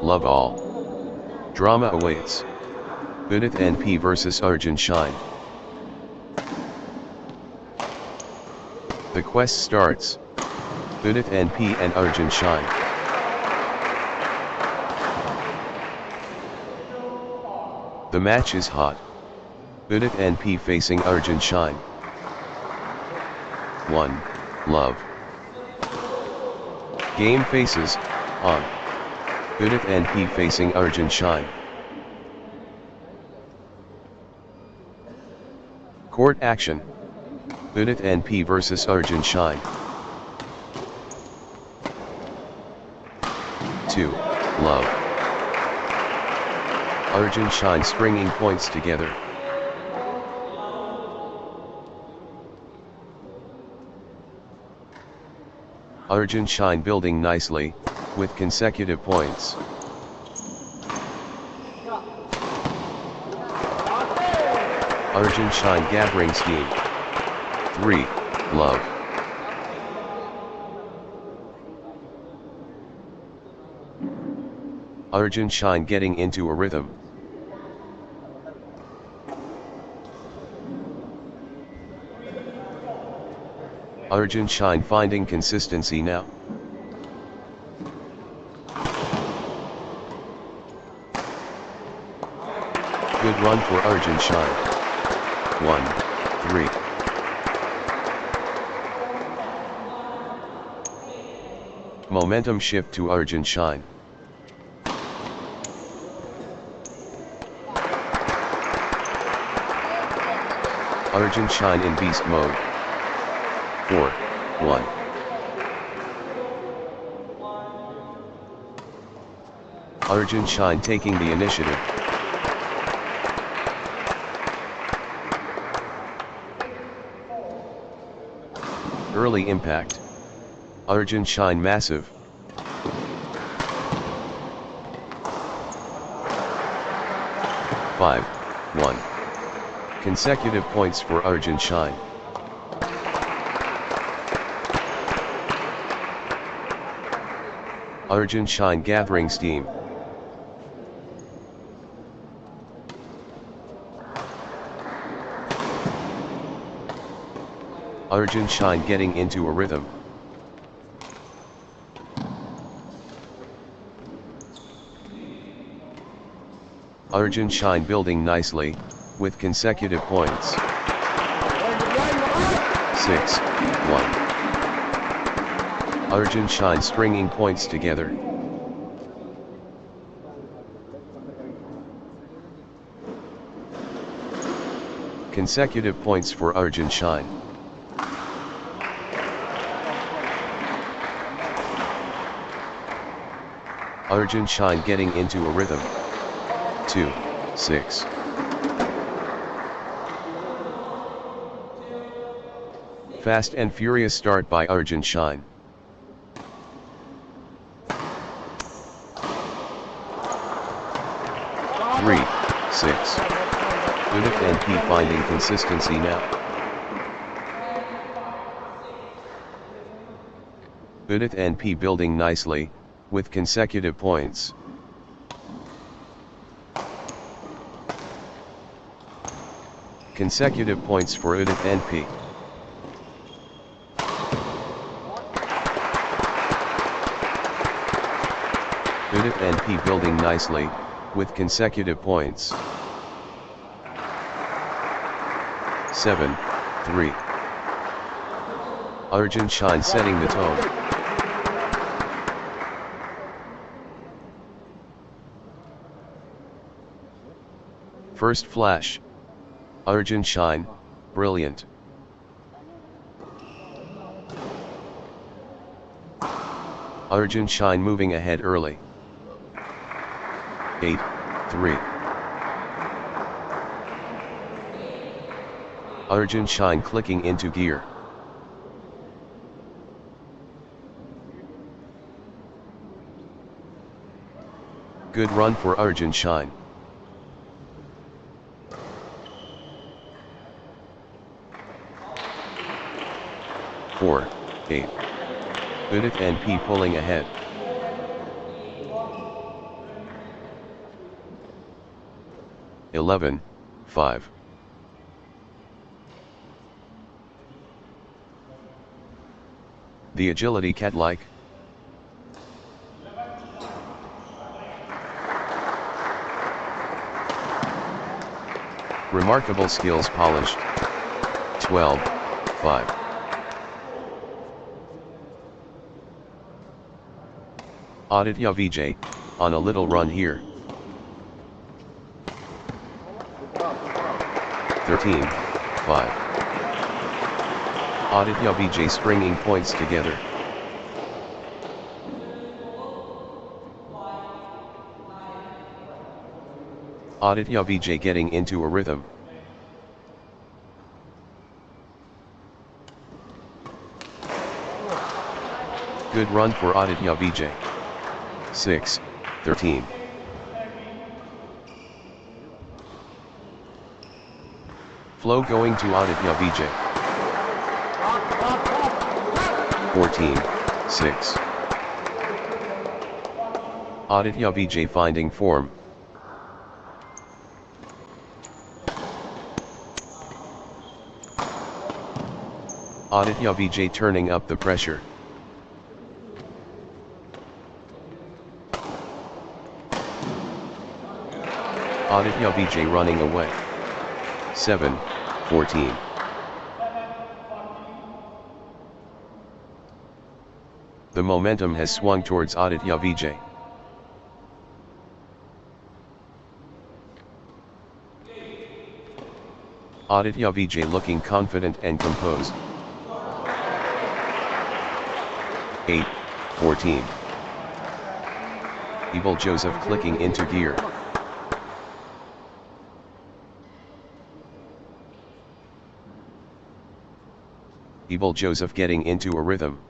Love all. Drama awaits. Udit NP vs Arjun Shine. The quest starts. Udit NP and Arjun Shine. The match is hot. Udit NP facing Arjun Shine. 1. Love. Game faces, on. Udit NP facing Arjun Shine. Court action. Udit NP vs Arjun Shine. 2. Love. Arjun Shine springing points together. Arjun Shine building nicely, with consecutive points. Arjun Shine gathering steam. 3. Love. Arjun Shine getting into a rhythm. Arjun Shine finding consistency now. Good run for Arjun Shine. 1, 3. momentum shift to Arjun Shine. Arjun Shine in beast mode. 4-1. Arjun Shine taking the initiative. Early impact. Arjun Shine massive. Five, 1. Consecutive points for Arjun Shine. Arjun Shine gathering steam. Arjun Shine getting into a rhythm. Arjun Shine building nicely, with consecutive points. 6-1. Arjun Shine stringing points together. Consecutive points for Arjun Shine. Arjun Shine getting into a rhythm. 2-6. Fast and furious start by Arjun Shine. Three, 6. Udit and P finding consistency now. Udit and P building nicely, with consecutive points. Consecutive points for Udit and P. Udit and P building nicely, with consecutive points. 7-3. Arjun Shine setting the tone. First flash. Arjun Shine, brilliant. Arjun Shine moving ahead early. 8-3. Arjun Shine clicking into gear. Good run for Arjun Shine. 4-8. Udit and P pulling ahead. Eleven, 5. The agility cat-like. Remarkable skills polished. 12-5. Aditya Vijay, on a little run here. 13-5. Aditya Vijay stringing points together. Aditya Vijay getting into a rhythm. Good run for Aditya Vijay. 6-13. Flow going to Aditya Vijay. 14-6. Aditya Vijay finding form. Aditya Vijay turning up the pressure. Aditya Vijay running away. 7-14. The momentum has swung towards Aditya Vijay. Aditya Vijay looking confident and composed. 8-14. Evil Joseph clicking into gear. Evil Joseph getting into a rhythm.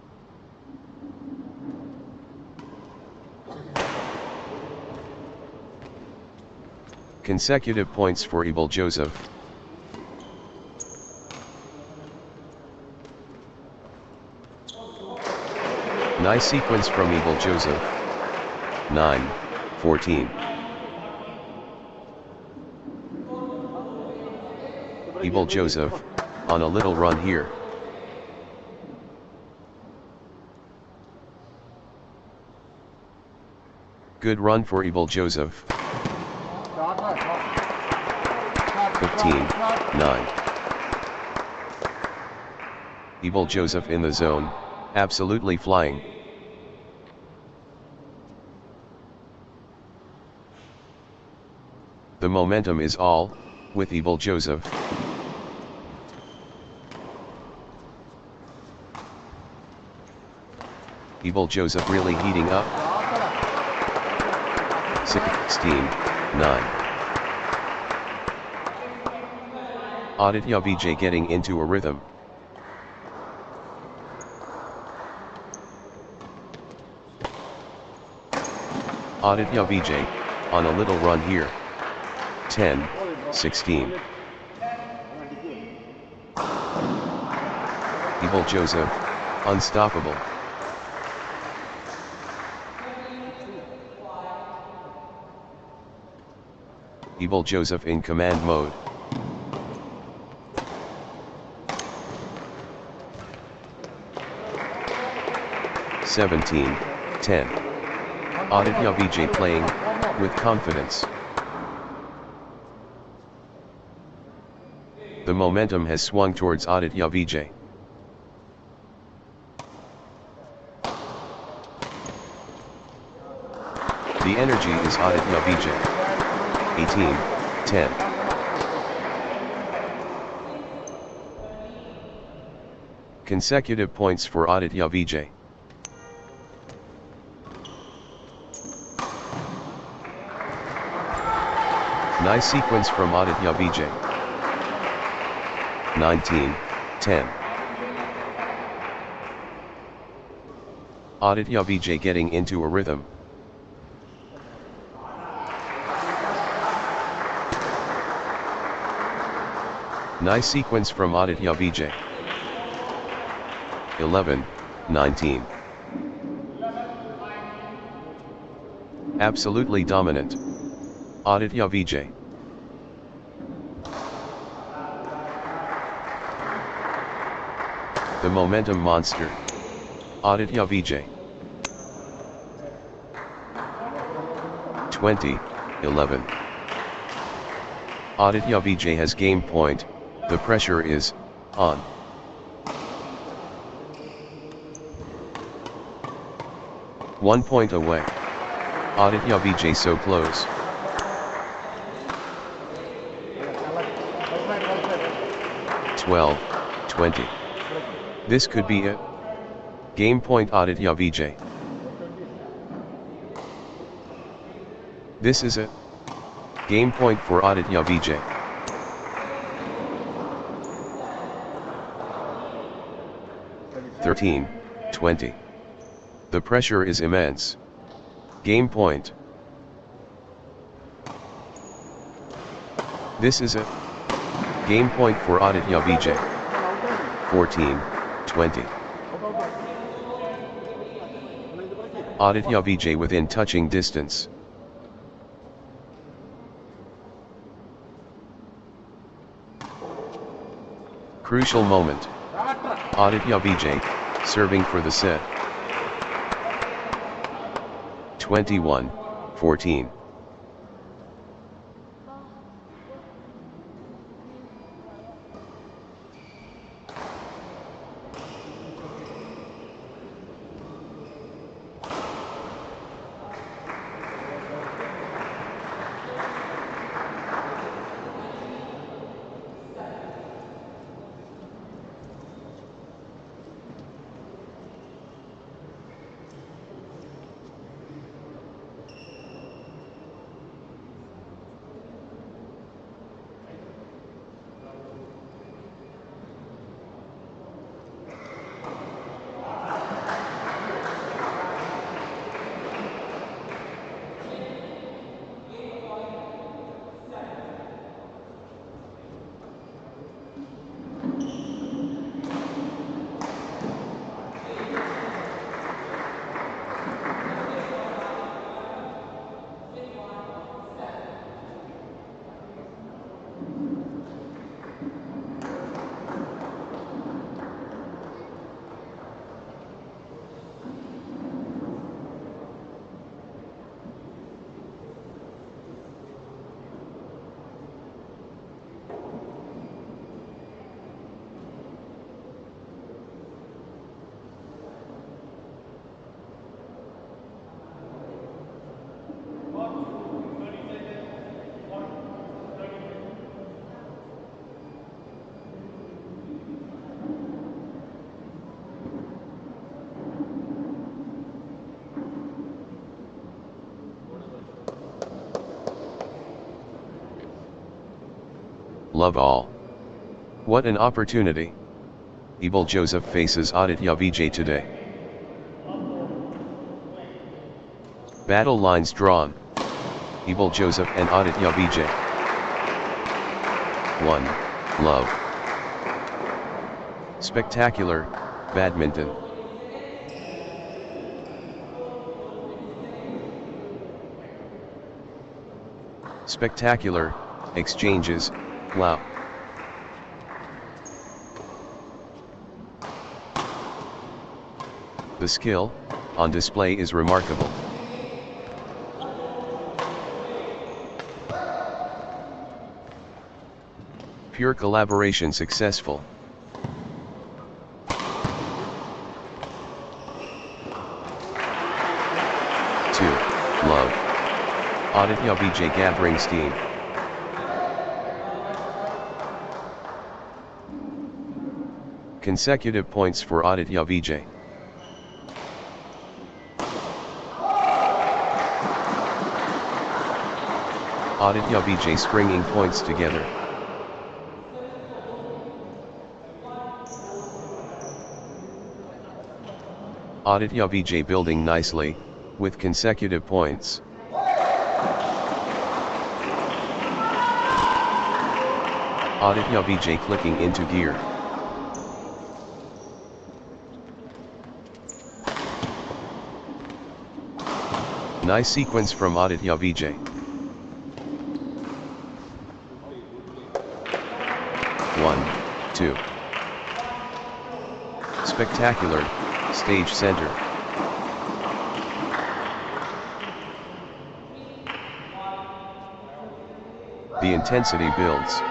Consecutive points for Evil Joseph. Nice sequence from Evil Joseph. 9-14. Evil Joseph, on a little run here. Good run for Evil Joseph. 15-9. Evil Joseph in the zone, absolutely flying. The momentum is all with Evil Joseph. Evil Joseph really heating up. 16-9. Aditya Vijay getting into a rhythm. Aditya Vijay, on a little run here. 10-16. Evil Joseph, unstoppable. Evil Joseph in command mode. (17-10). Aditya Vijay playing with confidence. The momentum has swung towards Aditya Vijay. The energy is Aditya Vijay. 18-10. Consecutive points for Aditya Vijay. Nice sequence from Aditya Vijay. 19-10. Aditya Vijay getting into a rhythm. Nice sequence from Aditya Vijay. 11-19. Absolutely dominant. Aditya Vijay. The momentum monster. Aditya Vijay. 20-11. Aditya Vijay has game point. The pressure is on. One point away. Aditya Vijay so close. (12, 20). This could be it. Game point Aditya Vijay. This is it. Game point for Aditya Vijay. (13-20). The pressure is immense. Game point. This is it. Game point for Aditya Vijay. 14-20. Aditya Vijay within touching distance. Crucial moment. Aditya Vijay, serving for the set. 21-14. Love all. What an opportunity. Ebal Joseph faces Aditya Vijay today. Battle lines drawn. Ebal Joseph and Aditya Vijay. 1. Love. Spectacular, badminton. Spectacular, exchanges, wow. The skill on display is remarkable. Pure collaboration successful. Two. Love. Aditya Vijay gathering steam. Consecutive points for Aditya Vijay. Aditya Vijay stringing points together. Aditya Vijay building nicely, with consecutive points. Aditya Vijay clicking into gear. Nice sequence from Aditya Vijay. 1, 2. Spectacular, stage center. The intensity builds.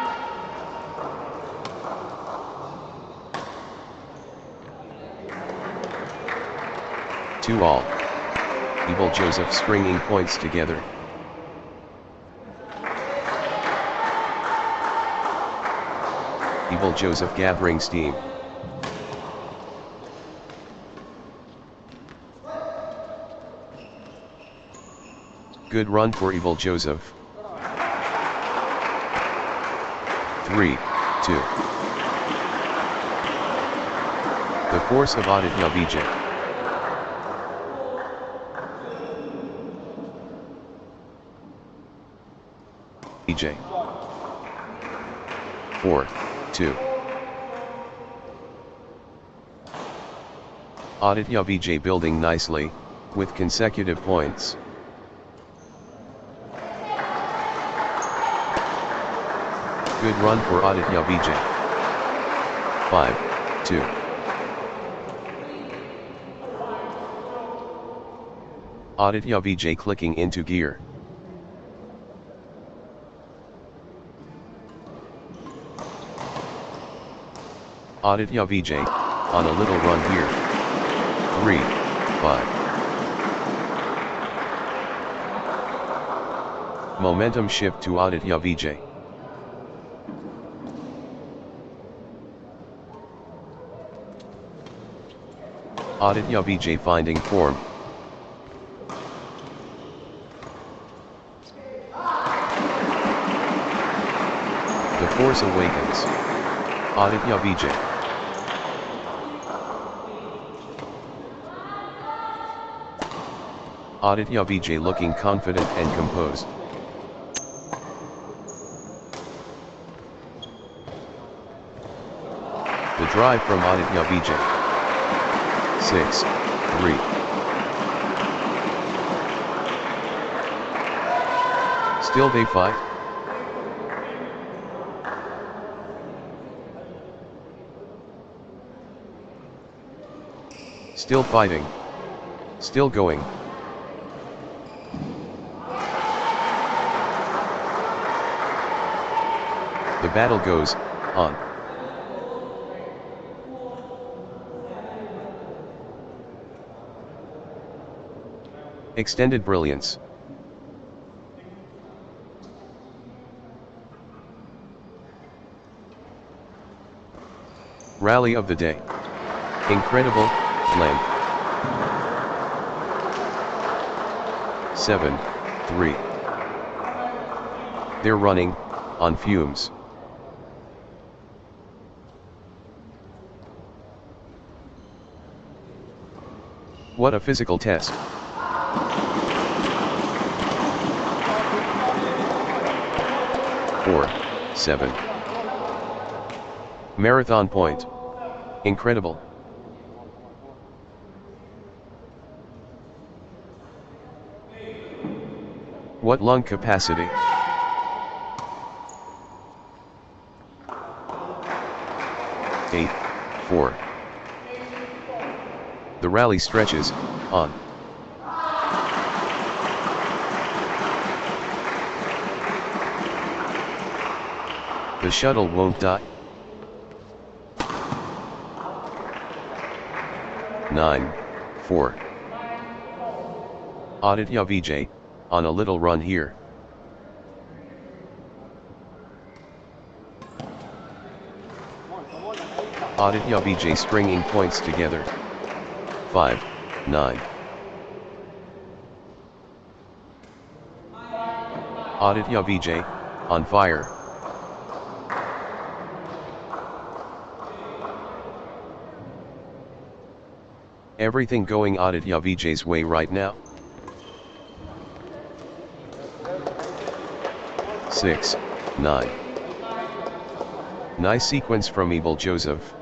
Two all. Ebal Joseph stringing points together. Ebal Joseph gathering steam. Good run for Ebal Joseph. 3, 2. The force of Aditya Vijay. Vijay. 4, 2. Aditya Vijay building nicely, with consecutive points. Good run for Aditya Vijay. 5, 2. Aditya Vijay clicking into gear. Aditya Vijay, on a little run here. 3, 5. Momentum shift to Aditya Vijay. Aditya Vijay finding form. The force awakens. Aditya Vijay. Aditya Vijay looking confident and composed. The drive from Aditya Vijay. 6, 3. Still they fight. Still fighting. Still going. The battle goes on. Extended brilliance. Rally of the day. Incredible length. 7, 3. They're running on fumes. What a physical test. Four, 7. Marathon point. Incredible. What lung capacity? Eight, 4. The rally stretches, on. The shuttle won't die. 9, 4. Aditya Vijay, on a little run here. Aditya Vijay stringing points together. 5, 9. Aditya Vijay, on fire. Everything going Aditya Vijay's way right now. 6, 9. Nice sequence from Ebel Joseph.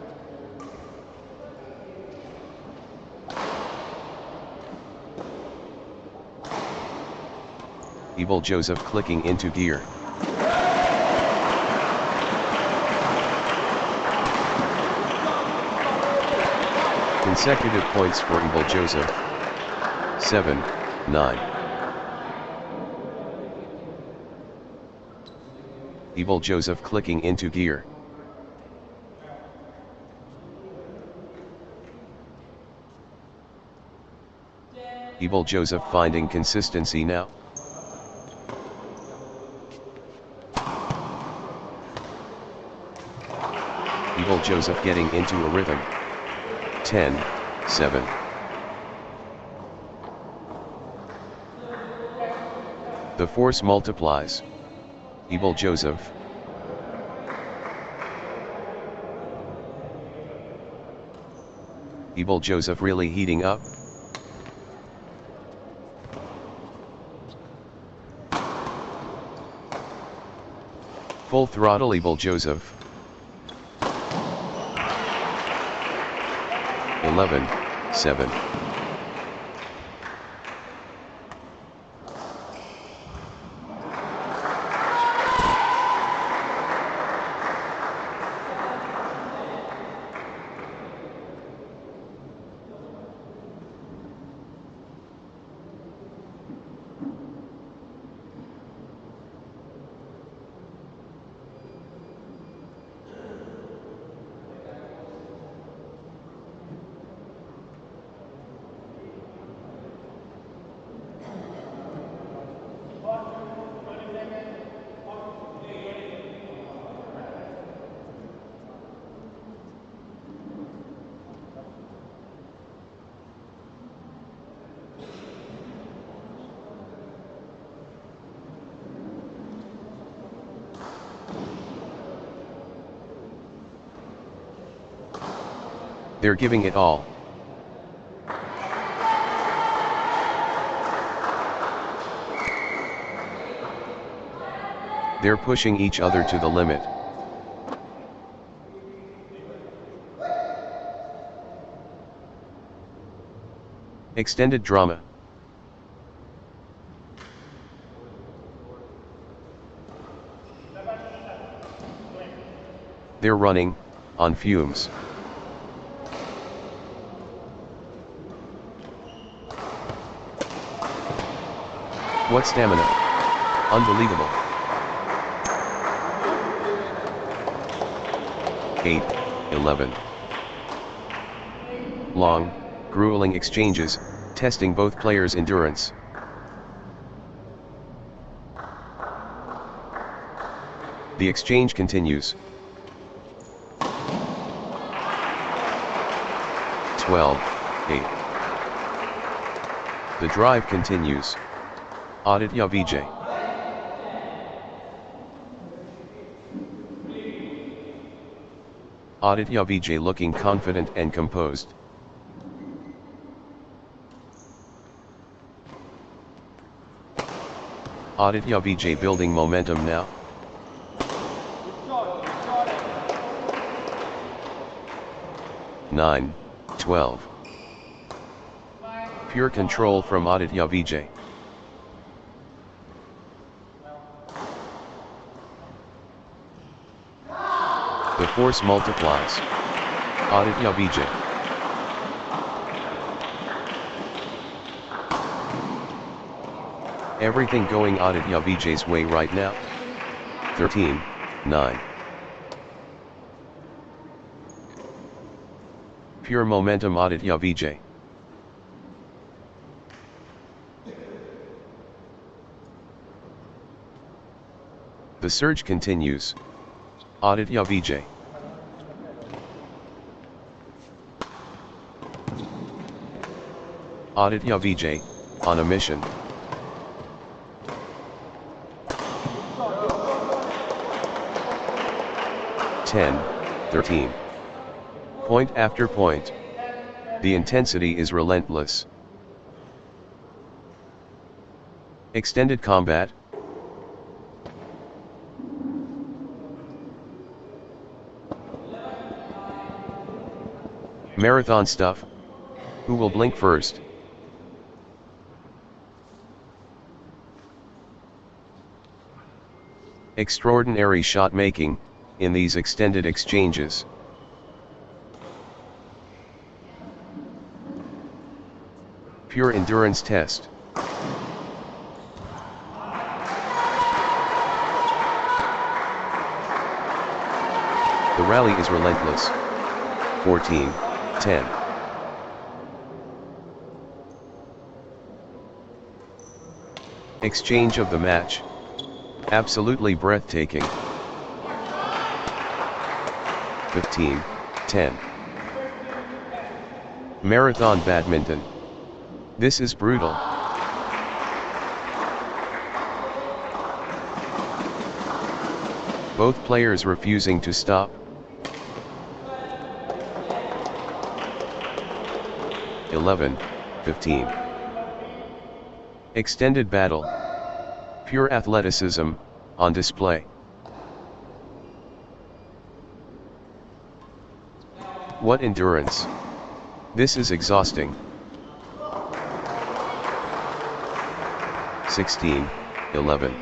Ebel Joseph clicking into gear. Consecutive points for Ebel Joseph. 7, 9. Ebel Joseph clicking into gear. Ebel Joseph finding consistency now. Ebel Joseph getting into a rhythm. 10, 7. The force multiplies. Ebel Joseph. Ebel Joseph really heating up. Full throttle Ebel Joseph. 11, 7. They're giving it all. They're pushing each other to the limit. Extended drama. They're running, on fumes. What stamina! Unbelievable. 8, 11. Long, grueling exchanges, testing both players' endurance. The exchange continues. 12, 8. The drive continues. Aditya Vijay. Aditya Vijay looking confident and composed. Aditya Vijay building momentum now. Nine, 12. Pure control from Aditya Vijay. The force multiplies. Aditya Vijay. Everything going Aditya Vijay's way right now. 13, 9. Pure momentum Aditya Vijay. The surge continues. Aditya Vijay. Aditya Vijay, on a mission. Ten, 13. Point after point. The intensity is relentless. Extended combat. Marathon stuff. Who will blink first? Extraordinary shot making in these extended exchanges. Pure endurance test. The rally is relentless. 14, 10. Exchange of the match. Absolutely breathtaking. 15, 10. Marathon badminton. This is brutal. Both players refusing to stop. 11, 15. Extended battle. Pure athleticism, on display. What endurance! This is exhausting. 16, 11.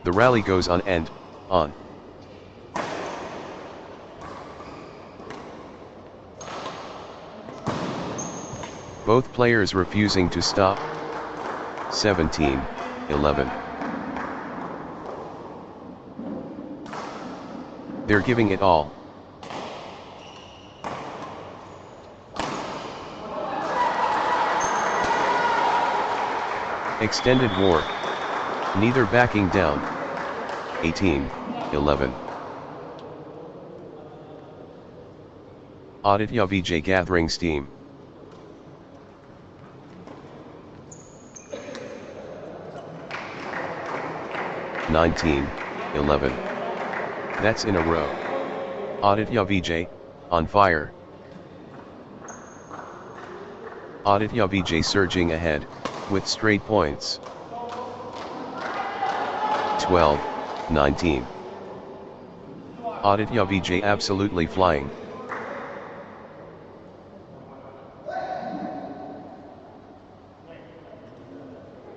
The rally goes on and on. Both players refusing to stop. 17, 11. They're giving it all. Extended war. Neither backing down. 18, 11. Aditya Vijay gathering steam. (19, 11). That's in a row. Aditya Vijay, on fire. Aditya Vijay surging ahead, with straight points. 12, 19. Aditya Vijay absolutely flying.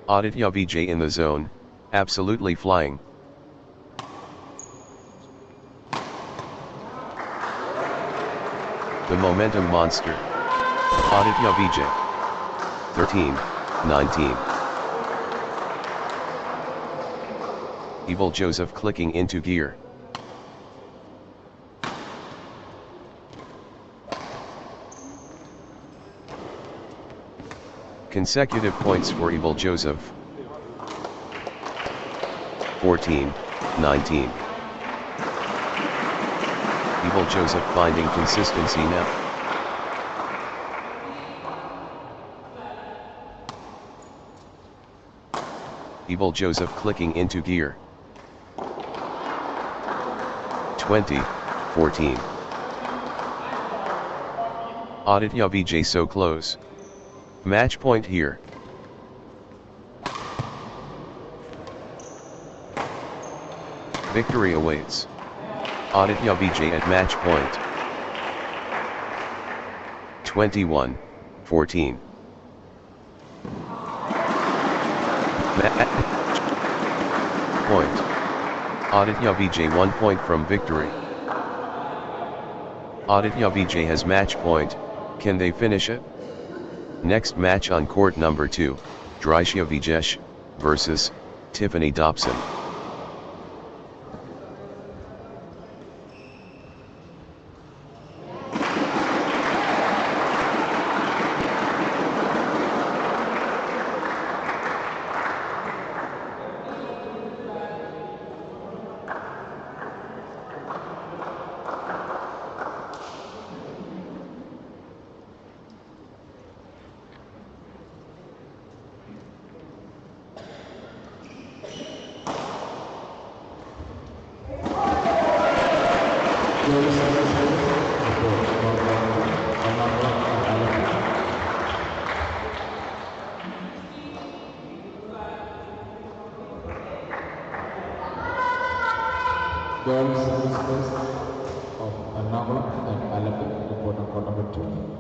Aditya Vijay in the zone, absolutely flying. The momentum monster. Aditya Vijay. 13, 19. Evil Joseph clicking into gear. Consecutive points for Evil Joseph. 14, 19. Evil Joseph finding consistency now. Evil Joseph clicking into gear. 20, 14. Aditya Vijay so close. Match point here. Victory awaits. Aditya Vijay at match point. 21-14. Point. Aditya Vijay 1 point from victory. Aditya Vijay has match point, can they finish it? Next match on court number 2, Drishya Vijesh versus Tiffany Dobson. Girls service test of Kollam and Alapur reporting for number 2.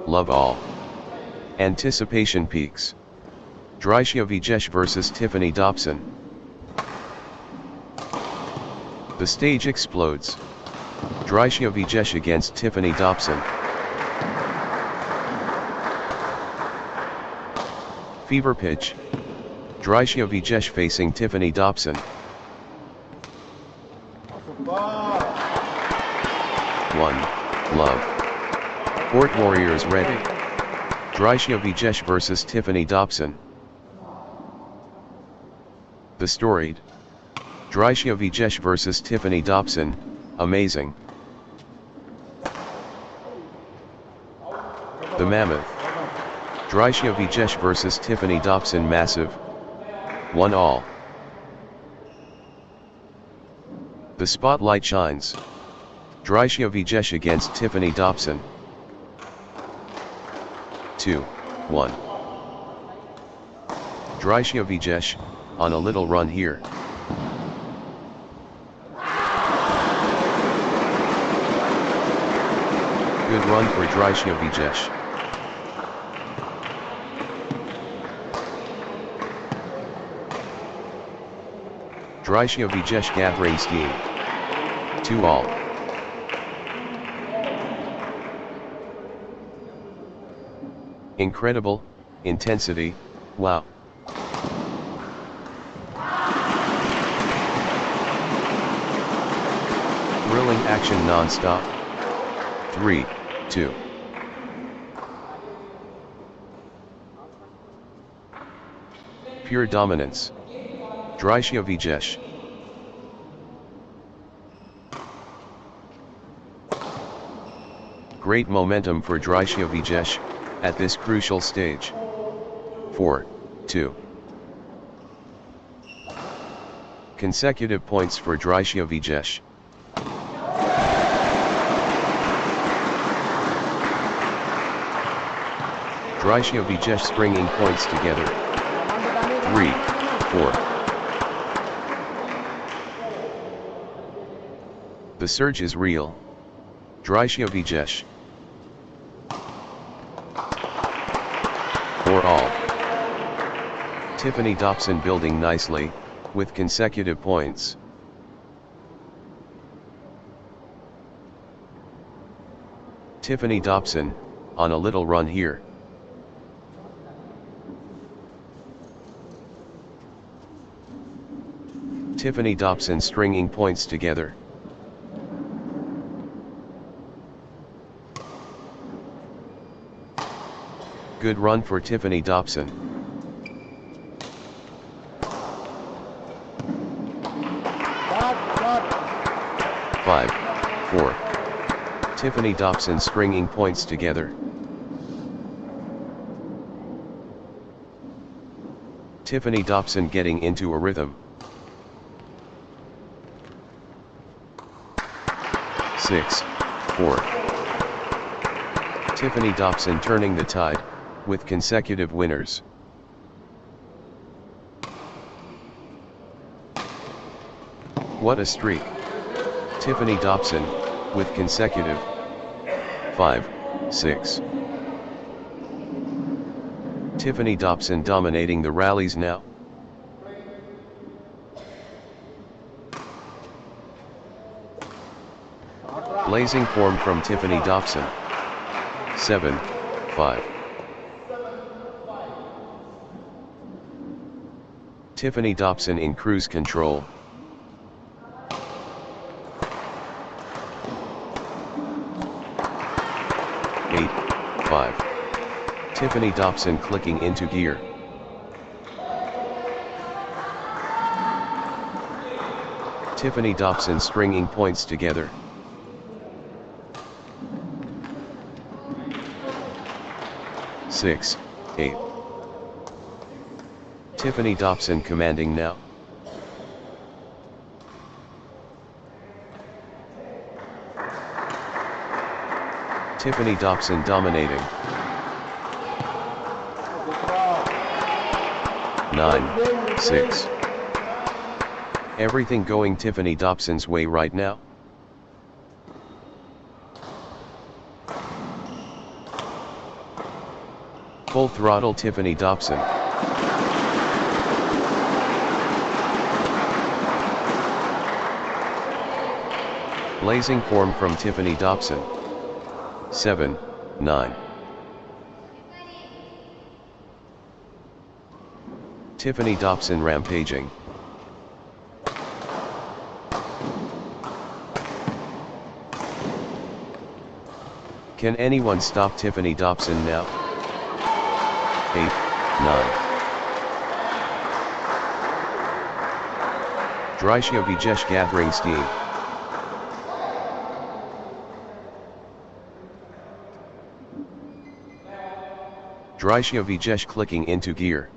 Love all. Anticipation peaks. Drishya Vijesh versus Tiffany Dobson. The stage explodes. Drishya Vijesh against Tiffany Dobson. Fever pitch. Drysia Vijesh facing Tiffany Dobson. 1. Love. Court Warriors ready. Drysia Vijesh vs Tiffany Dobson. The storied. Drysia Vijesh vs Tiffany Dobson, amazing. The mammoth. Drysia Vijesh vs Tiffany Dobson, massive. 1-all. The spotlight shines. Drysia Vijesh against Tiffany Dobson. 2-1. Drysia Vijesh, on a little run here. Good run for Drysia Vijesh. Drysia Vijesh gathering steam. 2-all. Incredible intensity, wow. Thrilling action non-stop. 3-2. Pure dominance. Drysia Vijesh. Great momentum for Drysia Vijesh at this crucial stage. 4-2. Consecutive points for Drysia Vijesh. Drysia Vijesh springing points together. 3-4. The surge is real. Drysia Vijesh. 4-all. Tiffany Dobson building nicely, with consecutive points. Tiffany Dobson, on a little run here. Tiffany Dobson stringing points together. Good run for Tiffany Dobson. Five, 4. Tiffany Dobson stringing points together. Tiffany Dobson getting into a rhythm. 6-4. Tiffany Dobson turning the tide, with consecutive winners. What a streak. Tiffany Dobson, with consecutive 5-6. Tiffany Dobson dominating the rallies now. Blazing form from Tiffany Dobson. 7-5. Tiffany Dobson in cruise control. 8-5. Tiffany Dobson clicking into gear. Tiffany Dobson stringing points together. 6-8. Tiffany Dobson commanding now. Tiffany Dobson dominating. 9-6. Everything going Tiffany Dobson's way right now. Full throttle Tiffany Dobson. Blazing form from Tiffany Dobson. 7-9. Tiffany Dobson rampaging. Can anyone stop Tiffany Dobson now? 8, 9. Dryshia Vijesh gathering steam. Dryshia Vijesh clicking into gear.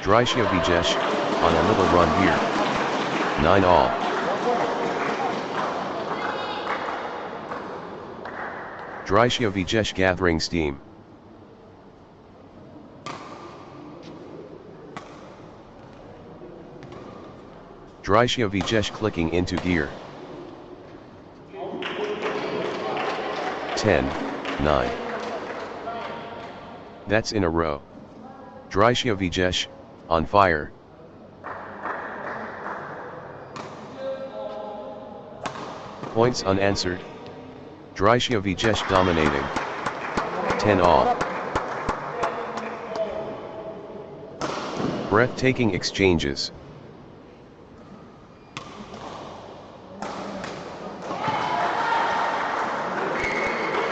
Dryshia Vijesh, on a little run here. 9 all. Dryshia Vijesh gathering steam. Dryshia Vijesh clicking into gear. 10, 9. That's in a row. Dryshia Vijesh, on fire. Points unanswered. Dryshia Vijesh dominating. 10 all. Breathtaking exchanges.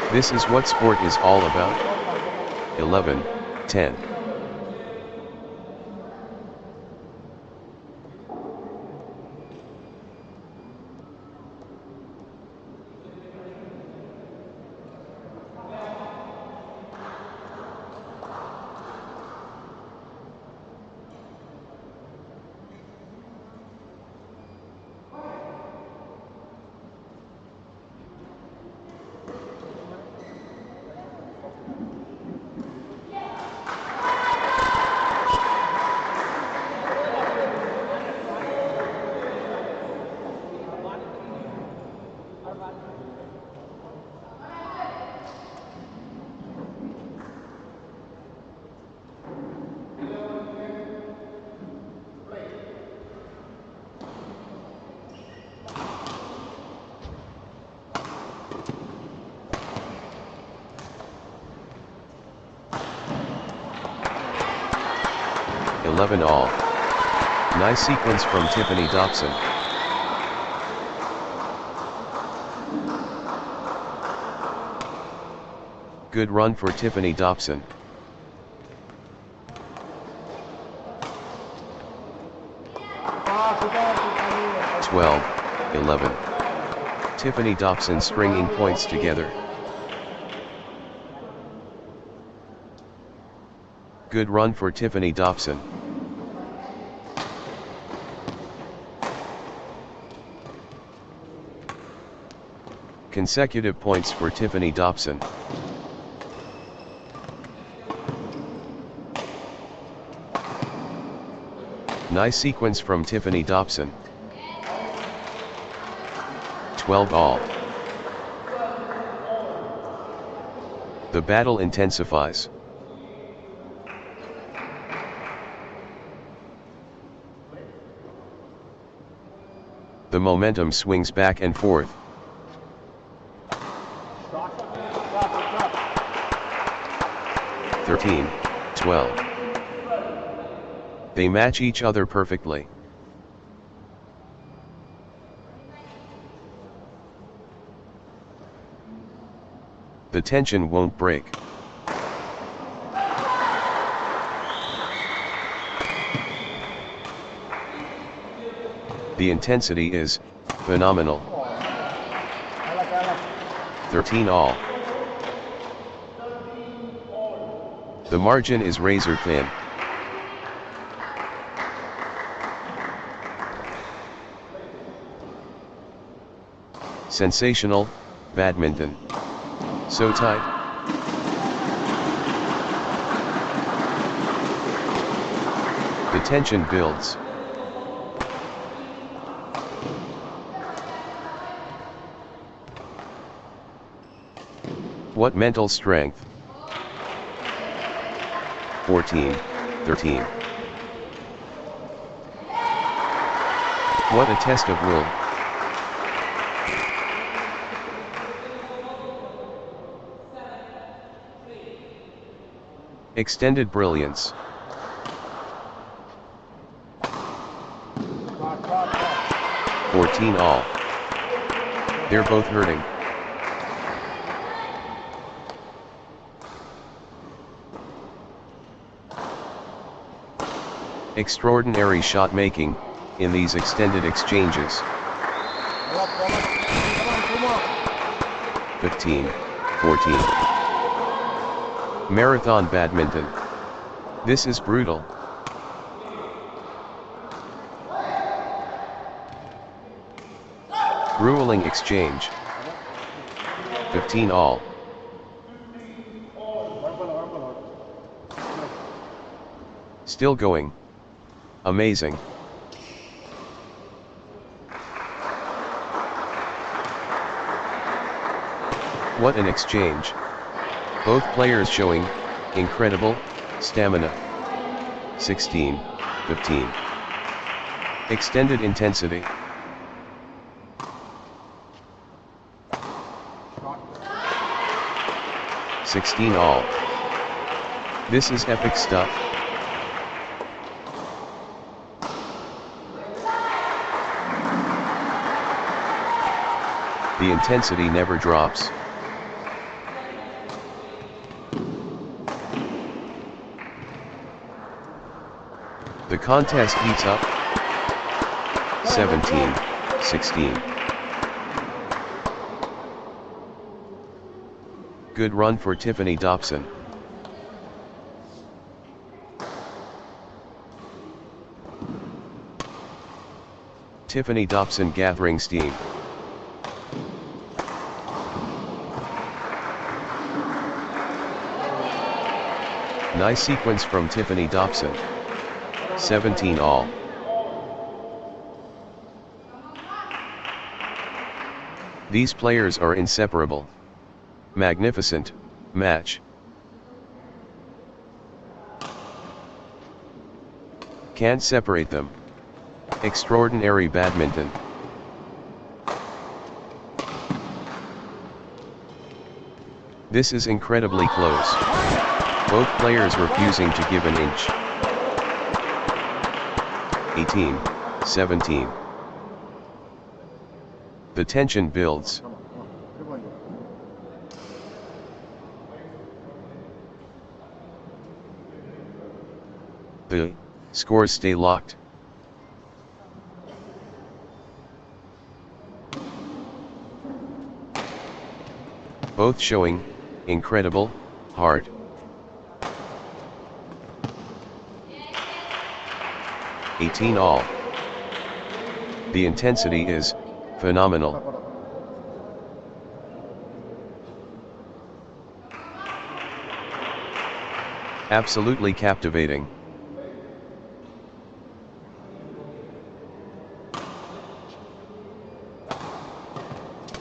This is what sport is all about. 11, 10. Eleven all. Nice sequence from Tiffany Dobson. Good run for Tiffany Dobson. Twelve, 11. Tiffany Dobson stringing points together. Good run for Tiffany Dobson. Consecutive points for Tiffany Dobson. Nice sequence from Tiffany Dobson. 12 all. The battle intensifies. The momentum swings back and forth. (13, 12). They match each other perfectly. The tension won't break. The intensity is phenomenal. 13 all. The margin is razor thin. Sensational, badminton. So tight. The tension builds. What mental strength. 14, 13. What a test of will. Extended brilliance. 14 all. They're both hurting. Extraordinary shot making in these extended exchanges. 15, 14. Marathon badminton. This is brutal. Grueling exchange. 15 all. Still going. Amazing. What an exchange. Both players showing incredible stamina. 16, 15. Extended intensity. 16 all. This is epic stuff. The intensity never drops. The contest heats up. 17, 16. Good run for Tiffany Dobson. Tiffany Dobson gathering steam. Nice sequence from Tiffany Dobson. 17 all. These players are inseparable. Magnificent match. Can't separate them. Extraordinary badminton. This is incredibly close. Both players refusing to give an inch. 18, 17. The tension builds. The scores stay locked. Both showing incredible heart. $18 all. The intensity is phenomenal. Absolutely captivating.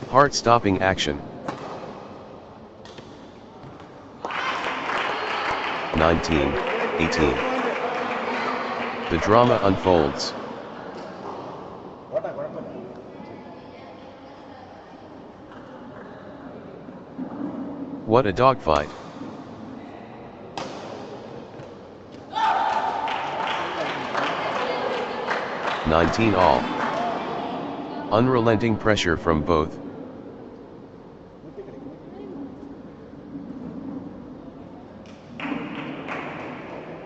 Heart-stopping action. 19, 18. The drama unfolds. What a dogfight. $19 all. Unrelenting pressure from both.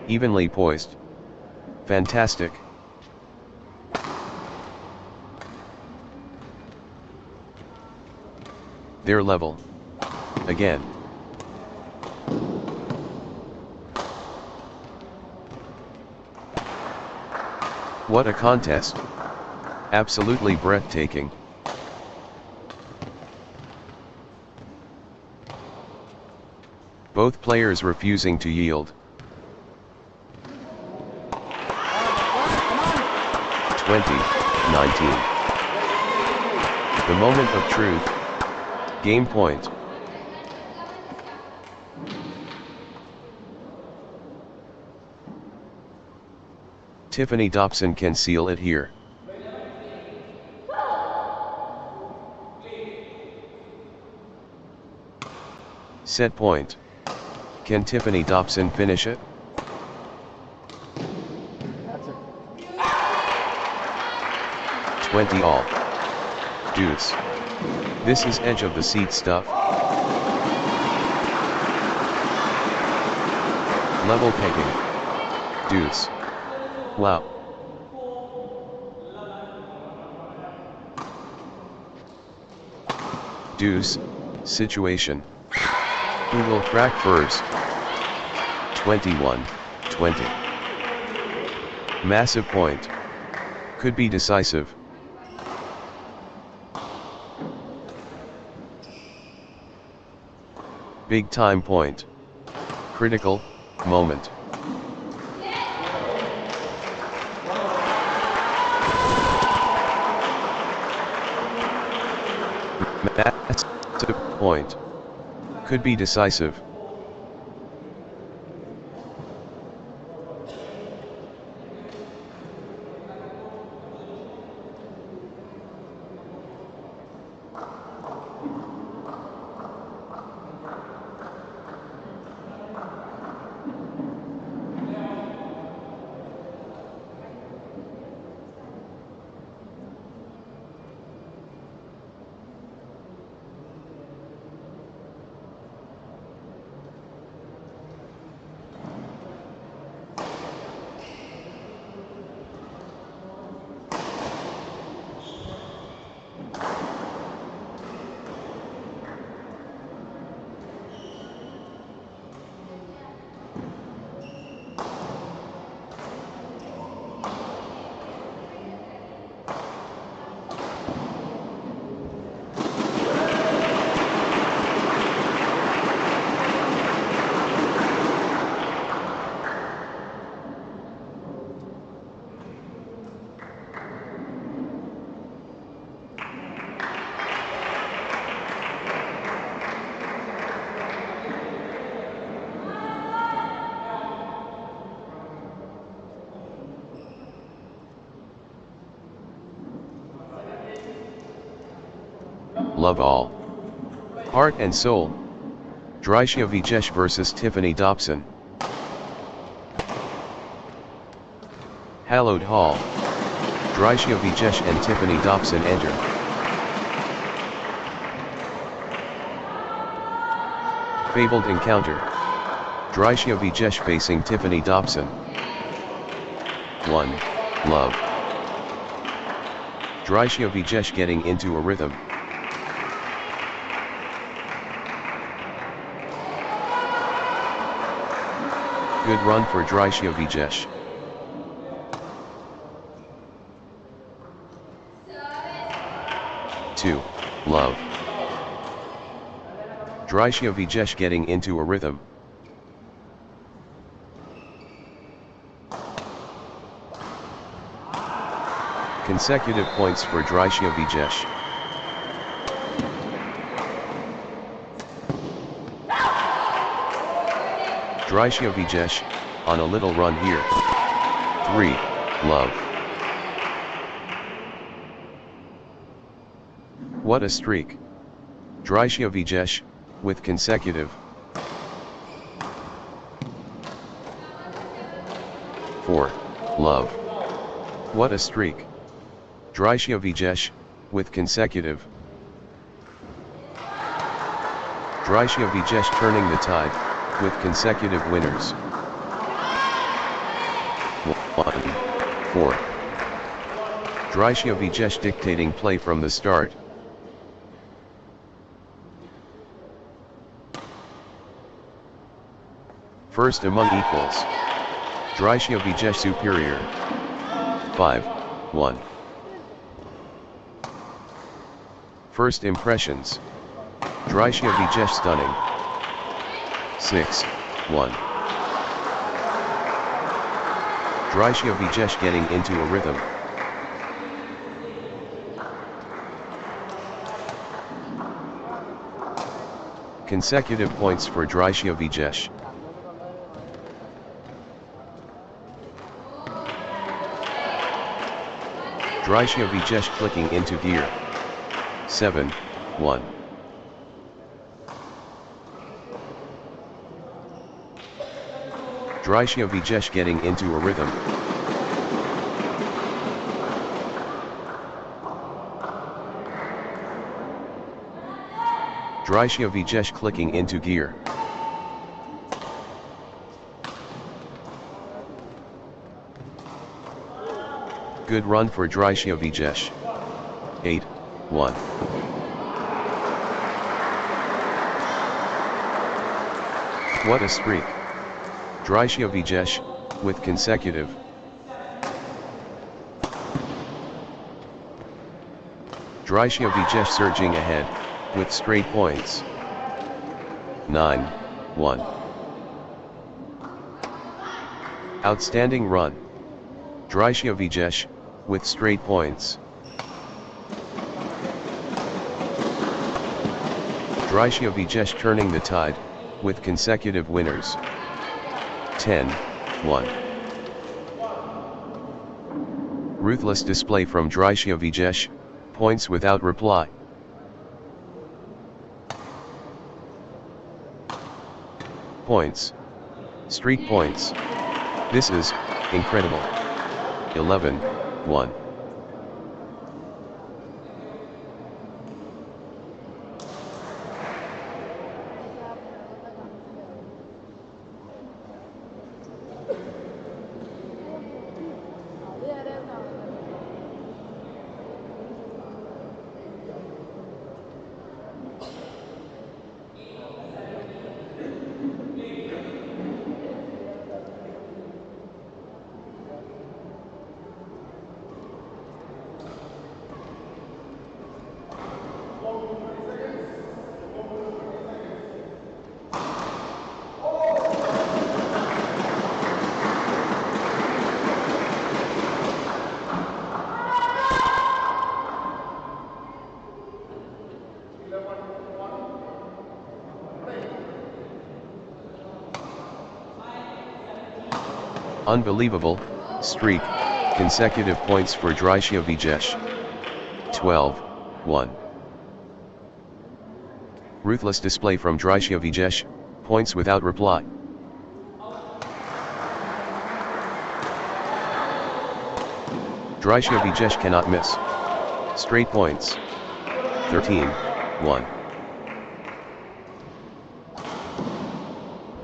Evenly poised. Fantastic. Their level. Again. What a contest. Absolutely breathtaking. Both players refusing to yield. 20, 19. The moment of truth. Game point. Tiffany Dobson can seal it here. Set point. Can Tiffany Dobson finish it? That's it. 20 all. Deuce. This is edge of the seat stuff. Level pegging. Deuce. Wow. Deuce. Situation. Who will crack first? 21-20. Massive point. Could be decisive. Big time point. Critical moment. Massive point. Could be decisive. Love all. Heart and soul. Drisha Vijesh vs Tiffany Dobson. Hallowed Hall. Drisha Vijesh and Tiffany Dobson enter. Fabled encounter. Drisha Vijesh facing Tiffany Dobson. 1. Love. Drisha Vijesh getting into a rhythm. Good run for Drisha Vijesh. Two. Love. Drisha Vijesh getting into a rhythm. Consecutive points for Drisha Vijesh. Drisha Vijesh, on a little run here. 3. Love. What a streak. Drisha Vijesh, with consecutive. 4. Love. What a streak. Drisha Vijesh, with consecutive. Drisha Vijesh turning the tide, with consecutive winners. 1-4. Drisha Vijesh dictating play from the start. First among equals. Drisha Vijesh superior. 5-1. First impressions. Drisha Vijesh stunning. 6-1. Drisha Vijesh getting into a rhythm. Consecutive points for Drisha Vijesh. Drisha Vijesh clicking into gear. 7-1. Drishya Vijesh getting into a rhythm. Drishya Vijesh clicking into gear. Good run for Drishya Vijesh. 8-1. What a streak. Drishya Vijesh, with consecutive. Drishya Vijesh surging ahead, with straight points. 9-1. Outstanding run. Drishya Vijesh, with straight points. Drishya Vijesh turning the tide, with consecutive winners. 10-1. Ruthless display from Drishya Vijesh, points without reply. Points. Streak points. This is incredible. 11-1. Unbelievable streak, consecutive points for Drishya Vijesh. 12-1. Ruthless display from Drishya Vijesh, points without reply. Drishya Vijesh cannot miss. Straight points. 13-1.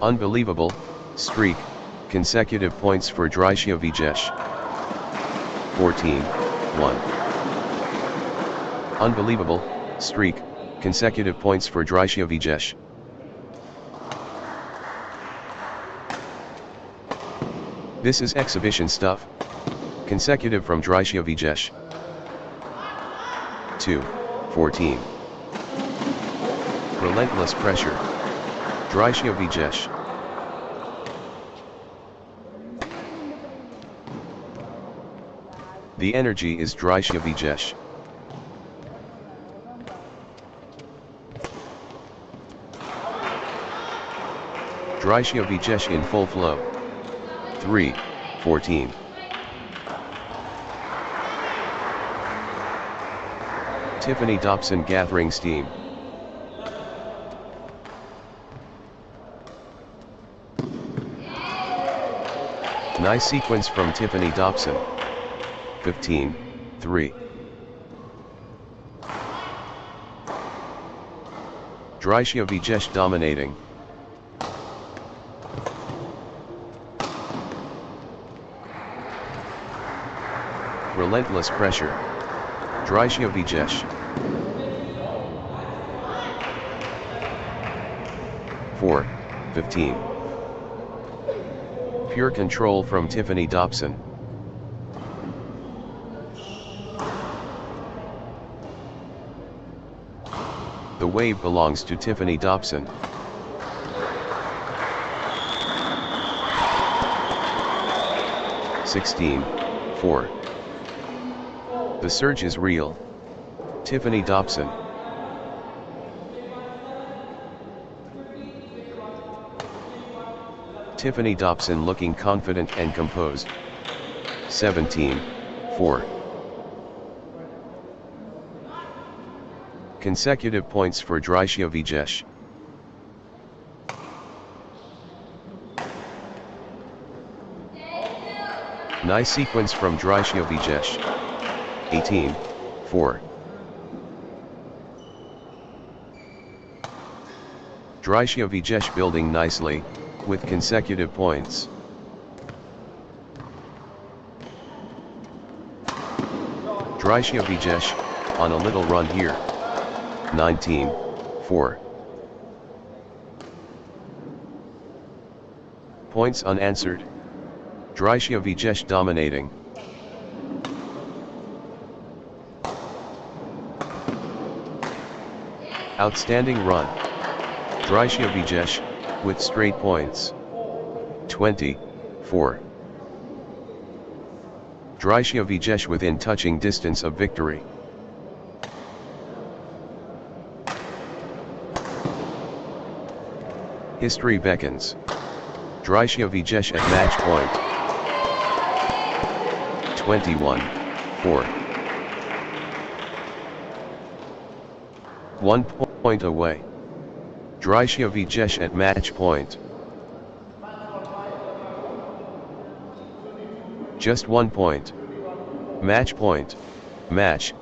Unbelievable streak, consecutive points for Drishya Vijesh. 14-1. Unbelievable streak, consecutive points for Drishya Vijesh. This is exhibition stuff. Consecutive from Drishya Vijesh. 2-14. Relentless pressure. Drishya Vijesh. The energy is Drishya Vijesh. Drishya Vijesh in full flow. 3-14. Tiffany Dobson gathering steam. Nice sequence from Tiffany Dobson. 15-3. Drishya Vijesh dominating. Relentless pressure. Drishya Vijesh. 4-15. Pure control from Tiffany Dobson. The wave belongs to Tiffany Dobson. (16-4). The surge is real. Tiffany Dobson. Tiffany Dobson looking confident and composed. 17-4. Consecutive points for Drishya Vijesh. Nice sequence from Drishya Vijesh. 18-4. Drishya Vijesh building nicely, with consecutive points. Drishya Vijesh, on a little run here. 19-4. Points unanswered. Drishya Vijesh dominating. Outstanding run. Drishya Vijesh, with straight points. 20-4. Drishya Vijesh within touching distance of victory. History beckons. Drishya Vijesh at match point. 21-4. 1 point away. Drishya Vijesh at match point. Just 1 point. Match point. Match.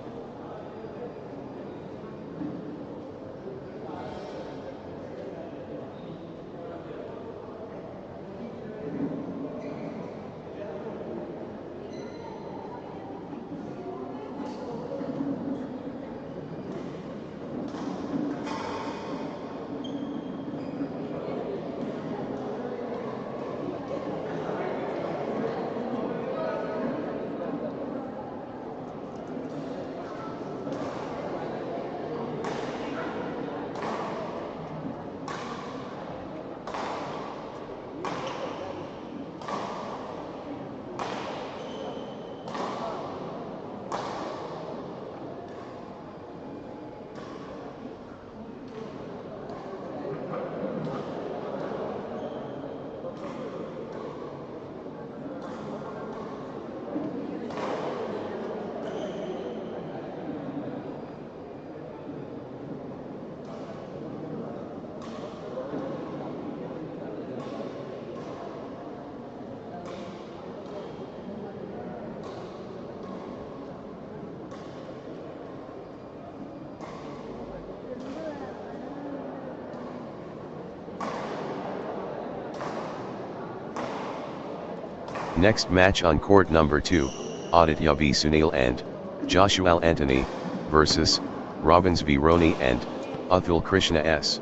Next match on court number 2, Aditya v Sunil and Joshua Anthony versus Robbins v Roni and Athul Krishna S.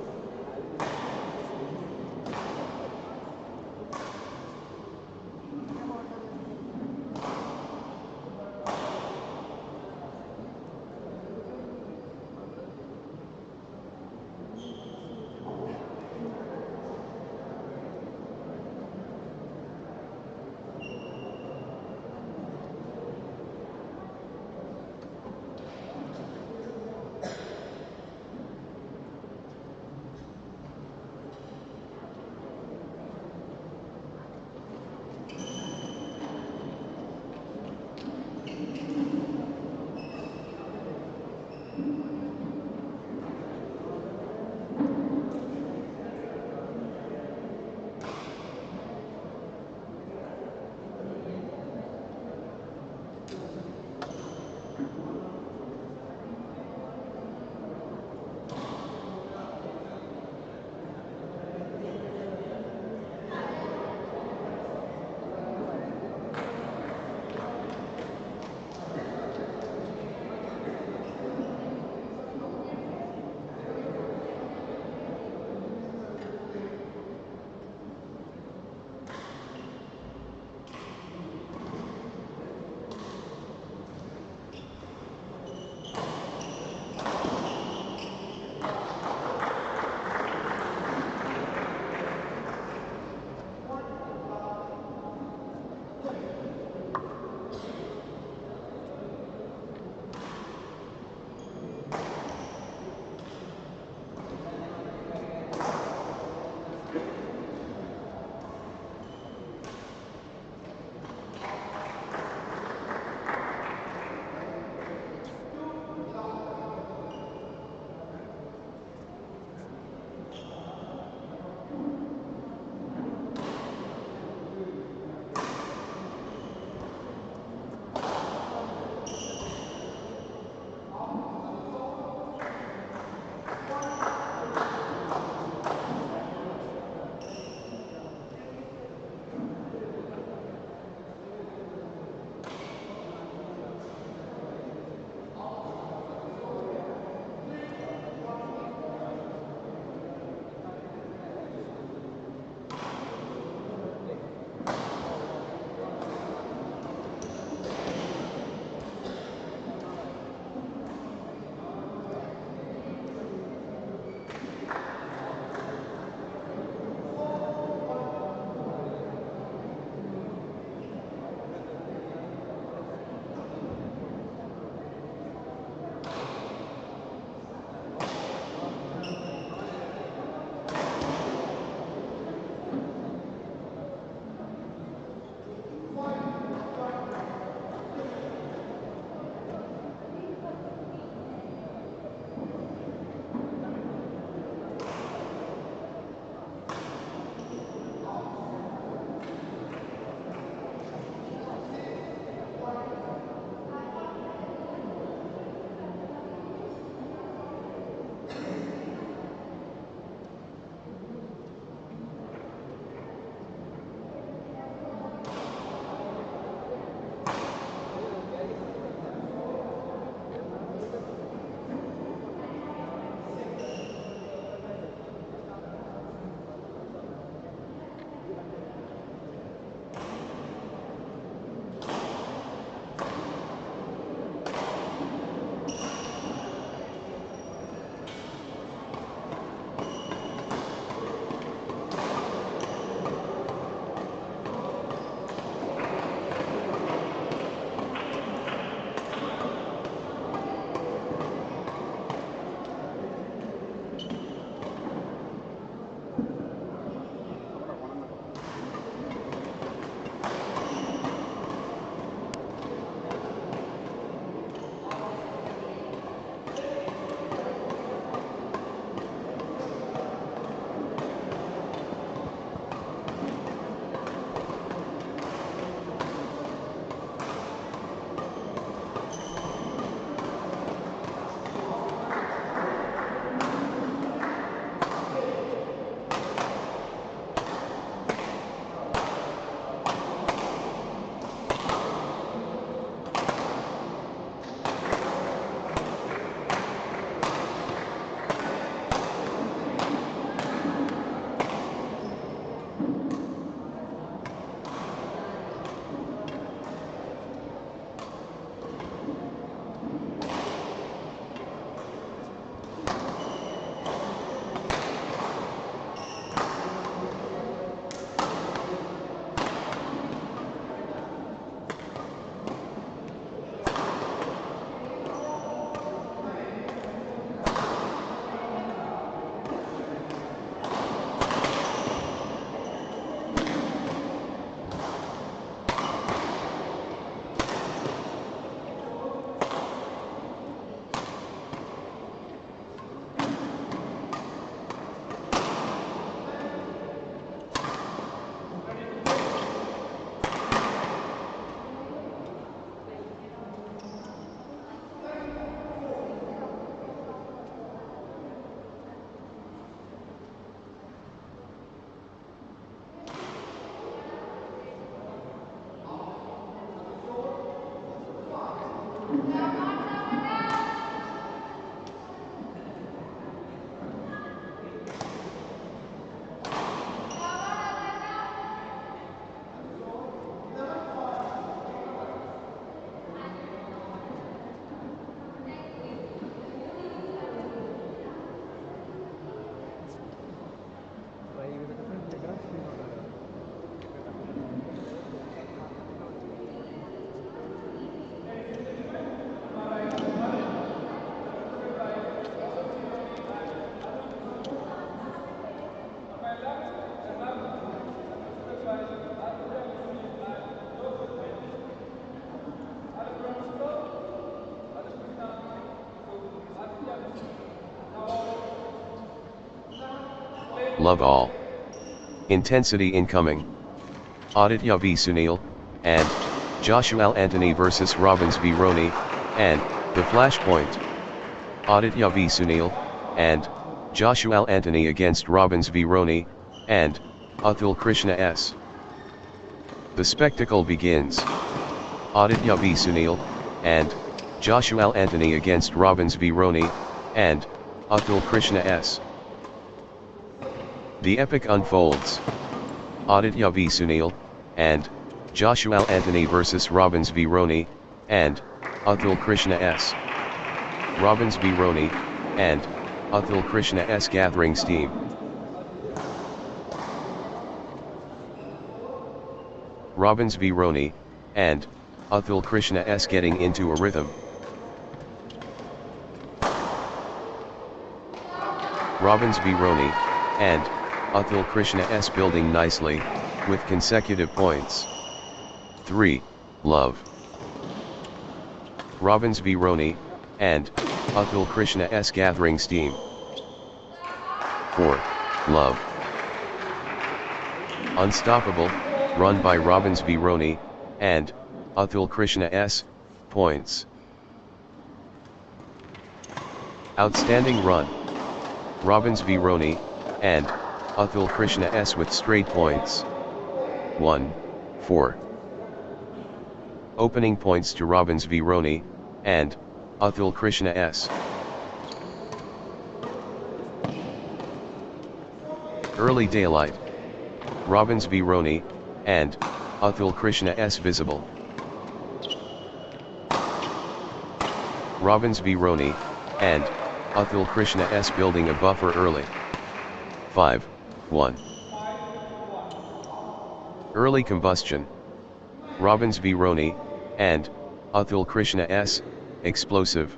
love all. Intensity incoming. Aditya v Sunil, and Joshua Anthony vs Robbins v Roni, and the flashpoint. Aditya v Sunil, and Joshua Anthony against Robbins v Roni, and Atul Krishna S. The spectacle begins. Aditya v Sunil, and Joshua Anthony against Robbins v Roni, and Atul Krishna S. The epic unfolds. Aditya v Sunil, and Joshua Anthony vs Robbins v Roni, and Atul Krishna S. Robbins v Roni, and Atul Krishna S gathering steam. Robbins v Roni, and Atul Krishna S getting into a rhythm. Robbins v Roni, and Atul Krishna S building nicely, with consecutive points. 3. Love. Robbins v Roni, and Atul Krishna S gathering steam. 4. Love. Unstoppable, run by Robbins v Roni, and Atul Krishna S, points. Outstanding run. Robbins v Roni, and Atul Krishna S with straight points. 1, 4. Opening points to Robbins v Roni, and Atul Krishna S. Early daylight. Robbins v Roni, and Atul Krishna S visible. Robbins v Roni, and Atul Krishna S building a buffer early. 5, 1. Early combustion. Robbins v Roni, and Atul Krishna S, explosive.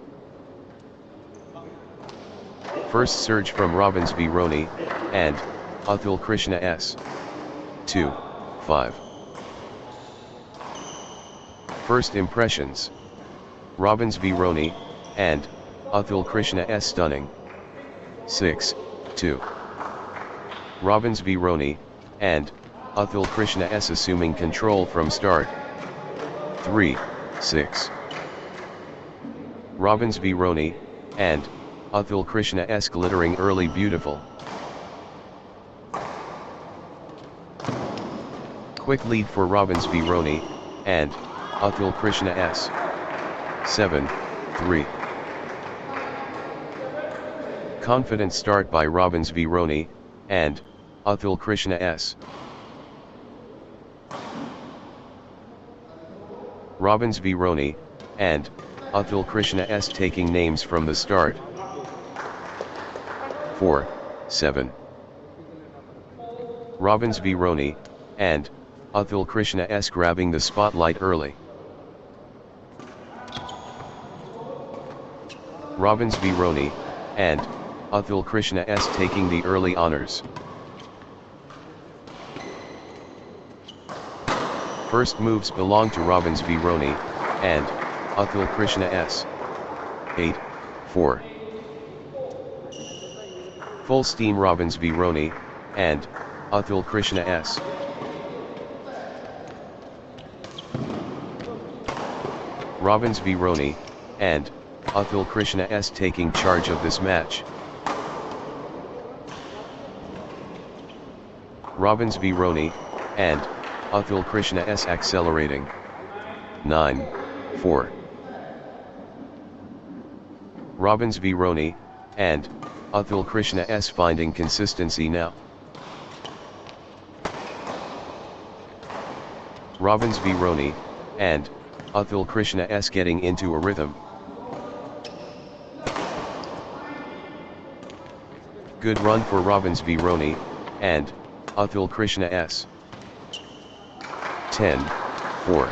First surge from Robbins v Roni, and Atul Krishna S. 2, 5. First impressions. Robbins v Roni, and Atul Krishna S stunning. 6, 2. Robbins v Roni, and Atul Krishna S assuming control from start. 3, 6. Robbins v Roni, and Atul Krishna S glittering early beautiful. Quick lead for Robbins v Roni, and Atul Krishna S. 7, 3. Confident start by Robbins v Roni, and Atul Krishna S. Robbins v Roni, and Atul Krishna S taking names from the start. 4, 7. Robbins v Roni, and Atul Krishna S grabbing the spotlight early. Robbins v Roni, and Atul Krishna S taking the early honors. First moves belong to Robbins v Roni, and Atul Krishna S. 8, 4. Full steam Robbins v Roni, and Atul Krishna S. Robbins v Roni, and Atul Krishna S taking charge of this match. Robbins v Roni, and Atul Krishna S accelerating. 9, 4. Robbins v Roni, and Atul Krishna S finding consistency now. Robbins v Roni, and Atul Krishna S getting into a rhythm. Good run for Robbins v Roni, and Atul Krishna S. 10, 4.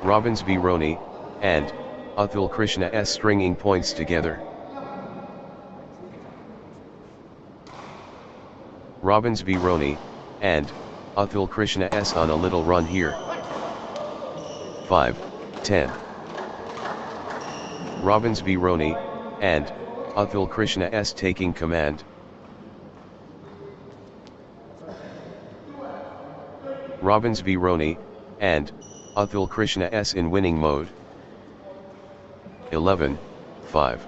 Robbins v Roni, and Atul Krishna S stringing points together. Robbins v Roni, and Atul Krishna S on a little run here. 5, 10. Robbins v Roni, and Atul Krishna S taking command. Robbins v Roni, and Atul Krishna S in winning mode. 11-5.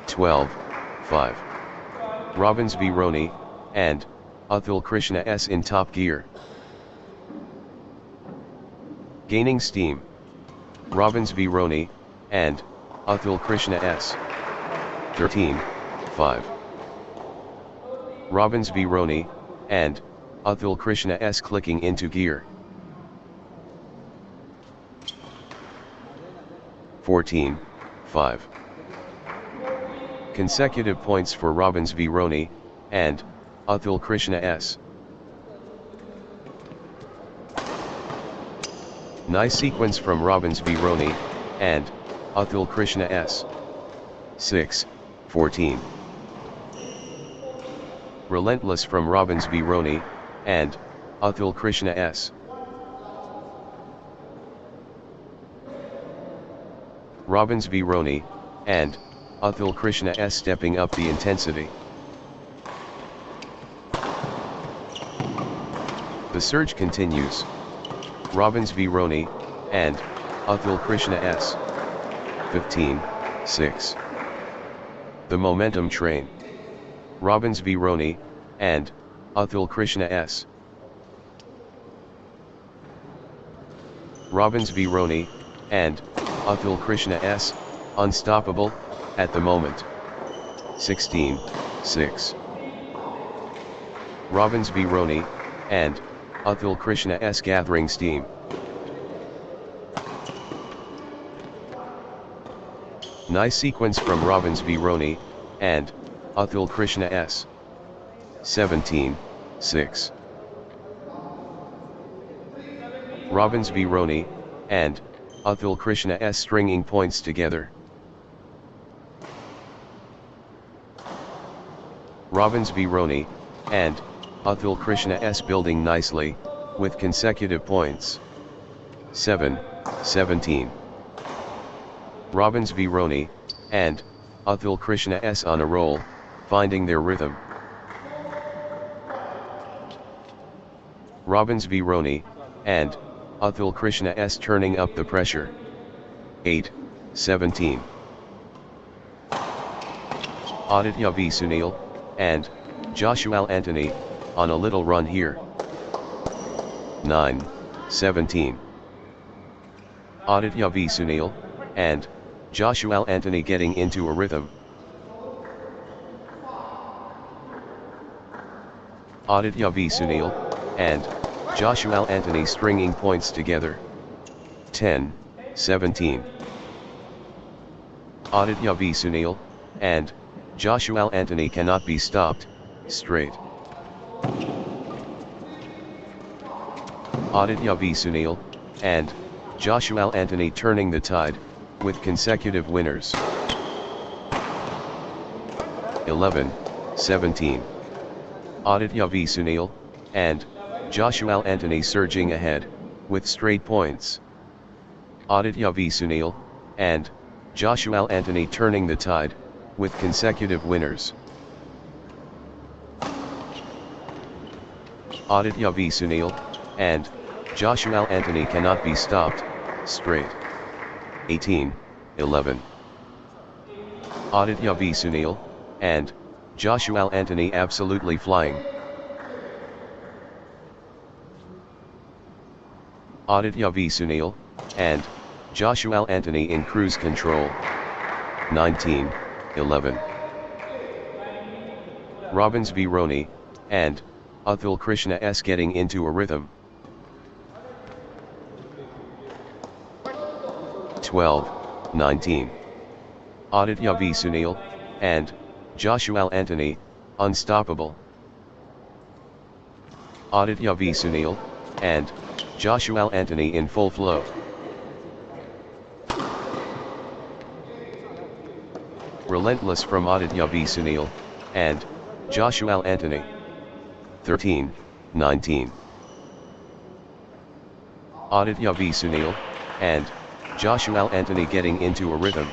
Twelve, 5. Robbins v Roni, and Atul Krishna S in top gear. Gaining steam. Robbins v Roni, and Atul Krishna S. 13-5. Robbins v Roni, and Atul Krishna S clicking into gear. 14-5. Consecutive points for Robbins v Roni, and Atul Krishna S. Nice sequence from Robbins v Roni, and Atul Krishna S. 6-14. Relentless from Robbins v Roni, and Atul Krishna S. Robbins v Roni, and Atul Krishna S stepping up the intensity. The surge continues. Robbins v Roni, and Atul Krishna S. 15-6. The momentum train. Robbins v Roni, and Atul Krishna S. Robbins v Roni, and Atul Krishna S, unstoppable at the moment. 16-6. Robbins v Roni, and Atul Krishna S gathering steam. Nice sequence from Robbins v Roni, and Atul Krishna S. 17-6. Robbins v Roni, and Atul Krishna S stringing points together. Robbins v Roni, and Atul Krishna S building nicely, with consecutive points. 7-17. Robbins v Roni, and Atul Krishna S on a roll, finding their rhythm. Robbins v Roni, and Atul Krishna S turning up the pressure. 8-17. Aditya v Sunil, and Joshua Anthony, on a little run here. 9-17. Aditya v Sunil, and Joshua Anthony getting into a rhythm. Aditya v Sunil, and Joshua Anthony stringing points together. 10-17. Aditya v Sunil, and Joshua Anthony cannot be stopped, straight. Aditya v Sunil, and Joshua Anthony turning the tide, with consecutive winners. 11-17. Aditya v Sunil, and Joshua Anthony surging ahead, with straight points. Aditya v Sunil, and Joshua Anthony turning the tide, with consecutive winners. Aditya v Sunil, and Joshua Anthony cannot be stopped, straight. 18-11. Aditya v Sunil, and Joshua Anthony absolutely flying. Aditya v Sunil, and Joshua Anthony in cruise control. 19-11. Robbins v Roni, and Atul Krishna S getting into a rhythm. 12-19. Aditya v Sunil, and Joshua Anthony, unstoppable. Aditya v Sunil, and Joshua Anthony in full flow. Relentless from Aditya v Sunil, and Joshua Anthony. 13-19. Aditya v Sunil, and Joshua Anthony getting into a rhythm.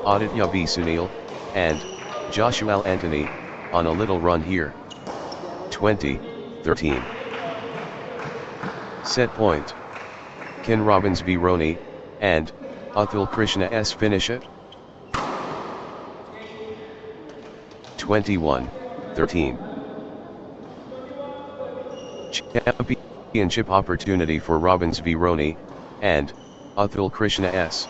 Aditya v Sunil, and Joshua Anthony, on a little run here. 20-13. Set point. Can Robbins v Roni, and Atul Krishna S finish it? 21-13. Championship opportunity for Robbins v Roni, and Atul Krishna S.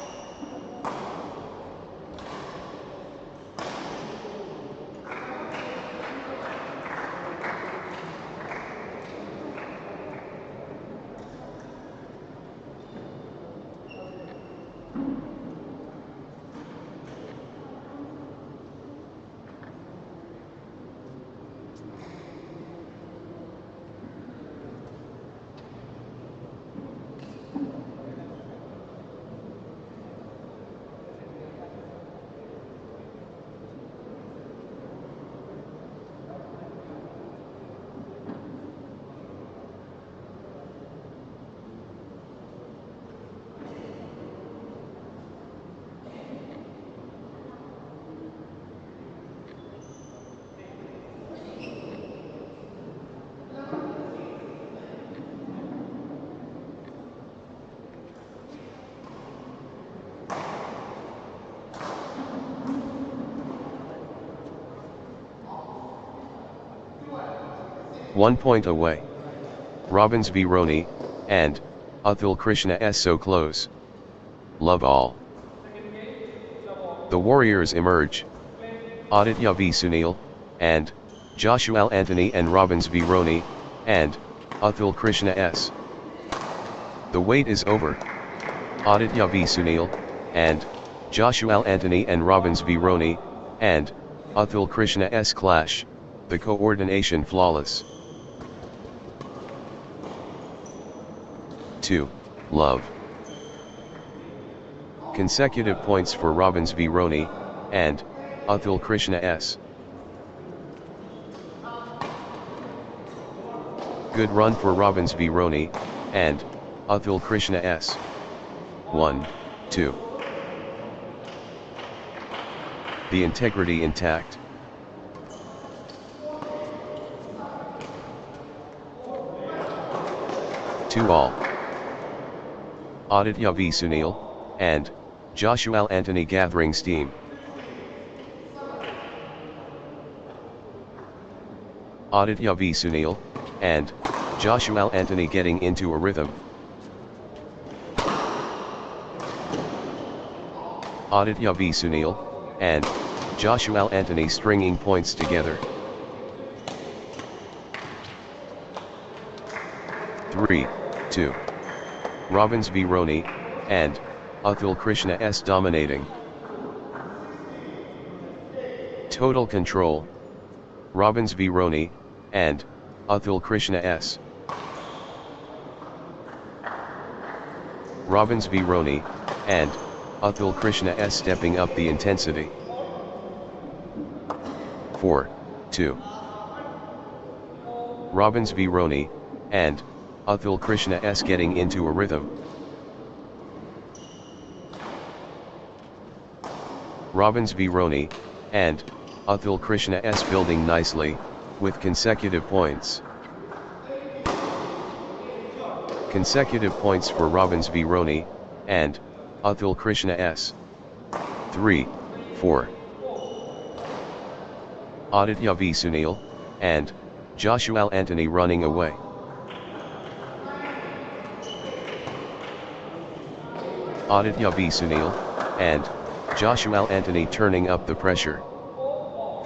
One point away. Robbins v Roni, and Atul Krishna S so close. Love all. The Warriors emerge. Aditya v Sunil, and Joshua Anthony and Robbins v Roni, and Atul Krishna S. The wait is over. Aditya v Sunil, and Joshua Anthony and Robbins v Roni, and Atul Krishna S clash. The coordination flawless. 2. Love. Consecutive points for Robbins v Roni, and Atul Krishna S. Good run for Robbins v Roni, and Atul Krishna S. 1-2. The integrity intact. 2-all. Aditya v Sunil, and Joshua Anthony gathering steam. Aditya v Sunil, and Joshua Anthony getting into a rhythm. Aditya v Sunil, and Joshua Anthony stringing points together. 3-2. Robbins v Roni, and Atul Krishna S dominating. Total control. Robbins v Roni, and Atul Krishna S. Robbins v Roni, and Atul Krishna S stepping up the intensity. 4-2. Robbins v Roni, and Atul Krishna S getting into a rhythm. Robbins v Roni, and Atul Krishna S building nicely, with consecutive points. Consecutive points for Robbins v Roni, and Atul Krishna S. 3, 4. Aditya v Sunil, and Joshua Anthony running away. Aditya v Sunil, and Joshua Anthony turning up the pressure.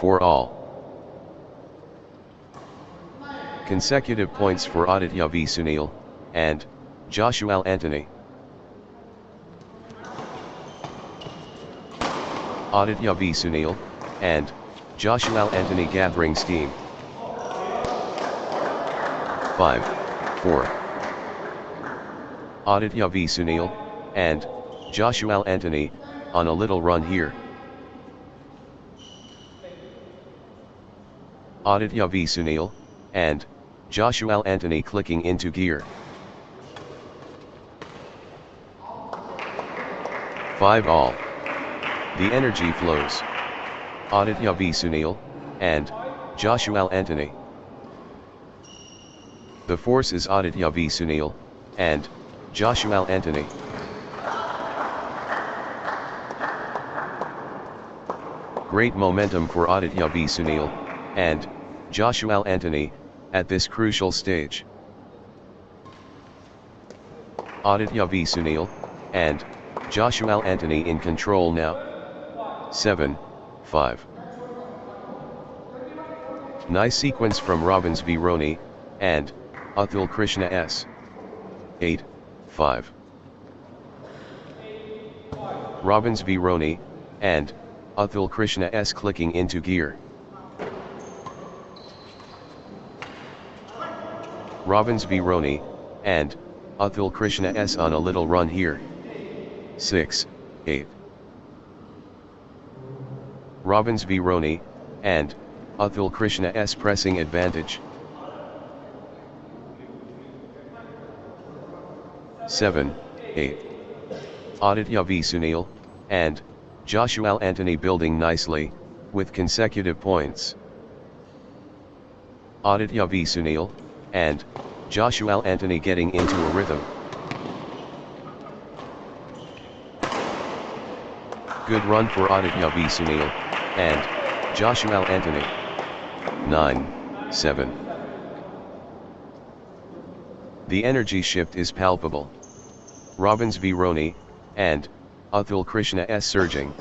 For all. Consecutive points for Aditya v Sunil, and Joshua Anthony. Aditya v Sunil, and Joshua Anthony gathering steam. 5, 4. Aditya v Sunil, and Joshua Anthony, on a little run here. Aditya v Sunil, and Joshua Anthony clicking into gear. 5 all. The energy flows. Aditya v Sunil, and Joshua Anthony. The force is Aditya v Sunil, and Joshua Anthony. Great momentum for Aditya v Sunil, and Joshua Anthony, at this crucial stage. Aditya v Sunil, and Joshua Anthony in control now. 7, 5. Nice sequence from Robbins v Roni, and Atul Krishna S. 8, 5. Robbins v Roni, and Atul Krishna S clicking into gear. Robbins v Roni, and Atul Krishna S on a little run here. 6, 8. Robbins v Roni, and Atul Krishna S pressing advantage. 7, 8. Aditya v Sunil, and Joshua Anthony building nicely, with consecutive points. Aditya v Sunil, and Joshua Anthony getting into a rhythm. Good run for Aditya v Sunil, and Joshua Anthony. 9, 7. The energy shift is palpable. Robbins v Roni, and Atul Krishna S surging.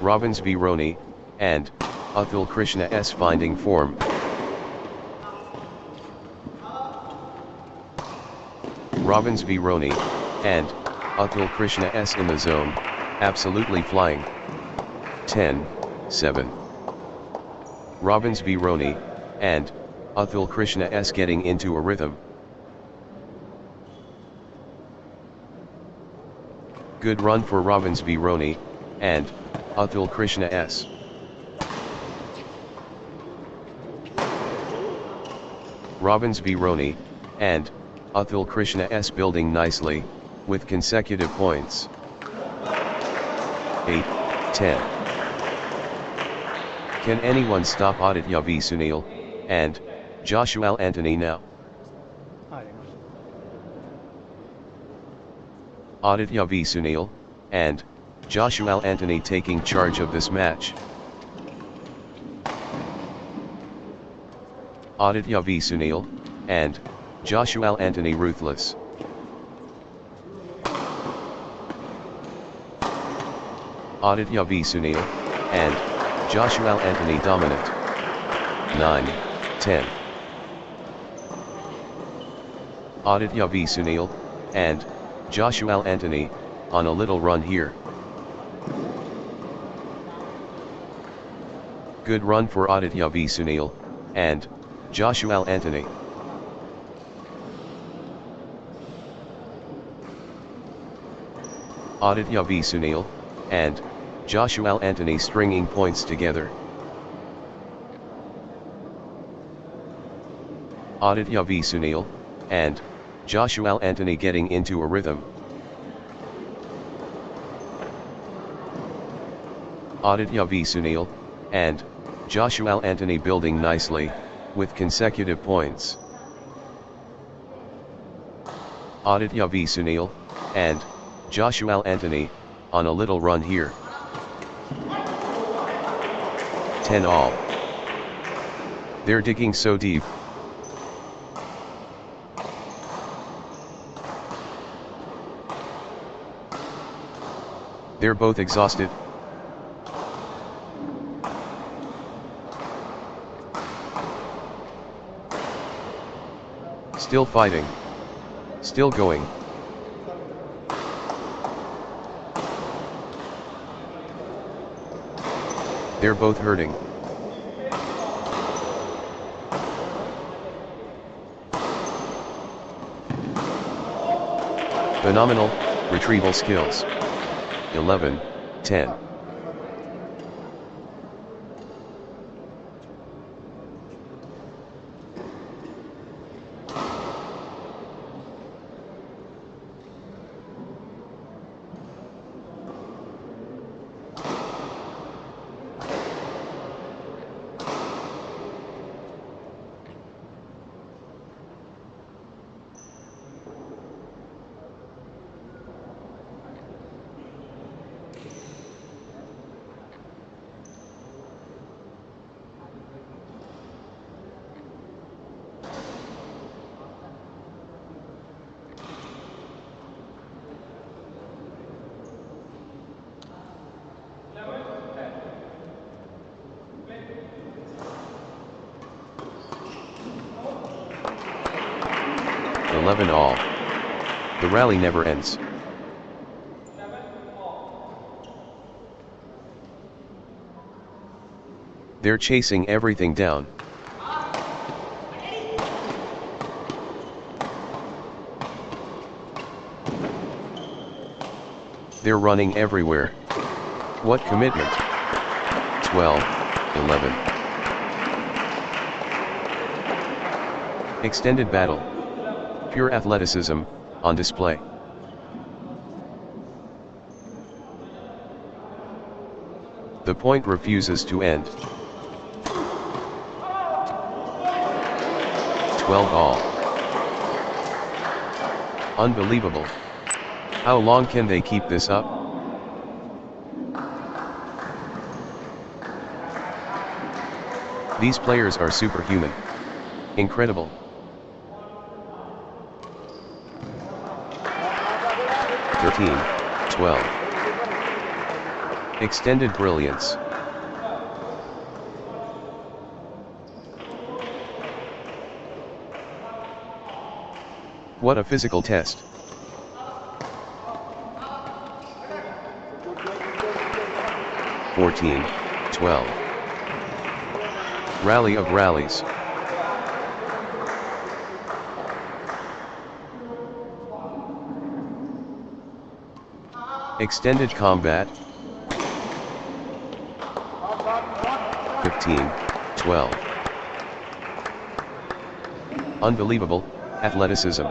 Robbins v Roni, and Atul Krishna S finding form. Robbins v Roni, and Atul Krishna S in the zone, absolutely flying. 10, 7. Robbins v Roni, and Atul Krishna S getting into a rhythm. Good run for Robbins v Roni, and Atul Krishna S. Robbins v Roni, and Atul Krishna S building nicely, with consecutive points. 8, 10. Can anyone stop Aditya v Sunil, and Joshua Anthony now? Aditya v Sunil, and Joshua Anthony taking charge of this match. Aditya v Sunil, and Joshua Anthony ruthless. Aditya v Sunil, and Joshua Anthony dominant. 9, 10. Aditya v Sunil, and Joshua Anthony, on a little run here. Good run for Aditya v Sunil, and Joshua Anthony. Aditya v Sunil, and Joshua Anthony stringing points together. Aditya v Sunil, and Joshua Anthony getting into a rhythm. Aditya v Sunil, and Joshua Anthony building nicely, with consecutive points. Aditya v Sunil, and Joshua Anthony, on a little run here. 10 all. They're digging so deep. They're both exhausted. Still fighting. Still going. They're both hurting. Phenomenal retrieval skills. 11-10. All. The rally never ends. They're chasing everything down. They're running everywhere. What commitment? 12-11. Extended battle. Pure athleticism, on display. The point refuses to end. 12 all. Unbelievable. How long can they keep this up? These players are superhuman. Incredible. 13-12. Extended brilliance. What a physical test. (14-12). Rally of rallies. Extended combat. 15-12. Unbelievable athleticism.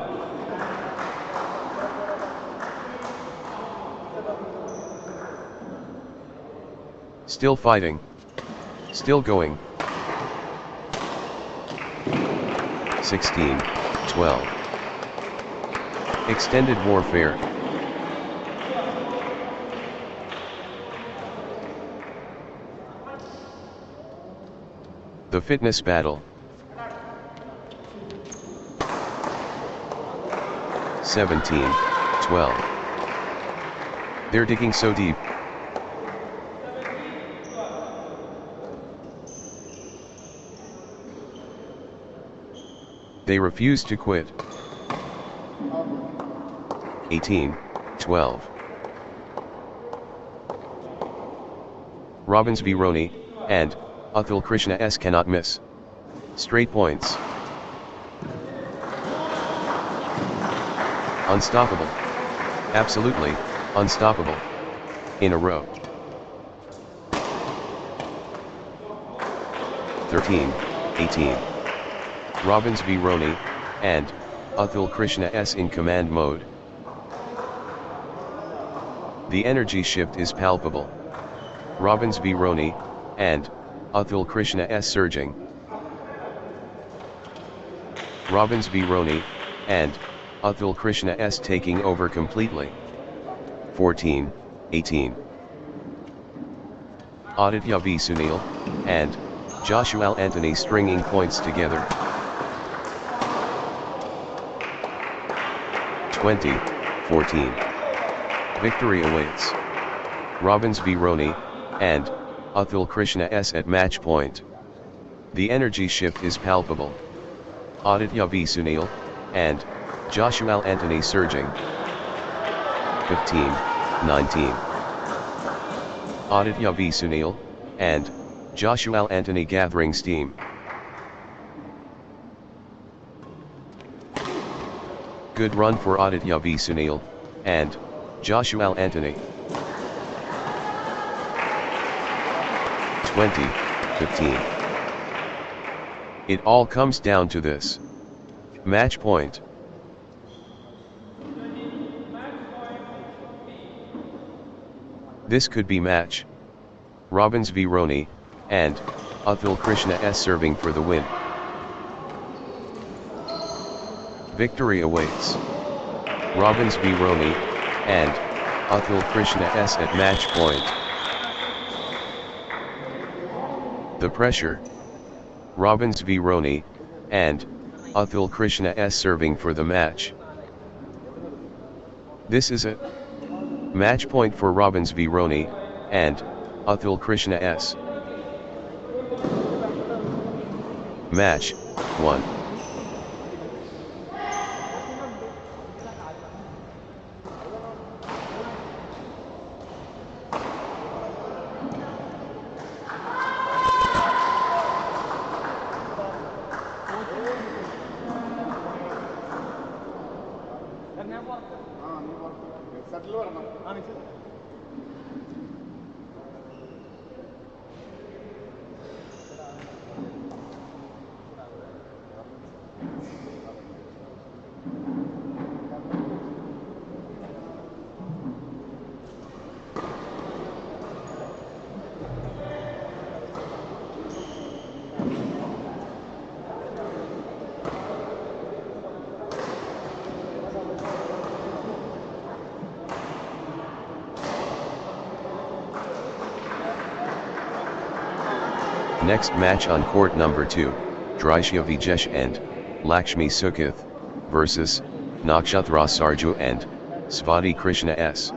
Still fighting. Still going. 16-12. Extended warfare. The fitness battle. 17-12. They're digging so deep. They refuse to quit. 18-12. Robbins v Roni, and Atul Krishna S cannot miss. Straight points. Unstoppable. Absolutely, unstoppable. In a row. 13-18. Robbins v Roni, and Atul Krishna S in command mode. The energy shift is palpable. Robbins v Roni, and Atul Krishna S surging. Robbins v Roni, and Atul Krishna S taking over completely. 14-18. Aditya v Sunil, and Joshua Anthony stringing points together. 20-14. Victory awaits. Robbins v Roni, and Atul Krishna S at match point. The energy shift is palpable. Aditya v Sunil, and Joshua Anthony surging. 15-19. Aditya v Sunil, and Joshua Anthony gathering steam. Good run for Aditya v Sunil, and Joshua Anthony. 20-15. It all comes down to this. Match point. This could be match. Robbins v Roni, and Atul Krishna S serving for the win. Victory awaits. Robbins v Roni, and Atul Krishna S at match point. The pressure. Robbins v Roni, and Atul Krishna S serving for the match. This is a match point for Robbins v Roni, and Atul Krishna S. Match 1. Next match on court number 2, Drishya Vijesh and Lakshmi Sukhith versus Nakshatra Sarju and Svati Krishna S.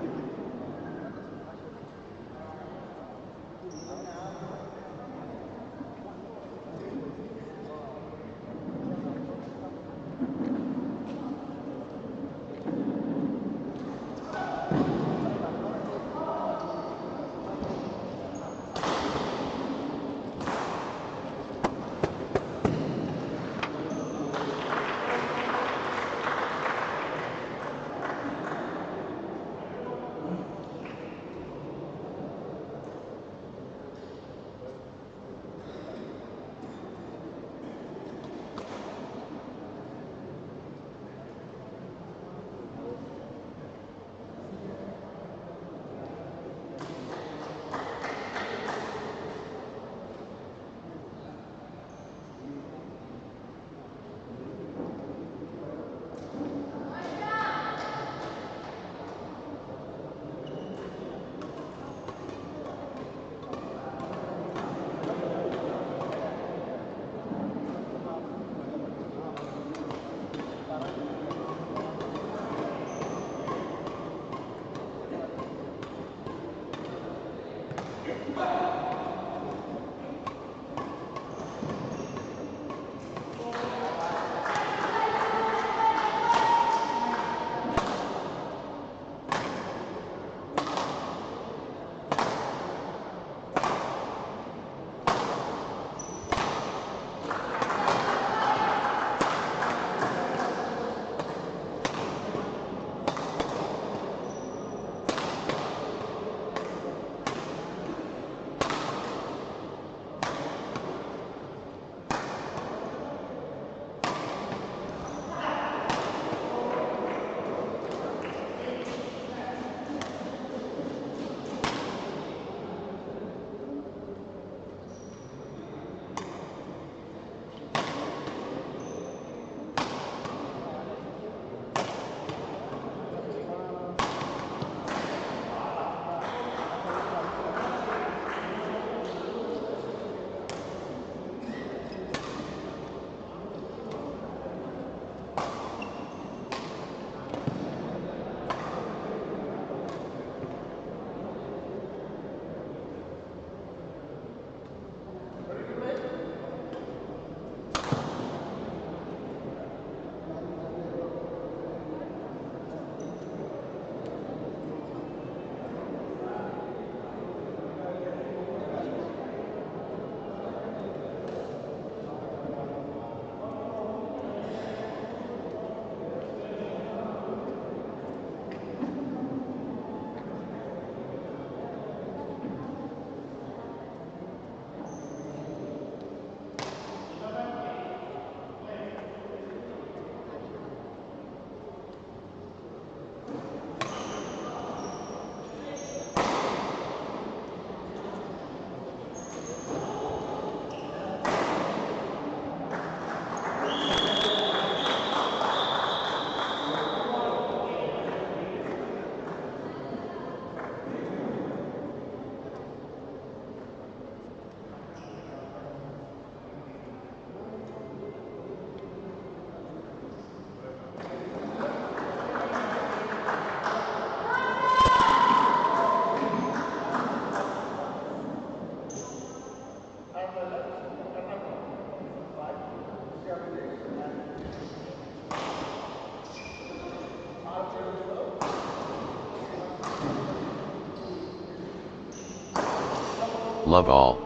love all.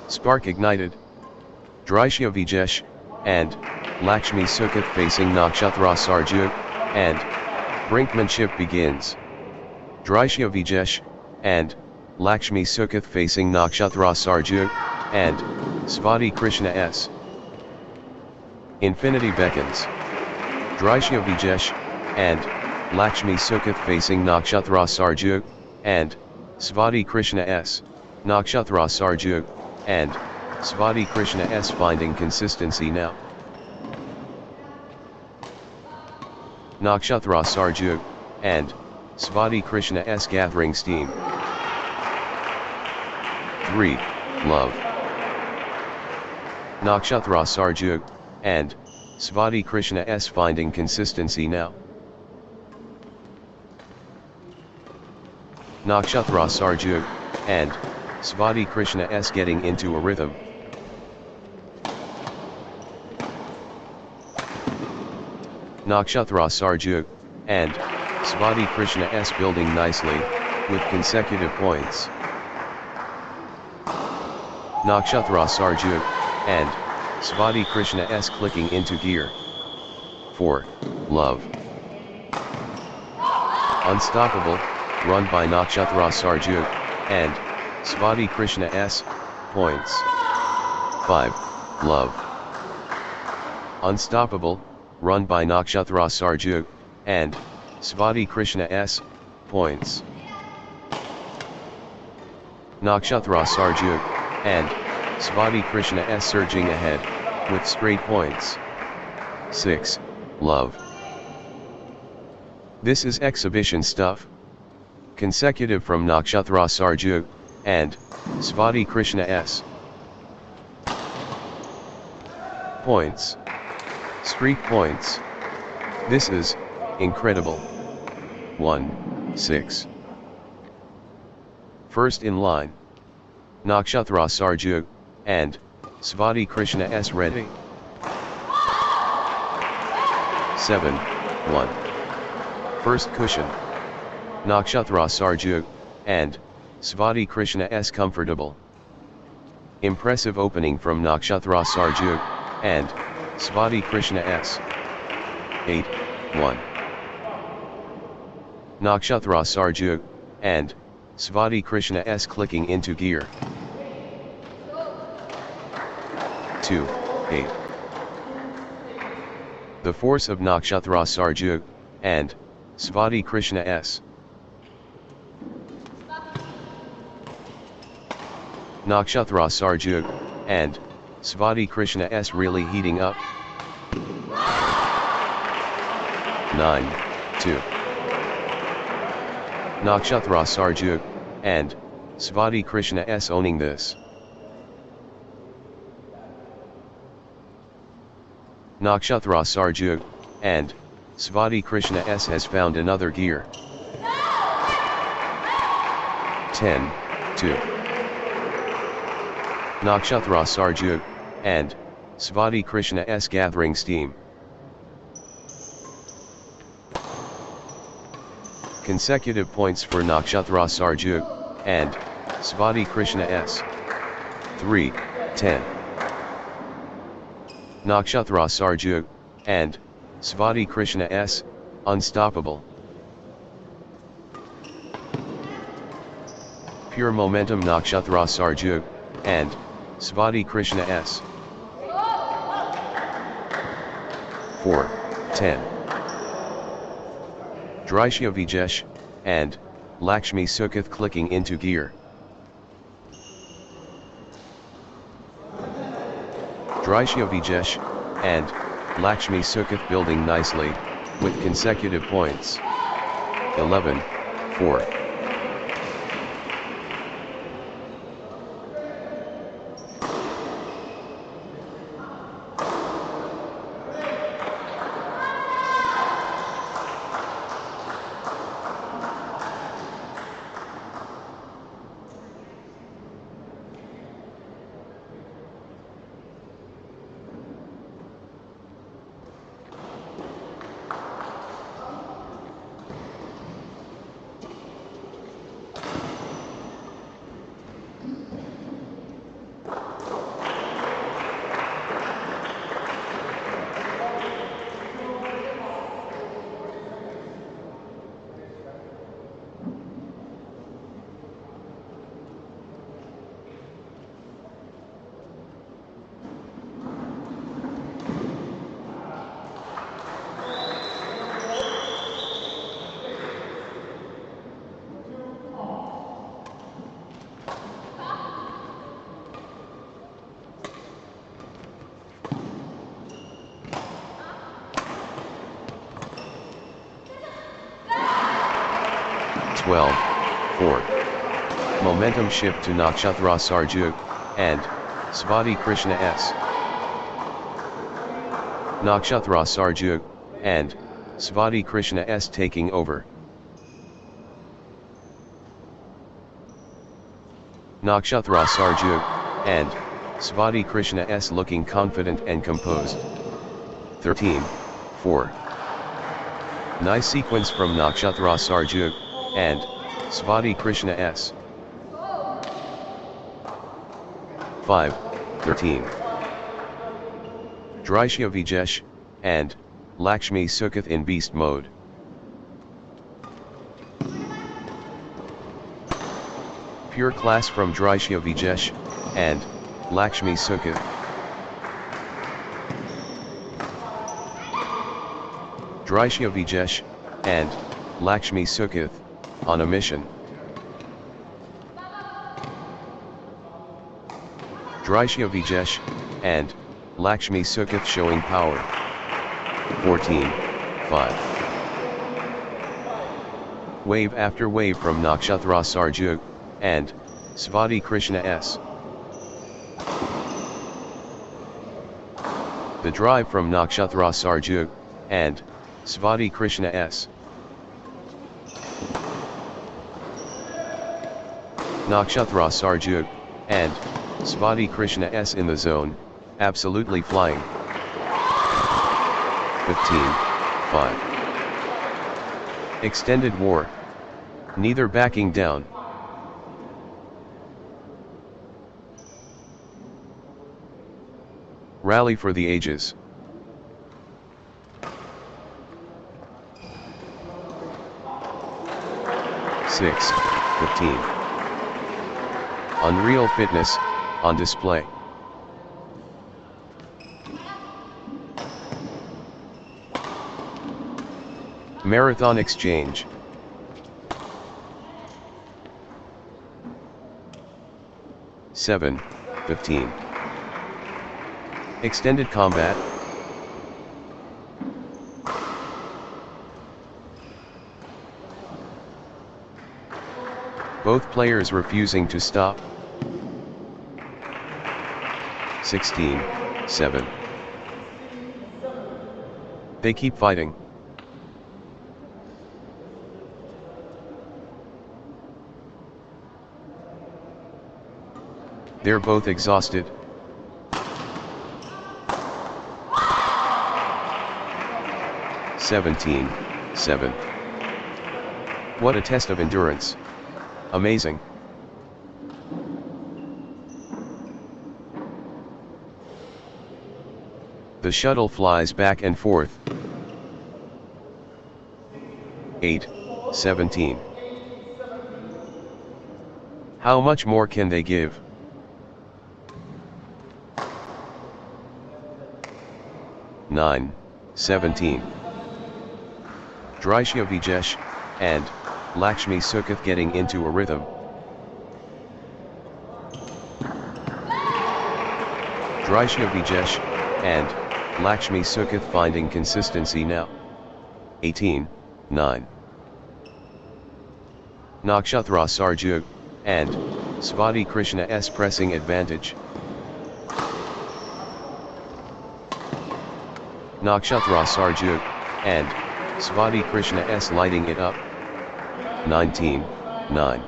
Spark ignited. Drishya Vijesh, and Lakshmi Sukhat facing Nakshatra Sarjug, and brinkmanship begins. Drishya Vijesh, and Lakshmi Sukhat facing Nakshatra Sarjug, and Svati Krishna S. Infinity beckons. Drishya Vijesh, and Lakshmi Sukhat facing Nakshatra Sarjug, and Svati Krishna S. Nakshatra Sarjug, and Svati Krishna S finding consistency now. Nakshatra Sarjug, and Svati Krishna S gathering steam. 3. Love. Nakshatra Sarjug, and Svati Krishna S finding consistency now. Nakshatra Sarjug, and Svati Krishna S getting into a rhythm. Nakshatra Sarjug, and Svati Krishna S building nicely, with consecutive points. Nakshatra Sarjug, and Svati Krishna S clicking into gear. 4. Love. Unstoppable, run by Nakshatra Sarjug, and Svati Krishna S, points. 5. Love. Unstoppable, run by Nakshatra Sarjug, and Svati Krishna S, points. Nakshatra Sarjug, and Svati Krishna S surging ahead, with straight points. 6. Love. This is exhibition stuff. Consecutive from Nakshatra Sarjug, and Svati Krishna S. Points. Streak points. This is incredible. 1, 6. First in line. Nakshatra Sarjug, and Svati Krishna S ready. 7, 1. First cushion. Nakshatra Sarjug, and Svati Krishna S comfortable. Impressive opening from Nakshatra Sarjug, and Svati Krishna S. 8, 1. Nakshatra Sarjug, and Svati Krishna S clicking into gear. 2, 8. The force of Nakshatra Sarjug, and Svati Krishna S. Nakshatra Sarjug, and Svati Krishna S really heating up. 9, 2. Nakshatra Sarjug, and Svati Krishna S owning this. Nakshatra Sarjug, and Svati Krishna S has found another gear. 10, 2. Nakshatra Sarjug, and Svati Krishna S gathering steam. Consecutive points for Nakshatra Sarjug, and Svati Krishna S. 3, 10. Nakshatra Sarjug, and Svati Krishna S, unstoppable. Pure momentum Nakshatra Sarjug, and Svati Krishna S. 4, 10. Drishya Vijesh, and Lakshmi Sukhat clicking into gear. Drishya Vijesh, and Lakshmi Sukhat building nicely, with consecutive points. 11, 4. 12, 4. Momentum shift to Nakshatra Sarju, and Svati Krishna S. Nakshatra Sarju, and Svati Krishna S taking over. Nakshatra Sarju, and Svati Krishna S looking confident and composed. 13, 4. Nice sequence from Nakshatra Sarju, and Svati Krishna S. 5, 13. Drishya Vijesh, and Lakshmi Sukath in beast mode. Pure class from Drishya Vijesh, and Lakshmi Sukath. Drishya Vijesh, and Lakshmi Sukath, on a mission. Drishya Vijesh, and Lakshmi Sukath showing power. 14, 5. Wave after wave from Nakshatra Sarju, and Svati Krishna S. The drive from Nakshatra Sarju, and Svati Krishna S. Nakshatra Sarju, and Svati Krishna S in the zone, absolutely flying. 15, 5. Extended war. Neither backing down. Rally for the ages. Six, 15. Unreal fitness, on display. Marathon exchange. Seven, 15. Extended combat. Both players refusing to stop. 16, 7. They keep fighting. They're both exhausted. 17, 7. What a test of endurance. Amazing. The shuttle flies back and forth. 8, 17. How much more can they give? 9, 17. Drishya Vijesh, and Lakshmi Sukath getting into a rhythm. Drishya Vijesh, and Lakshmi Sukath finding consistency now. 18, 9. Nakshatra Sarju, and Svati Krishna S pressing advantage. Nakshatra Sarju, and Svati Krishna S lighting it up. 19, 9.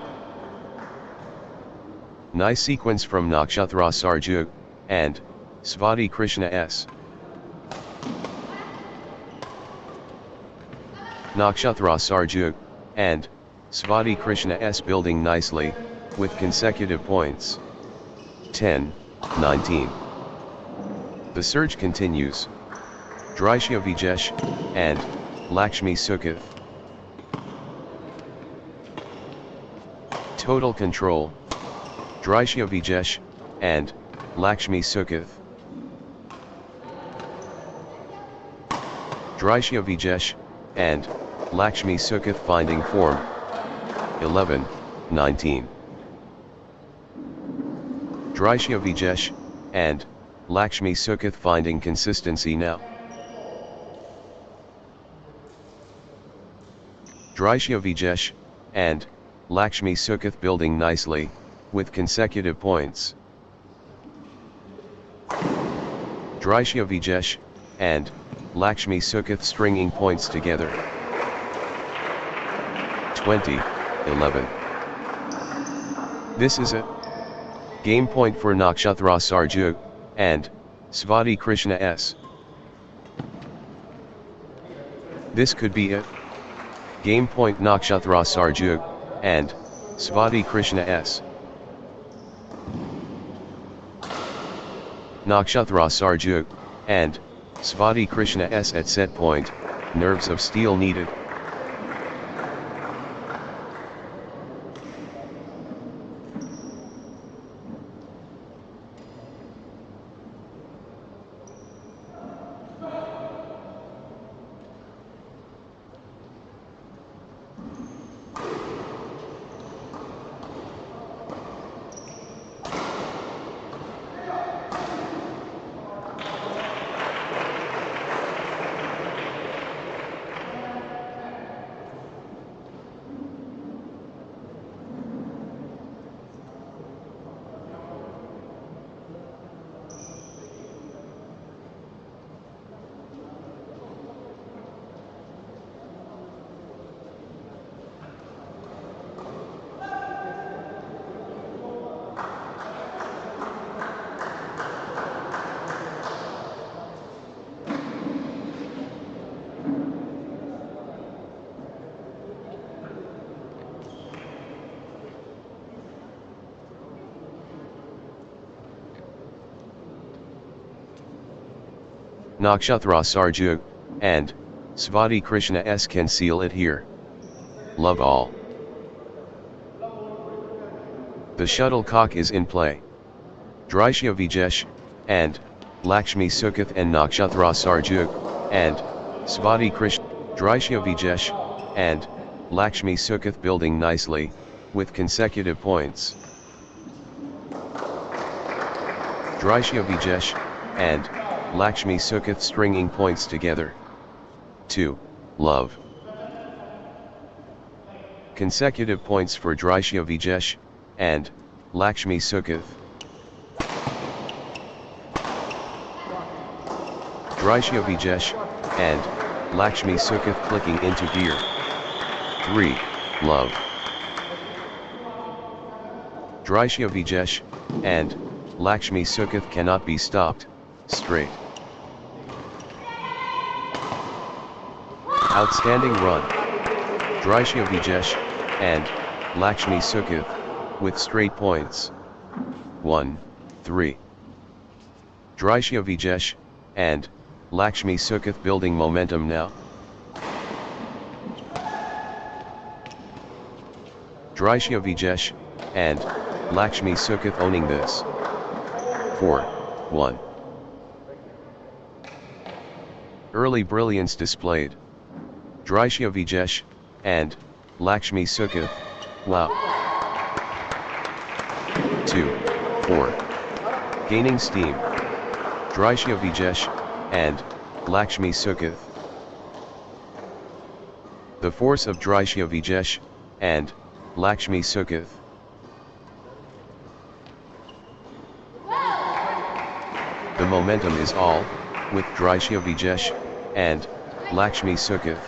Nice sequence from Nakshatra Sarju, and Svati Krishna S. Nakshatra Sarju, and Svati Krishna S building nicely, with consecutive points. 10, 19. The surge continues. Drishya Vijesh, and Lakshmi Sukath. Total control. Drishya Vijesh, and Lakshmi Sukath. Drishya Vijesh, and Lakshmi Sukath finding form. 11, 19. Drishya Vijesh, and Lakshmi Sukath finding consistency now. Drishya Vijesh, and Lakshmi Sukhath building nicely, with consecutive points. Drishya Vijesh, and Lakshmi Sukhath stringing points together. 20-11. This is a game point for Nakshatra Sarjug, and Svati Krishna S. This could be a game point Nakshatra Sarjug, and Svati Krishna S. Nakshatra Sarjug, and Svati Krishna S at set point, nerves of steel needed. Nakshatra Sarjug, and Svati Krishna S can seal it here. Love all. The shuttlecock is in play. Drishya Vijesh, and Lakshmi Sukhath and Nakshatra Sarjug, and Svati Krishna, Drishya Vijesh, and Lakshmi Sukhath building nicely, with consecutive points. Drishya Vijesh, and Lakshmi Sukhath stringing points together. 2. Love. Consecutive points for Drishya Vijesh, and Lakshmi Sukhath. Drishya Vijesh, and Lakshmi Sukhath clicking into gear. 3. Love. Drishya Vijesh, and Lakshmi Sukhath cannot be stopped, straight. Outstanding run. Drishya Vijesh, and Lakshmi Sukhath, with straight points. 1, 3. Drishya Vijesh, and Lakshmi Sukhath building momentum now. Drishya Vijesh, and Lakshmi Sukhath owning this. 4, 1. Early brilliance displayed. Drishya Vijesh, and Lakshmi Sukhath, wow. 2, 4. Gaining steam. Drishya Vijesh, and Lakshmi Sukhath. The force of Drishya Vijesh, and Lakshmi Sukhath. The momentum is all, with Drishya Vijesh, and Lakshmi Sukhath.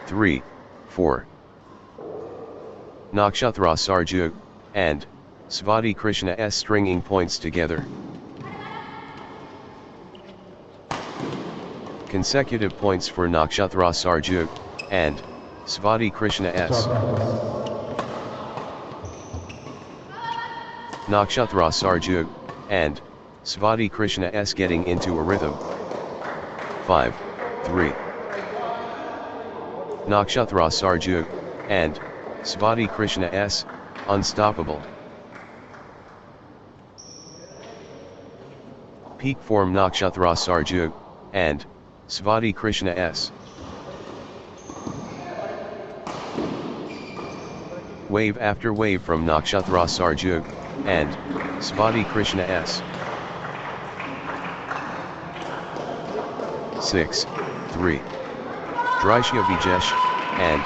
3, 4. Nakshatra Sarjug, and Svati Krishna S stringing points together. Consecutive points for Nakshatra Sarjug, and Svati Krishna S. Nakshatra Sarjug, and Svati Krishna S getting into a rhythm. 5, 3. Nakshatra Sarjug, and Svati Krishna S, unstoppable. Peak form Nakshatra Sarjug, and Svati Krishna S. Wave after wave from Nakshatra Sarjug, and Svati Krishna S. 6, 3. Drishya Vijesh, and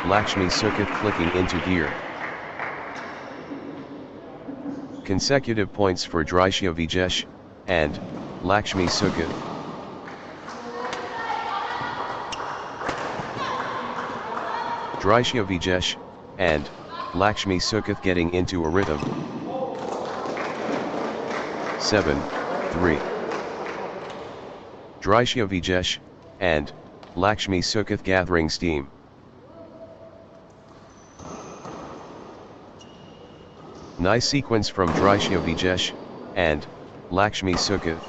Lakshmi Sukath clicking into gear. Consecutive points for Drishya Vijesh and Lakshmi Sukath. Drishya Vijesh and Lakshmi Sukath getting into a rhythm. 7-3. Drishya Vijesh and Lakshmi Sukath gathering steam. Nice sequence from Drishya Vijesh and Lakshmi Sukath.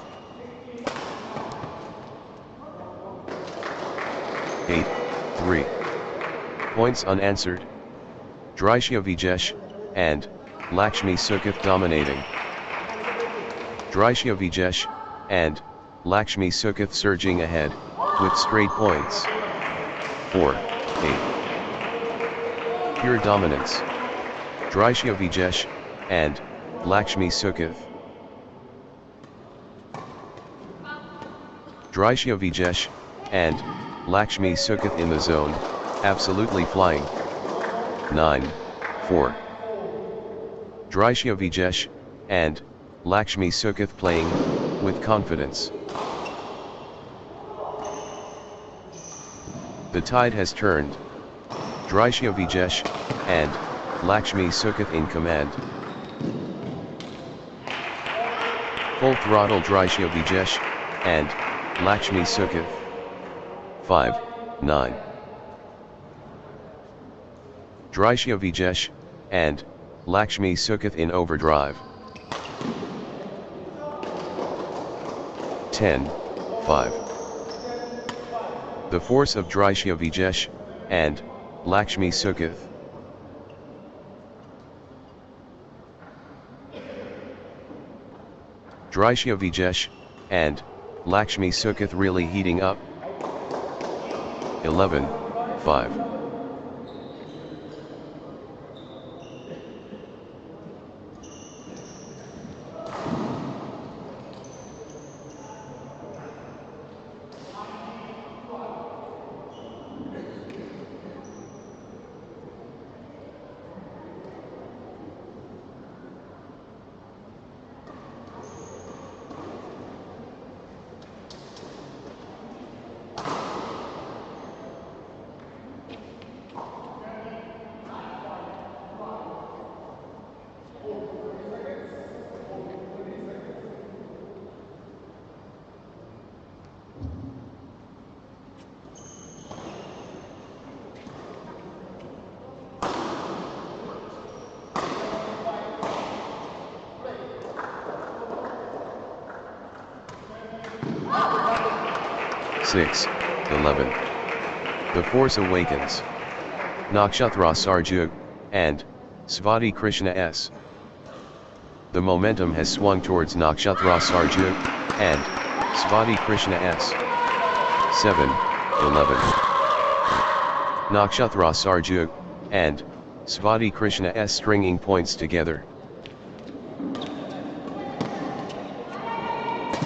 8-3. Points unanswered. Drishya Vijesh and Lakshmi Sukath dominating. Drishya Vijesh and Lakshmi Sukath surging ahead with straight points. 4-8. Pure dominance. Drishya Vijesh and Lakshmi Sukath. Drishya Vijesh and Lakshmi Sukath in the zone, absolutely flying. 9-4. Drishya Vijesh and Lakshmi Sukath playing with confidence. The tide has turned. Drishya Vijesh and Lakshmi Sukath in command. Full throttle Drishya Vijesh and Lakshmi Sukath. 5-9. Drishya Vijesh and Lakshmi Sukath in overdrive. 10-5. The force of Drishya Vijesh and Lakshmi Sukath. Drishya Vijesh and Lakshmi Sukath really heating up. 11-5. Six, 11. The Force Awakens. Nakshatra Sarjug and Svati Krishna S. The momentum has swung towards Nakshatra Sarjug and Svati Krishna S. 7-11. Nakshatra Sarjug and Svati Krishna S stringing points together.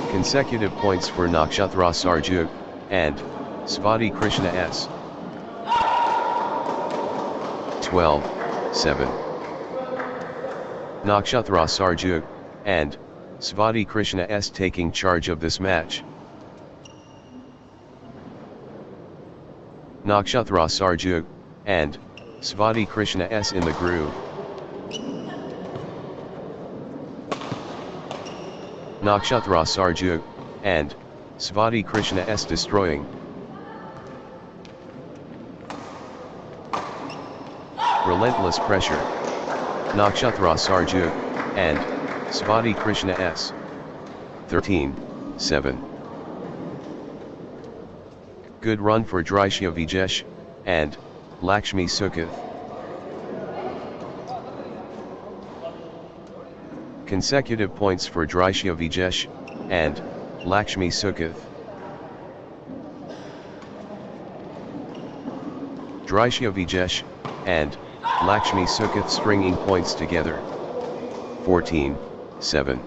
Consecutive points for Nakshatra Sarjug and Svati Krishna S. 12-7. Nakshatra Sarjug and Svati Krishna S taking charge of this match. Nakshatra Sarjug and Svati Krishna S in the groove. Nakshatra Sarjug and Svati Krishna S destroying. Relentless pressure. Nakshatra Sarjug and Svati Krishna S. 13-7. Good run for Drishya Vijesh and Lakshmi Sukath. Consecutive points for Drishya Vijesh and Lakshmi Sukath. Drishya Vijesh and Lakshmi Sukath stringing points together. 14-7.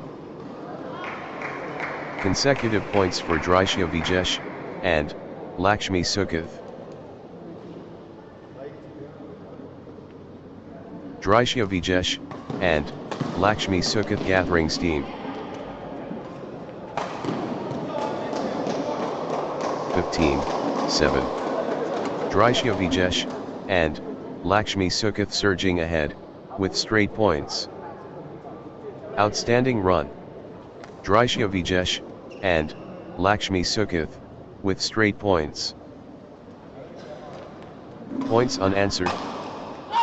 Consecutive points for Drishya Vijesh and Lakshmi Sukath. Drisha Vijesh, and Lakshmi Sukath gathering steam. 15-7. Drisha Vijesh, and Lakshmi Sukath surging ahead, with straight points. Outstanding run. Drisha Vijesh, and Lakshmi Sukath, with straight points. Points unanswered.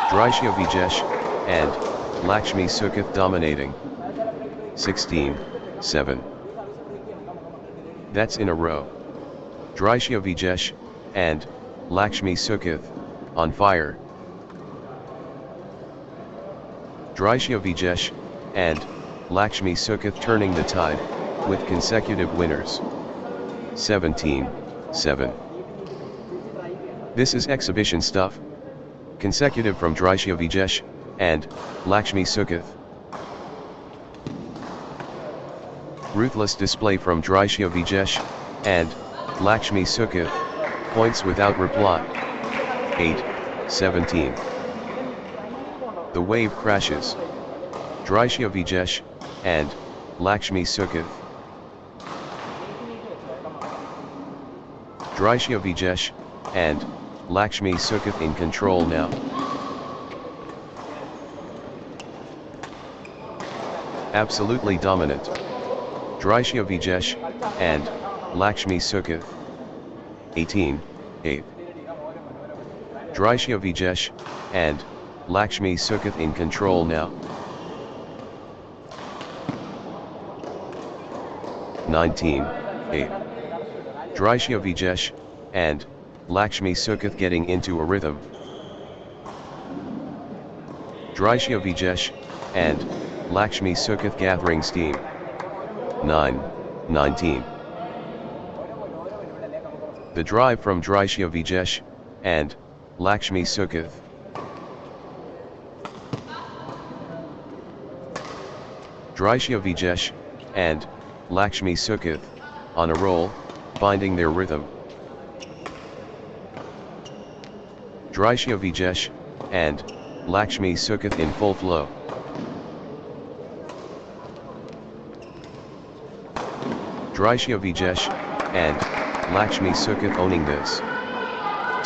Drisha Vijesh, and Lakshmi Sukath dominating. 16-7. That's in a row. Drisha Vijesh, and Lakshmi Sukath, on fire. Drisha Vijesh, and Lakshmi Sukath turning the tide, with consecutive winners. 17-7. This is exhibition stuff. Consecutive from Drisha Vijesh, and Lakshmi Sukath. Ruthless display from Drisha Vijesh, and Lakshmi Sukath, points without reply. 8-17. The wave crashes. Drisha Vijesh, and Lakshmi Sukath. Drisha Vijesh, and Lakshmi Sukath in control now. Absolutely dominant. Drisha Vijesh, and Lakshmi Sukath. 18-8. Drisha Vijesh, and Lakshmi Sukath in control now. 19-8. Drisha Vijesh, and Lakshmi Sukath getting into a rhythm. Drisha Vijesh, and Lakshmi Sukath gathering steam. 9-19. The drive from Drisha Vijesh, and Lakshmi Sukath. Drisha Vijesh, and Lakshmi Sukath, on a roll, finding their rhythm. Drisha Vijesh, and Lakshmi Sukath in full flow. Drisha Vijesh, and Lakshmi Sukath owning this.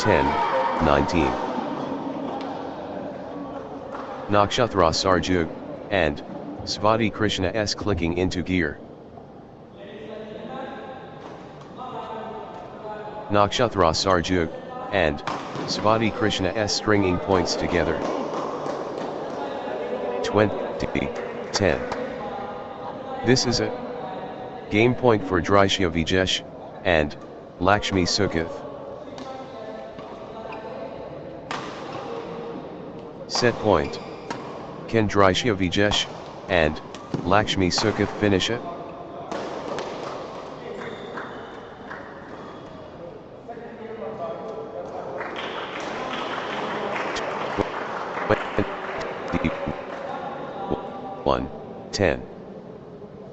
10-19. Nakshatra Sarjug, and Svati Krishna S clicking into gear. Nakshatra Sarjug, and Svati Krishna S stringing points together. 20-10. This is a game point for Drisha Vijesh, and Lakshmi Sukath. Set point. Can Drisha Vijesh, and Lakshmi Sukath finish it? One, 10.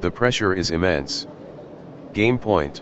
The pressure is immense. Game point.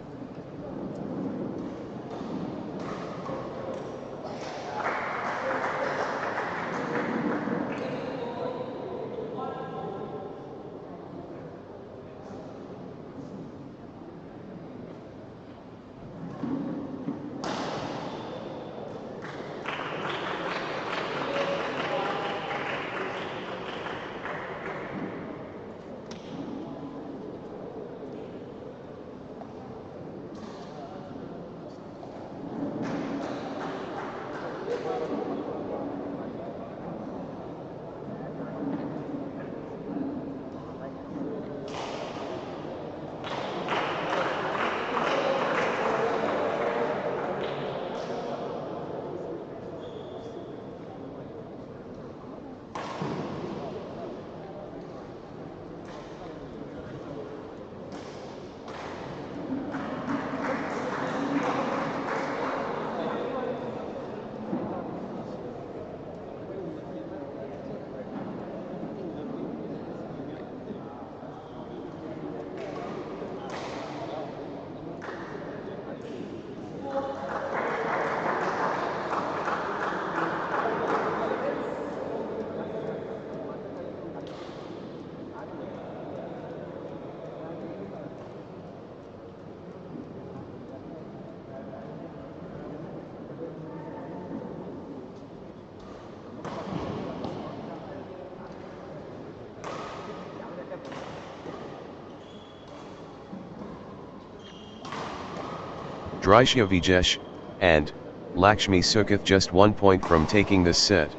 Drisha Vijesh, and Lakshmi Sukath just 1 point from taking this set.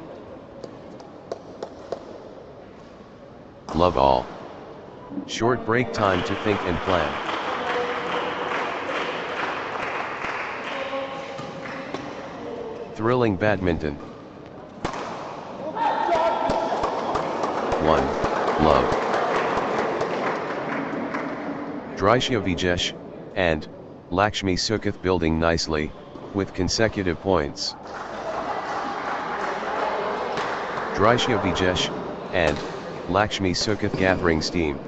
Love all. Short break time to think and plan. Thrilling badminton. 1. Love. Drisha Vijesh, and Lakshmi Sukath building nicely, with consecutive points. Drisha Vijesh, and Lakshmi Sukath gathering steam.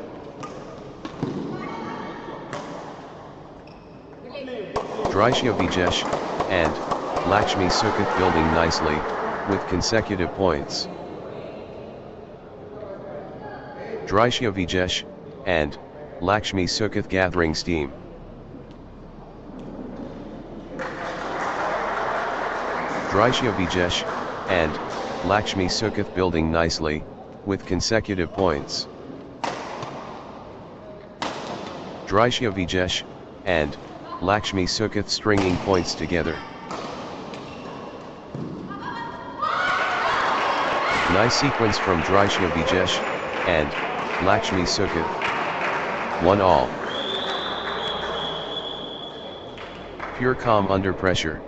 Drisha Vijesh, and Lakshmi Sukath building nicely, with consecutive points. Drisha Vijesh, and Lakshmi Sukath gathering steam. Drisha Vijesh, and Lakshmi Sukath building nicely, with consecutive points. Drisha Vijesh, and Lakshmi Sukath stringing points together. Nice sequence from Drisha Vijesh, and Lakshmi Sukath. 1-all. Pure calm under pressure.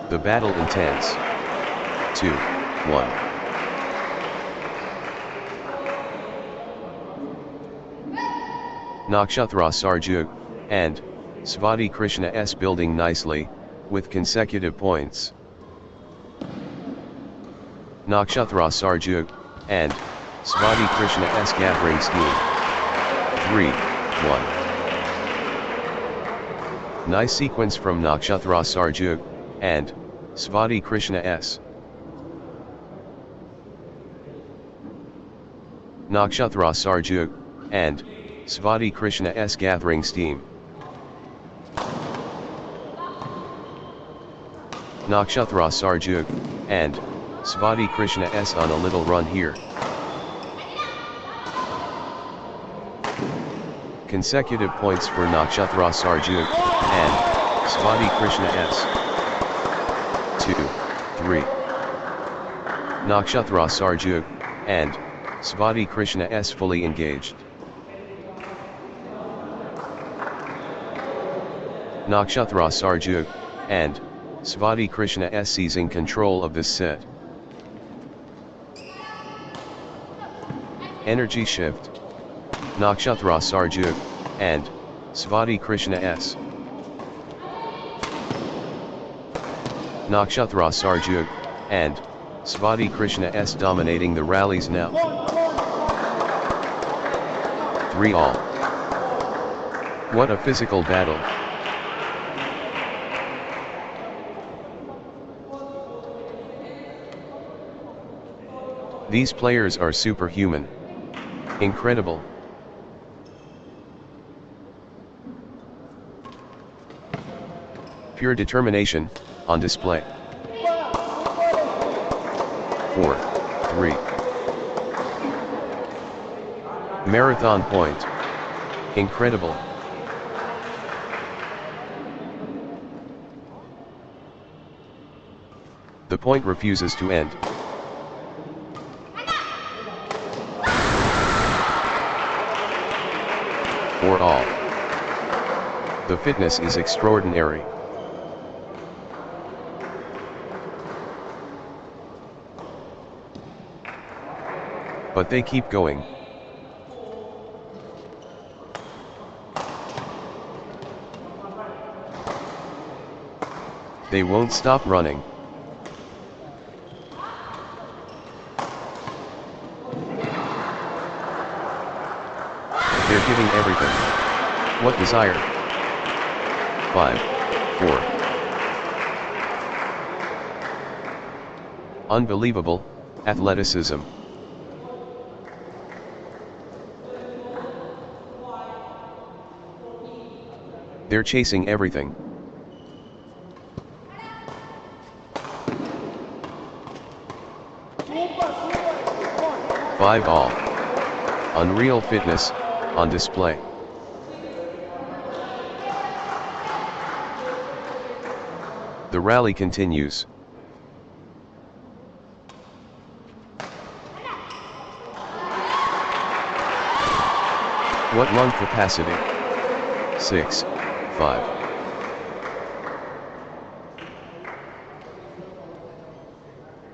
The battle intense. 2-1. Nakshatra Sarju, and Svati Krishna S building nicely, with consecutive points. Nakshatra Sarju, and Svati Krishna S gathering steam. 3-1. Nice sequence from Nakshatra Sarju, and Svati Krishna S. Nakshatra Sarju, and Svati Krishna S gathering steam. Nakshatra Sarju, and Svati Krishna S on a little run here. Consecutive points for Nakshatra Sarju, and Svati Krishna S. 2-3. Nakshatra Sarju, and Svati Krishna S fully engaged. Nakshatra Sarju, and Svati Krishna S seizing control of this set. Energy shift. Nakshatra Sarju, and Svati Krishna S. Nakshatra Sarju, and Svati Krishna S dominating the rallies now. 3-all. What a physical battle. These players are superhuman. Incredible. Pure determination, on display. 4-3. Marathon point. Incredible. The point refuses to end. For all. The fitness is extraordinary. But they keep going. They won't stop running. They're giving everything. What desire? 5-4. Unbelievable athleticism. They're chasing everything. Five all. Unreal fitness, on display. The rally continues. What lung capacity? 6, 5.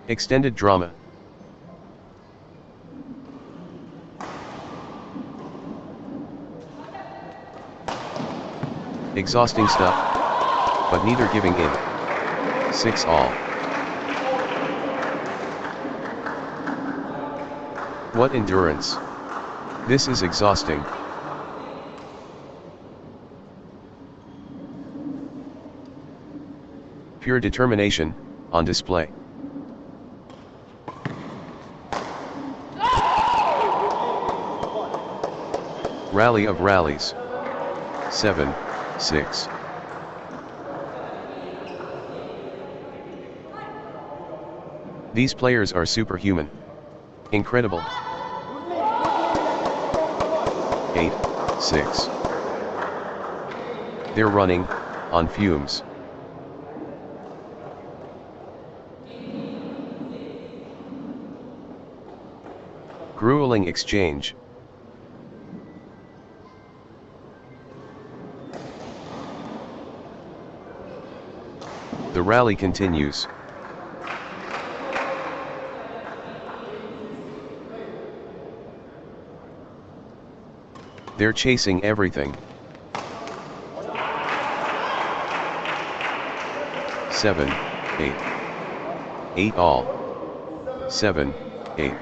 Extended drama. Exhausting stuff, but neither giving in. 6 all. What endurance. This is exhausting. Pure determination, on display. Rally of rallies. 7, 6. These players are superhuman. Incredible. 8, 6. They're running, on fumes. Grueling exchange. The rally continues. They're chasing everything. 7, 8. 8 all. 7, 8.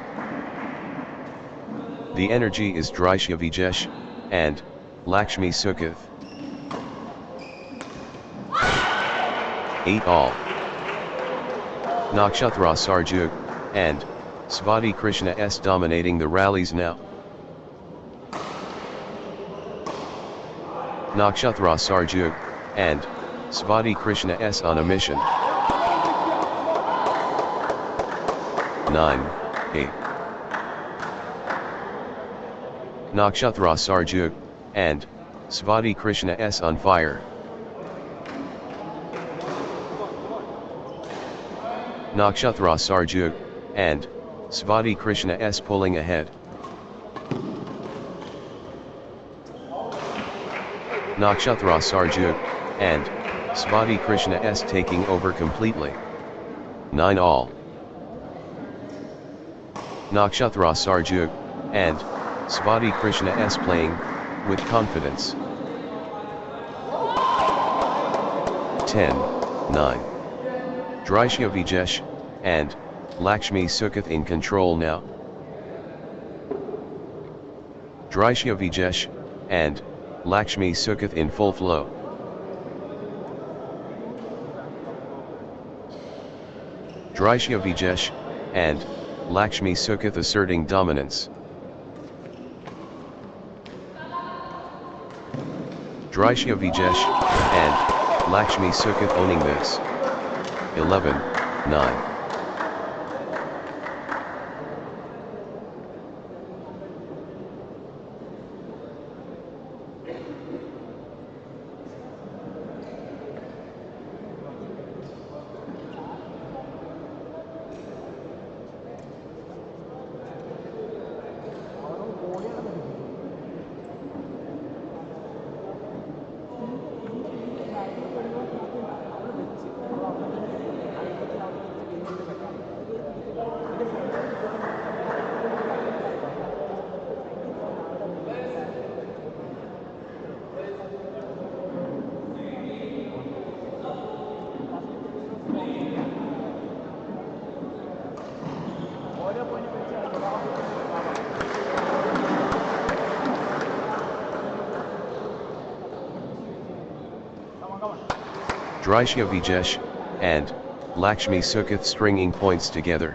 The energy is Drishya Vijesh, and Lakshmi Sukhath. 8 all. Nakshatra Sarjug, and Svati Krishna S dominating the rallies now. Nakshatra Sarjug, and Svati Krishna S on a mission. 9, 8. Nakshatra Sarjug, and Svati Krishna S on fire. Nakshatra Sarjug, and Svati Krishna S pulling ahead. Nakshatra Sarjug, and Svati Krishna S taking over completely. 9 all. Nakshatra Sarjug, and Svati Krishna S playing, with confidence. 10, 9. Drishya Vijesh, and Lakshmi Sukhath in control now. Drishya Vijesh, and Lakshmi Sukhath in full flow. Drishya Vijesh, and Lakshmi Sukhath asserting dominance. Drishya Vijesh, and Lakshmi Sukhath owning this. 11, 9. Drishya Vijesh, and Lakshmi Sukhath stringing points together.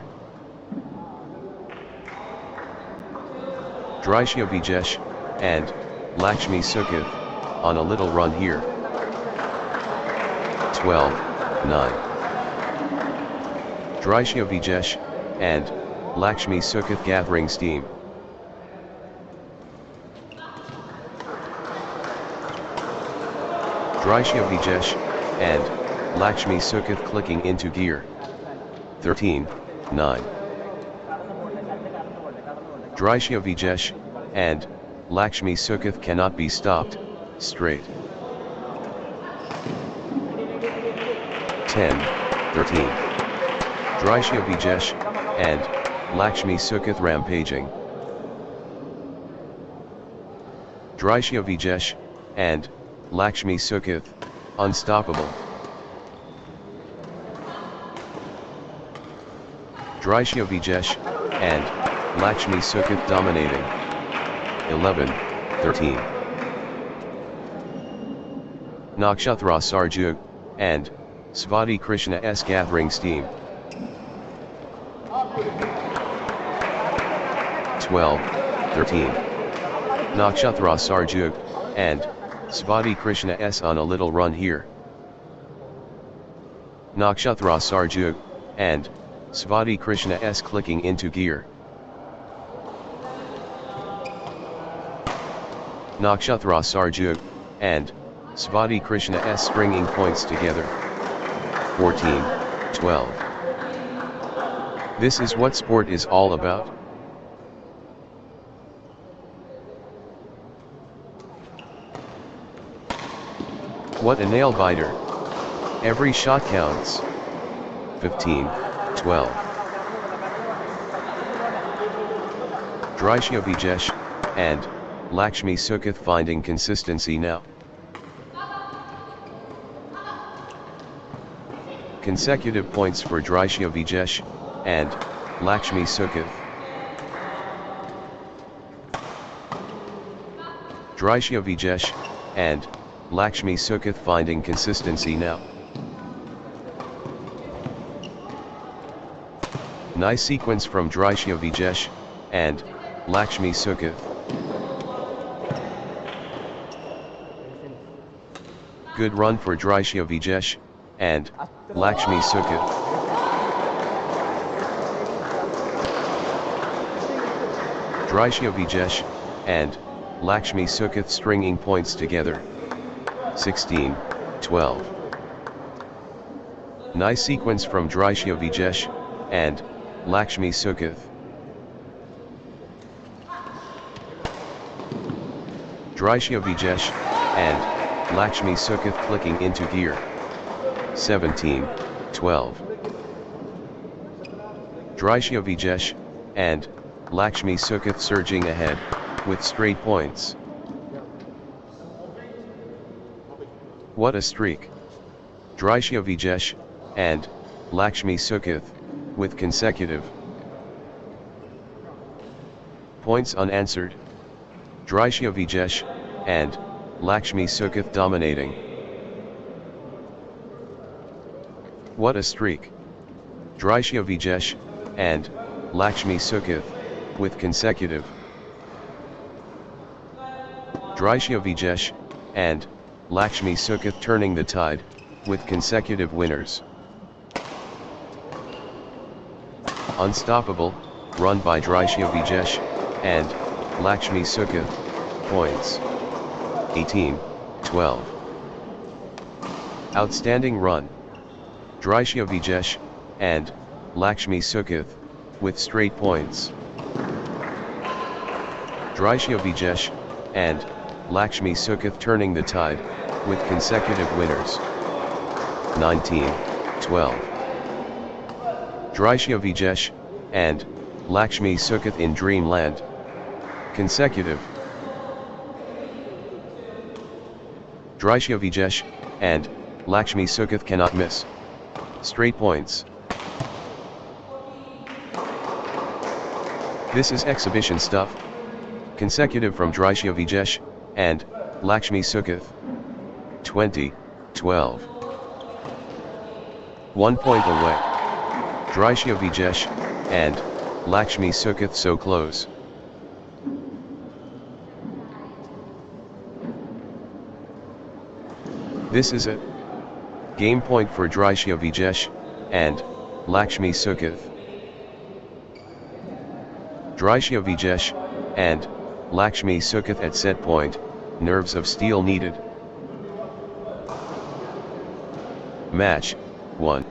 Drishya Vijesh, and Lakshmi Sukhath, on a little run here. 12, 9. Drishya Vijesh, and Lakshmi Sukhath gathering steam. Drishya Vijesh, and Lakshmi Sukath clicking into gear. 13, 9. Drishya Vijesh, and Lakshmi Sukath cannot be stopped, straight. 10, 13. Drishya Vijesh, and Lakshmi Sukath rampaging. Drishya Vijesh, and Lakshmi Sukath, unstoppable. Drishya Vijesh, and Lakshmi Sukath dominating. 11, 13. Nakshatra Sarjug, and Svati Krishna S gathering steam. 12, 13. Nakshatra Sarjug, and Svati Krishna S on a little run here. Nakshatra Sarjug, and Svati Krishna S clicking into gear. Nakshatra Sarjug, and Svati Krishna S stringing points together. 14, 12. This is what sport is all about. What a nail biter. Every shot counts. 15, 12. Drishya Vijesh, and Lakshmi Sukath finding consistency now. Consecutive points for Drishya Vijesh, and Lakshmi Sukath. Drishya Vijesh, and Lakshmi Sukath finding consistency now. Nice sequence from Drishya Vijesh, and Lakshmi Sukath. Good run for Drishya Vijesh, and Lakshmi Sukath. Drishya Vijesh, and Lakshmi Sukath stringing points together. 16, 12. Nice sequence from Drishya Vijesh, and Lakshmi Sukath. Drishya Vijesh, and Lakshmi Sukath clicking into gear. 17, 12. Drishya Vijesh, and Lakshmi Sukath surging ahead, with straight points. What a streak. Drishya Vijesh, and Lakshmi Sukath, with consecutive points unanswered. Drishya Vijesh, and Lakshmi Sukath dominating. What a streak. Drishya Vijesh, and Lakshmi Sukath, with consecutive. Drishya Vijesh, and Lakshmi Sukath turning the tide, with consecutive winners. Unstoppable, run by Drishya Vijesh, and Lakshmi Sukath, points. 18, 12. Outstanding run. Drishya Vijesh, and Lakshmi Sukath, with straight points. Drishya Vijesh, and Lakshmi Sukath turning the tide, with consecutive winners. 19, 12. Drishya Vijesh, and Lakshmi Sukath in dreamland. Consecutive. Drishya Vijesh, and Lakshmi Sukath cannot miss. Straight points. This is exhibition stuff. Consecutive from Drishya Vijesh, and Lakshmi Sukath. 20, 12. 1 point away. Drishya Vijesh, and Lakshmi Sukath so close. This is it. Game point for Drishya Vijesh, and Lakshmi Sukath. Drishya Vijesh, and Lakshmi Sukath at set point, nerves of steel needed. Match 1.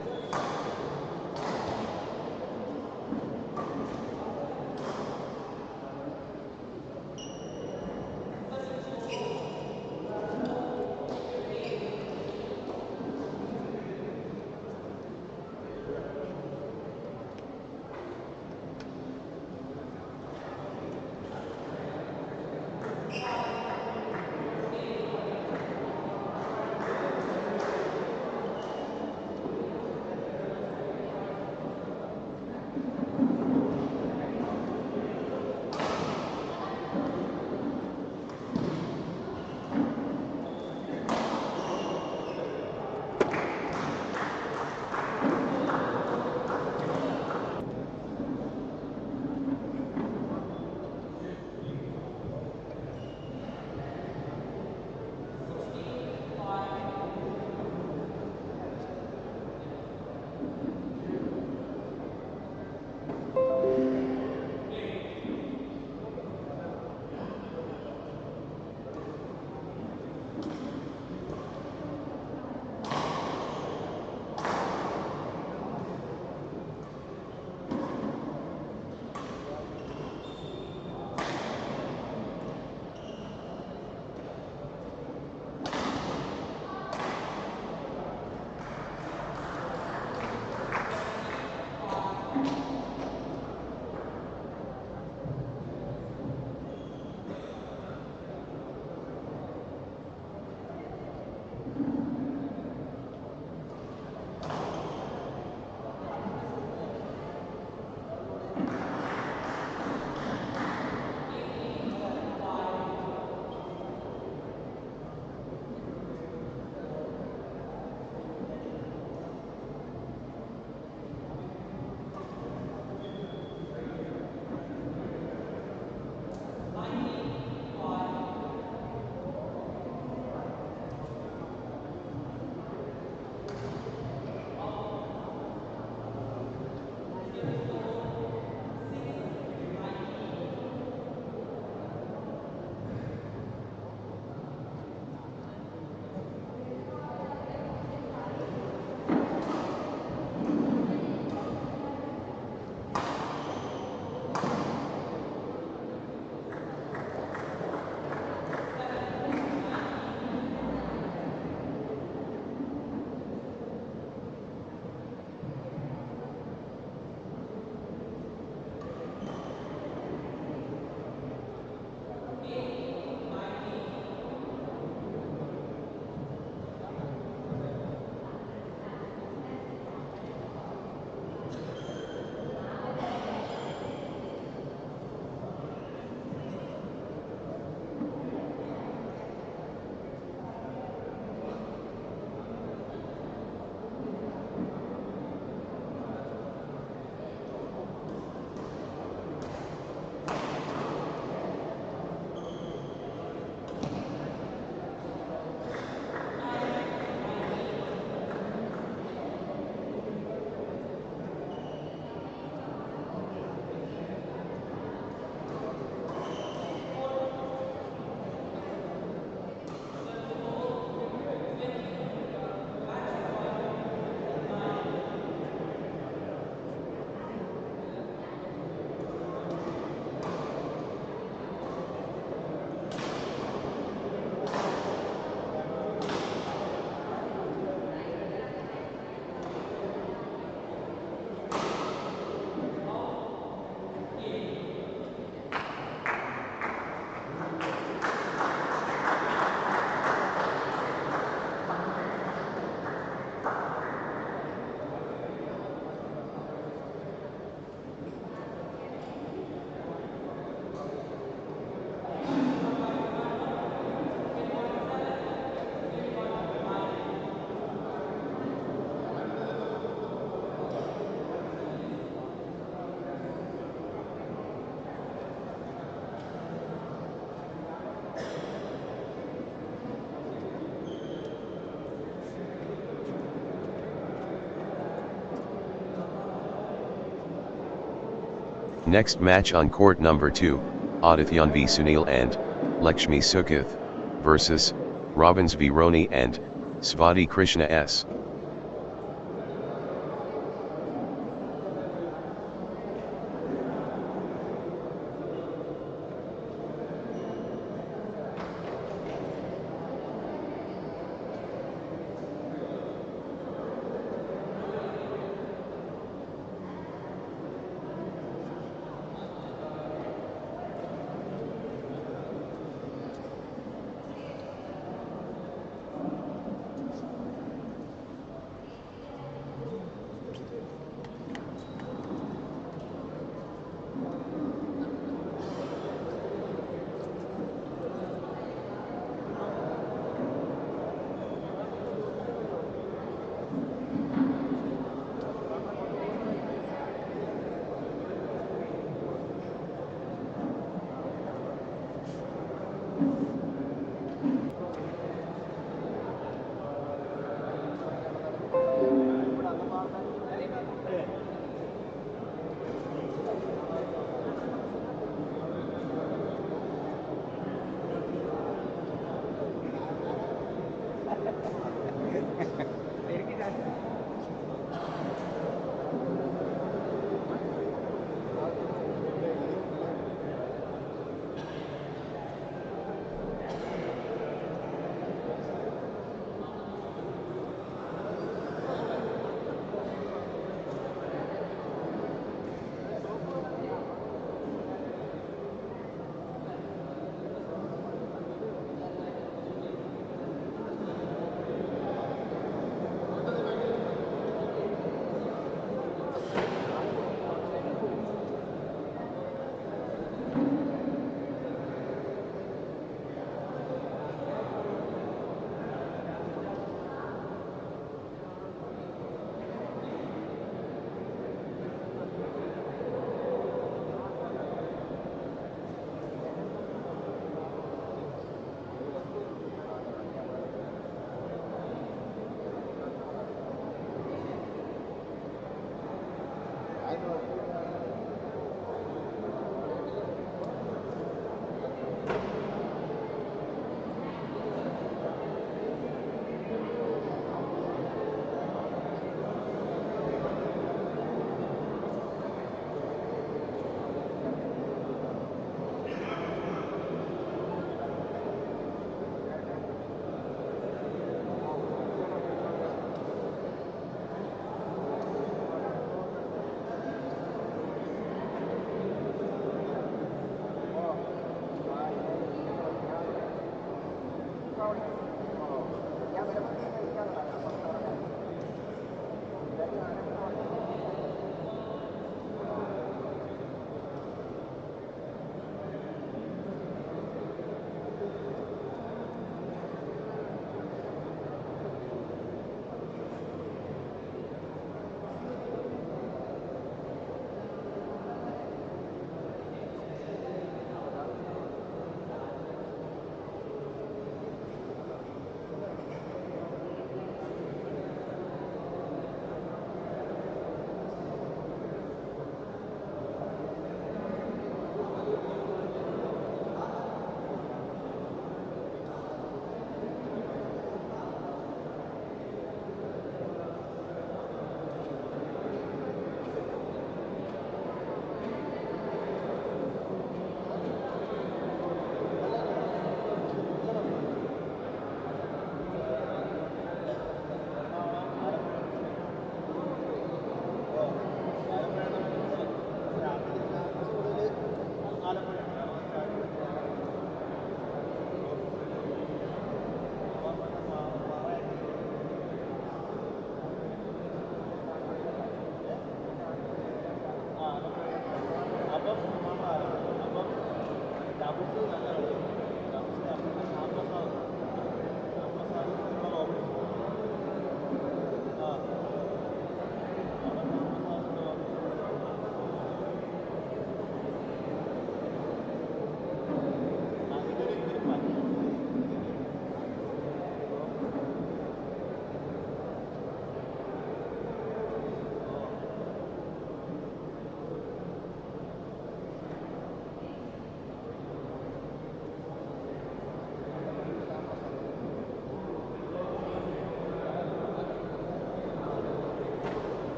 Next match on court number 2, Adityan v Sunil and Lakshmi Sukith versus Robins v Roni and Svati Krishna S.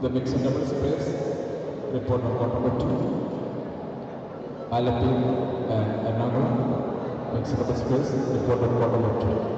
The mixed double space, report on court number 2. Alapi and Ernakulam, mixed double space, report on court number 2.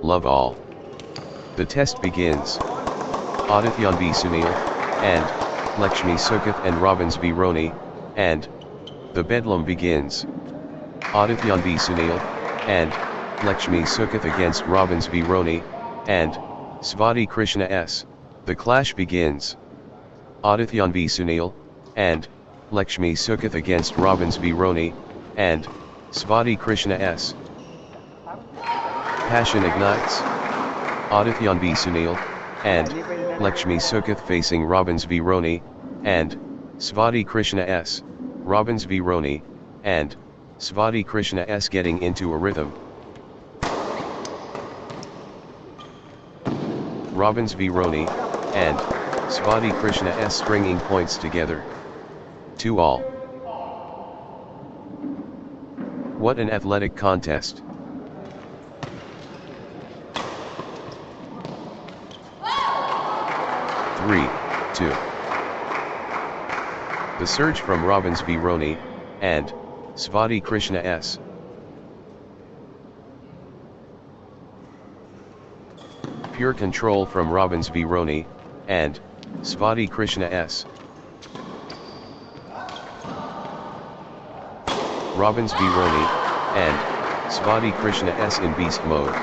Love all. The test begins. Adityan v Sunil, and Lakshmi Sukhath and Robbins v Roni, and the bedlam begins. Adityan v Sunil, and Lakshmi Sukhath against Robbins v Roni, and Svati Krishna S. The clash begins. Adityan v Sunil, and Lakshmi Sukhath against Robbins v Roni, and Svati Krishna S. Passion ignites. Adityan v Sunil, and Lakshmi Sukhath facing Robbins v Roni, and Svati Krishna S. Robbins v Roni, and Svati Krishna S getting into a rhythm. Robbins v Roni, and Svati Krishna S stringing points together. 2-all. What an athletic contest. Three, 2. The surge from Robbins v Roni, and Svati Krishna S. Pure control from Robbins v Roni, and Svati Krishna S. Robbins v Roni, and Svati Krishna S in beast mode.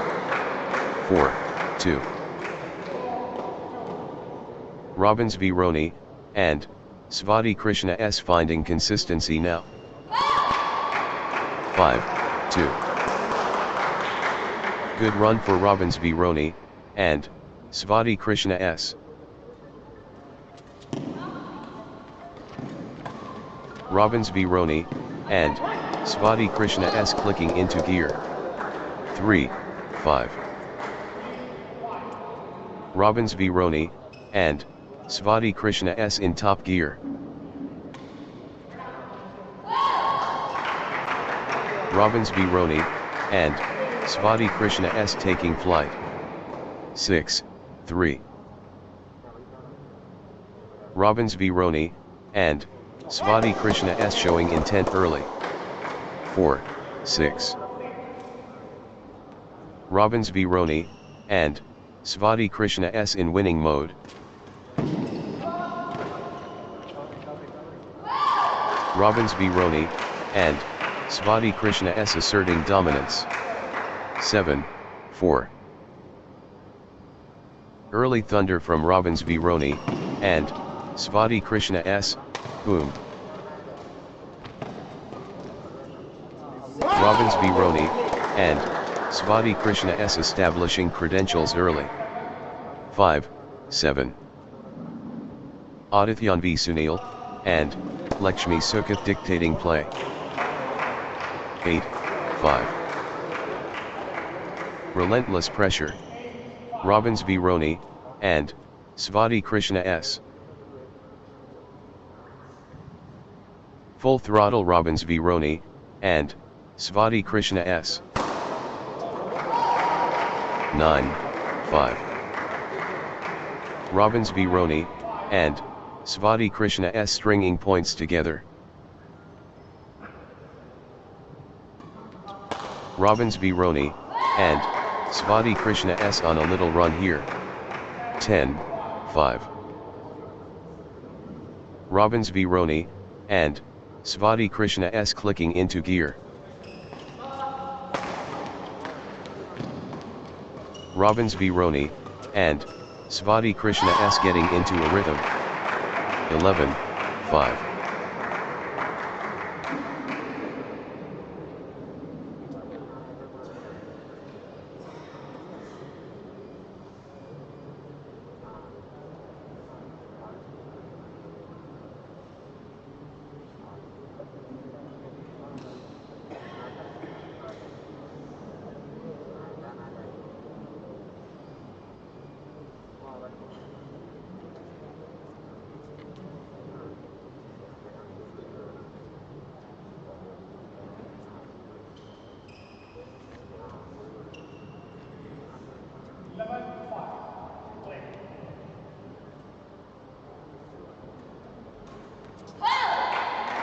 4, 2. Robbins v Roni, and Svati Krishna S finding consistency now. 5, 2. Good run for Robbins v Roni, and Svati Krishna S. Robbins v Roni, and Svati Krishna S clicking into gear. 3, 5. Robbins v Roni, and Svati Krishna S in top gear. Robbins v Roni, and Svati Krishna S taking flight. 6, 3. Robbins v Roni, and Svati Krishna S showing intent early. 4, 6. Robbins v Roni, and Svati Krishna S in winning mode. Robbins v Roni, and Svati Krishna S asserting dominance. 7, 4. Early thunder from Robbins v Roni, and Svati Krishna S, boom. Robbins v Roni, and Svati Krishna S establishing credentials early. 5, 7. Adityan v Sunil, and Lakshmi Sukath dictating play. 8, 5. Relentless pressure. Robbins v Roni, and Svati Krishna S. Full throttle Robbins v Roni, and Svati Krishna S. 9, 5. Robbins v Roni, and Svati Krishna S stringing points together. Robbins v Roni, and Svati Krishna S on a little run here. 10, 5. Robbins v Roni, and Svati Krishna S clicking into gear. Robbins v Roni, and Svati Krishna S getting into a rhythm. 11, 5.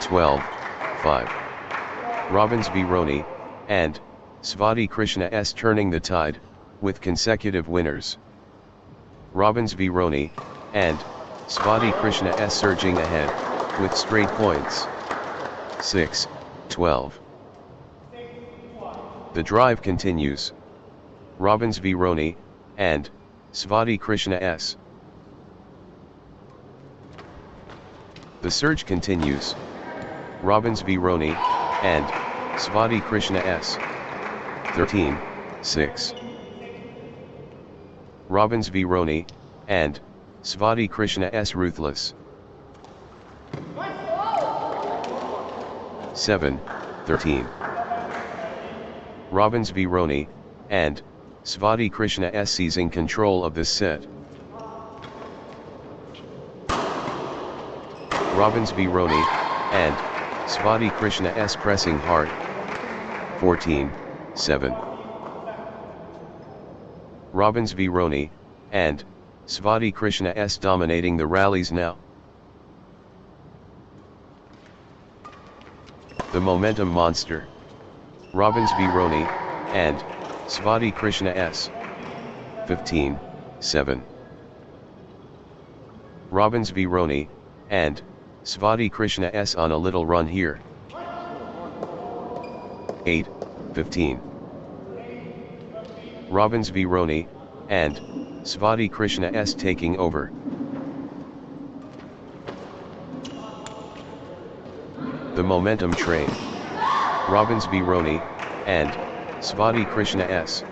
Twelve, 5. Robbins v Roni, and Svati Krishna S turning the tide, with consecutive winners. Robbins v Roni, and Svati Krishna S surging ahead, with straight points. 6, 12. The drive continues. Robbins v Roni, and Svati Krishna S. The surge continues. Robbins v Roni, and Svati Krishna S. 13, 6. Robbins v Roni, and Svati Krishna S ruthless. 7, 13. Robbins v Roni, and Svati Krishna S seizing control of this set. Robbins v Roni, and Svati Krishna S pressing hard. 14, 7. Robbins v Roni, and Svati Krishna S dominating the rallies now. The momentum monster. Robbins v Roni, and Svati Krishna S. 15, 7. Robbins v Roni, and Svati Krishna S on a little run here. 8, 15. Robbins v Roni, and Svati Krishna S taking over. The momentum train. Robbins v Roni, and Svati Krishna S.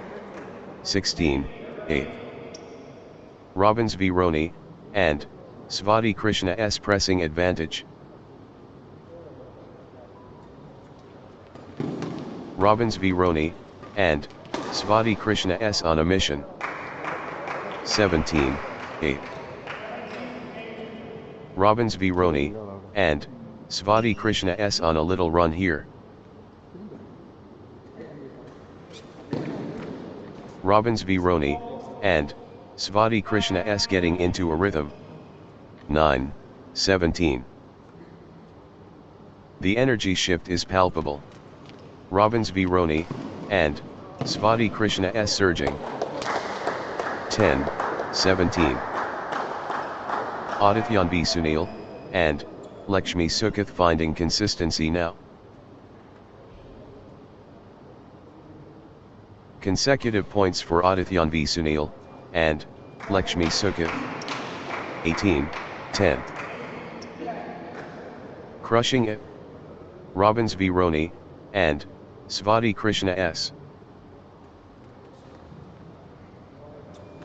16, 8. Robbins v Roni, and Svati Krishna S pressing advantage. Robbins v Roni, and Svati Krishna S on a mission. 17, 8. Robbins v Roni, and Svati Krishna S on a little run here. Robbins v Roni, and Svati Krishna S getting into a rhythm. 9-17. The energy shift is palpable. Robbins v Roni, and Svati Krishna S surging. 10-17. Adityan v Sunil, and Lakshmi Sukath finding consistency now. Consecutive points for Adityan v Sunil, and Lakshmi Sukath. 18-10. Crushing it. Robbins v Roni, and Svati Krishna S.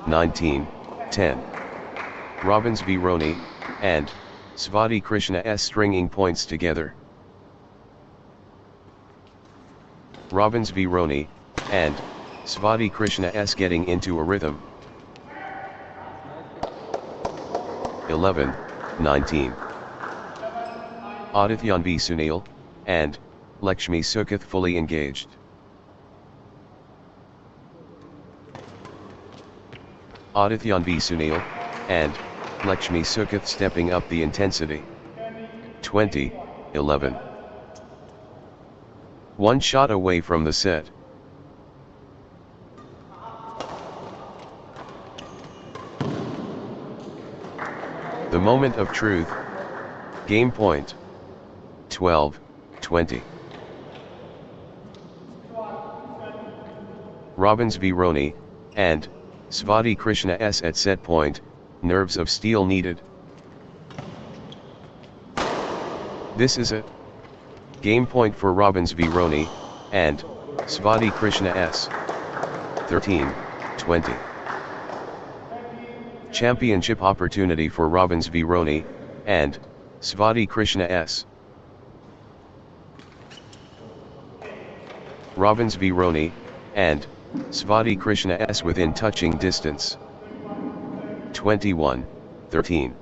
19-10. Robbins v Roni, and Svati Krishna S stringing points together. Robbins v Roni, and Svati Krishna S getting into a rhythm. 11-19. Adityan v Sunil, and Lakshmi Sukath fully engaged. Adityan v Sunil, and Lakshmi Sukath stepping up the intensity. 20-11. One shot away from the set. The moment of truth. Game point. 12-20. Robbins v Roni, and Svati Krishna S at set point, nerves of steel needed. This is it. Game point for Robbins v Roni, and Svati Krishna S. 13-20. Championship opportunity for Robbins v Roni, and Svati Krishna S. Robbins v Roni, and Svati Krishna S within touching distance. 21-13.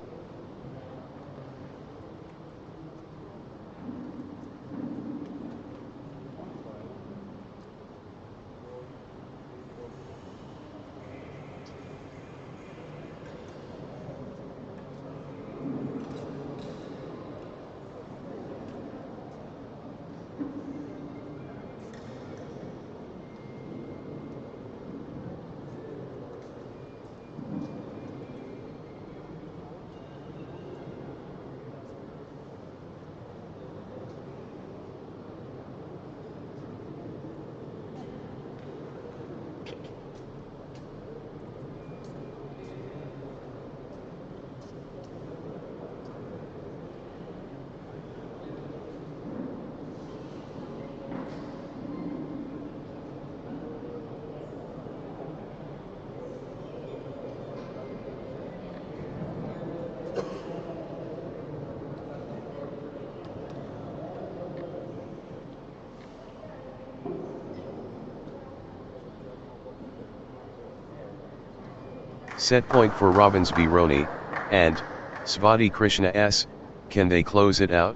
Set point for Robbins v Roni, and Svati Krishna S. Can they close it out?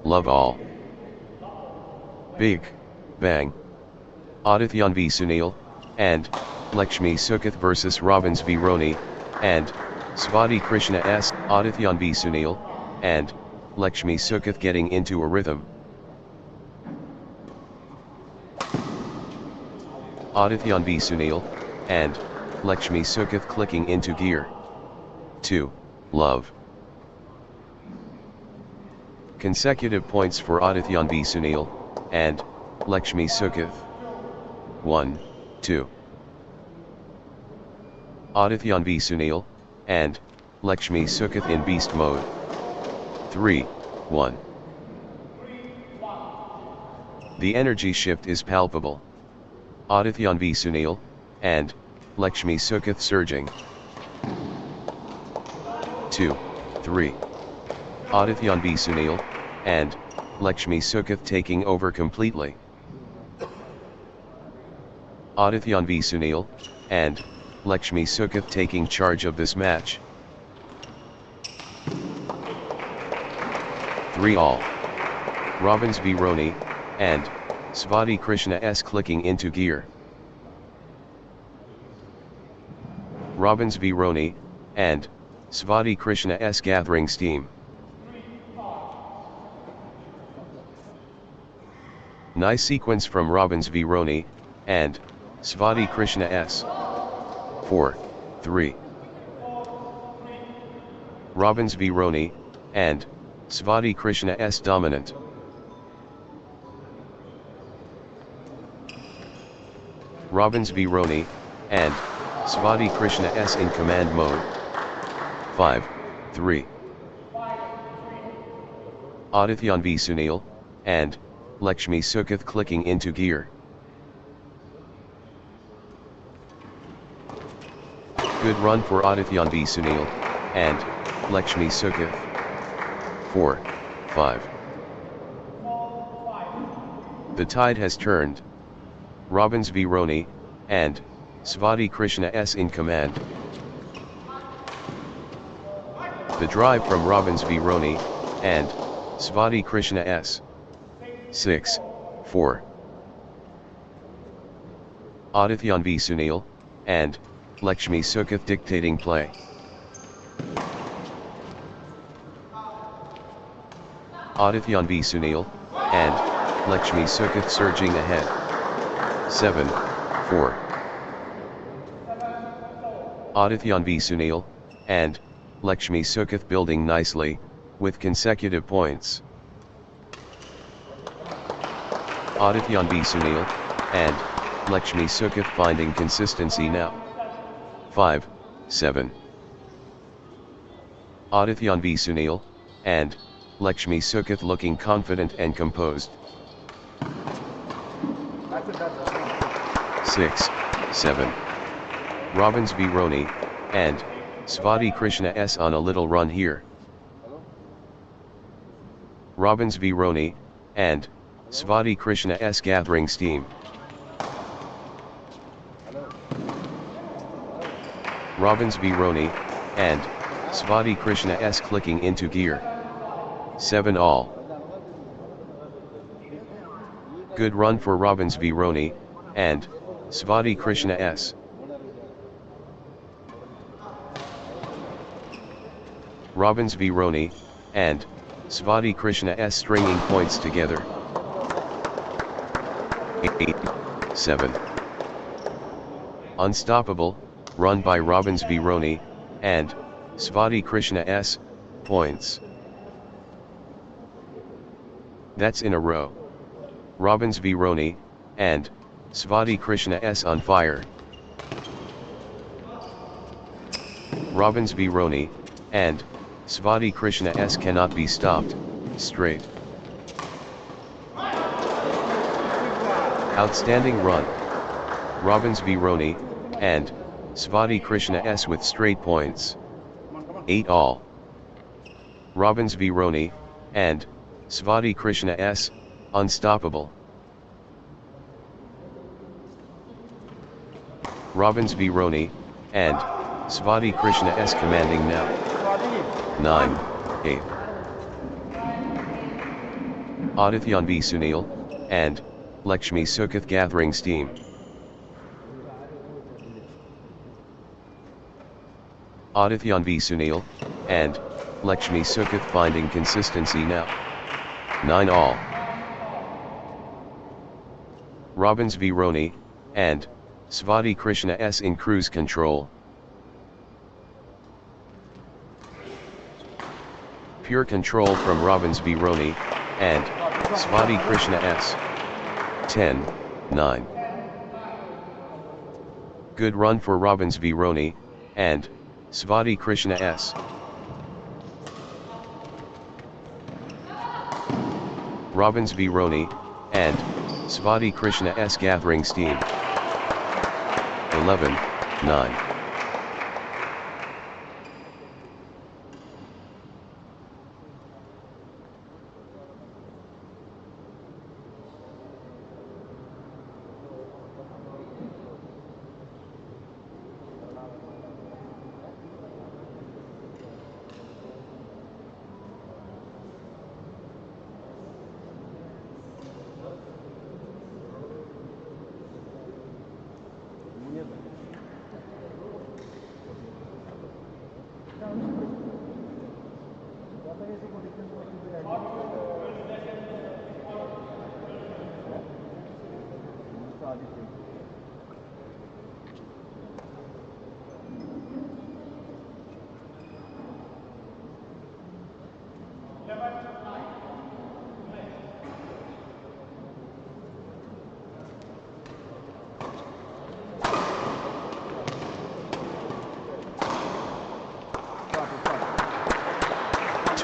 Love all. Big Bang. Adityan v Sunil, and Lakshmi Sukath versus Robbins v Roni, and Svati Krishna S. Adityan v Sunil, and Lakshmi Sukath getting into a rhythm. Adityan v Sunil, and Lakshmi Sukath clicking into gear. 2. Love. Consecutive points for Adityan v Sunil, and Lakshmi Sukath. 1-2. Adityan v Sunil, and Lakshmi Sukath in beast mode. 3-1. The energy shift is palpable. Adityan v Sunil, and Lakshmi Sukath surging. 2-3. Adityan v Sunil, and Lakshmi Sukath taking over completely. Adityan v Sunil, and Lakshmi Sukath taking charge of this match. 3-all. Robbins v Roni, and Svati Krishna S clicking into gear. Robbins v Roni, and Svati Krishna S gathering steam. Nice sequence from Robbins v Roni, and Svati Krishna S. 4-3. Robbins v Roni, and Svati Krishna S dominant. Robbins v Roni, and Svati Krishna S in command mode. 5-3. Adityan v Sunil, and Lakshmi Sukath clicking into gear. Good run for Adityan v Sunil, and Lakshmi Sukath. 4-5. The tide has turned. Robbins v Roni, and Svati Krishna S in command. The drive from Robbins v Roni, and Svati Krishna S. 6-4. Adityan v Sunil, and Lakshmi Sukath dictating play. Adityan v Sunil, and Lakshmi Sukath surging ahead. 7-4. Adityan v Sunil, and Lakshmi Sukath building nicely, with consecutive points. Adityan v Sunil, and Lakshmi Sukath finding consistency now. 5-7. Adityan v Sunil, and Lakshmi Sukath looking confident and composed. 6-7. Robbins v Roni, and Svati Krishna S on a little run here. Robbins v Roni, and Svati Krishna S gathering steam. Robbins v Roni, and Svati Krishna S clicking into gear. 7-all. Good run for Robbins v Roni, and Svati Krishna S. Robbins v Roni, and Svati Krishna S stringing points together. 8-7. Unstoppable, run by Robbins v Roni, and Svati Krishna S, points. That's in a row. Robbins v Roni, and Svati Krishna S on fire. Robbins v Roni, and Svati Krishna S cannot be stopped, straight. Outstanding run. Robbins v Roni, and Svati Krishna S with straight points. 8-all. Robbins v Roni, and Svati Krishna S, unstoppable. Robbins v Roni, and Svati Krishna S commanding now. 9-8. Adityan v Sunil, and Lakshmi Sukath gathering steam. Adityan v Sunil, and Lakshmi Sukath finding consistency now. 9-all. Robbins v Roni, and Svati Krishna S in cruise control. Pure control from Robbins v Roni, and Svati Krishna S. 10-9. Good run for Robbins v Roni, and Svati Krishna S. Robbins v Roni, and Svati Krishna S gathering steam. 11-9.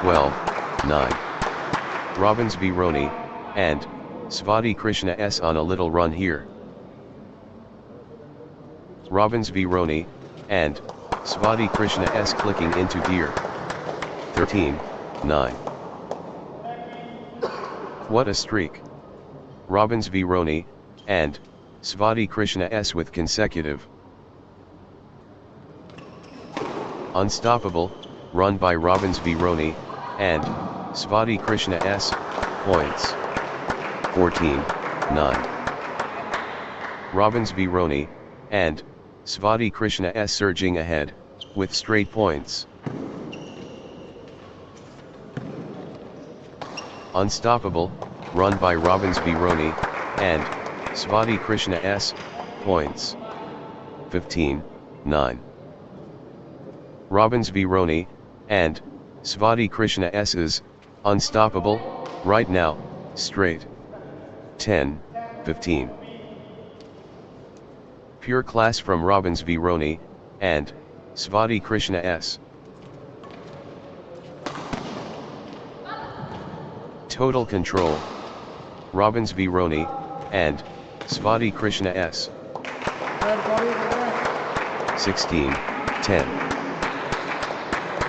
12-9. Robbins v Roni, and Svati Krishna S on a little run here. Robbins v Roni, and Svati Krishna S clicking into gear. 13-9. What a streak. Robbins v Roni, and Svati Krishna S with consecutive. Unstoppable, run by Robbins v Roni, and Svati Krishna S, points. 14-9. Robbins v Roni, and Svati Krishna S surging ahead, with straight points. Unstoppable, run by Robbins v Roni, and Svati Krishna S, points. 15-9. Robbins v Roni, and Svati Krishna S is unstoppable, right now, straight. 10-15. Pure class from Robbins v Roni, and Svati Krishna S. Total control. Robbins v Roni, and Svati Krishna S. 16-10.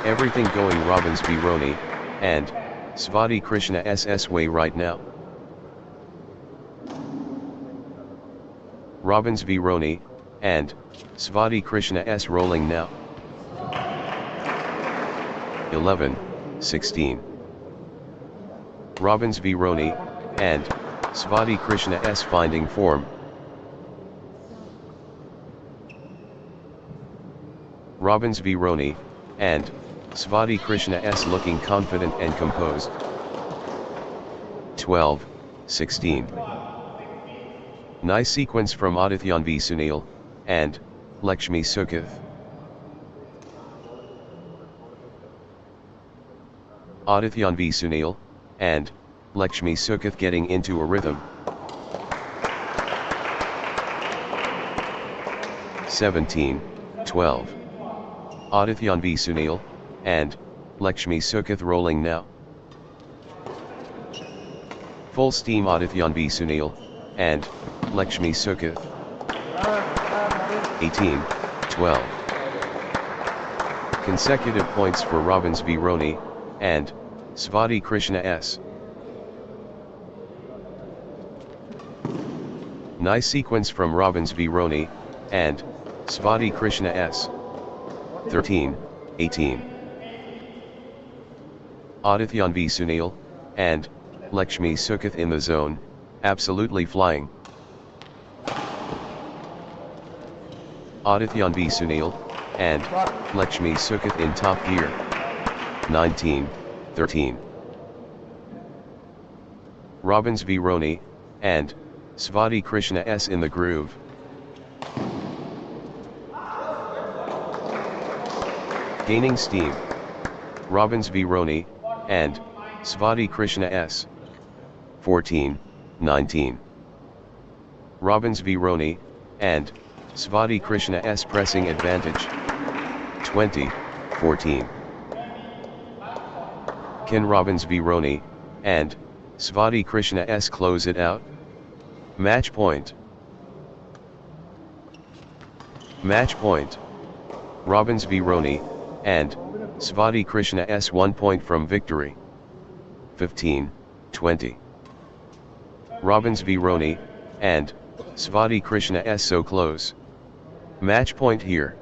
Everything going Robbins v Roni, and Svati Krishna S way right now. Robbins v Roni, and Svati Krishna S rolling now. 11-16. Robbins v Roni, and Svati Krishna S finding form. Robbins v Roni, and Svati Krishna S looking confident and composed. 12-16. Nice sequence from Adityan v Sunil, and Lakshmi Sukath. Adityan v Sunil, and Lakshmi Sukath getting into a rhythm. 17-12. Adityan v Sunil, and Lakshmi Sukath rolling now. Full steam Adityan v Sunil, and Lakshmi Sukath. 18-12. Consecutive points for Robbins v Roni, and Svati Krishna S. Nice sequence from Robbins v Roni, and Svati Krishna S. 13-18. Adityan v Sunil, and Lakshmi Sukath in the zone, absolutely flying. Adityan v Sunil, and Lakshmi Sukath in top gear. 19-13. Robbins v Roni, and Svati Krishna S in the groove. Gaining steam. Robbins v Roni, and Svati Krishna S. 14-19. Robbins v Roni, and Svati Krishna S pressing advantage. 20-14. Can Robbins v Roni, and Svati Krishna S close it out? Match point. Match point. Robbins v Roni, and Svati Krishna S 1 point from victory. 15-20. Robbins v Roni, and Svati Krishna S so close. Match point here.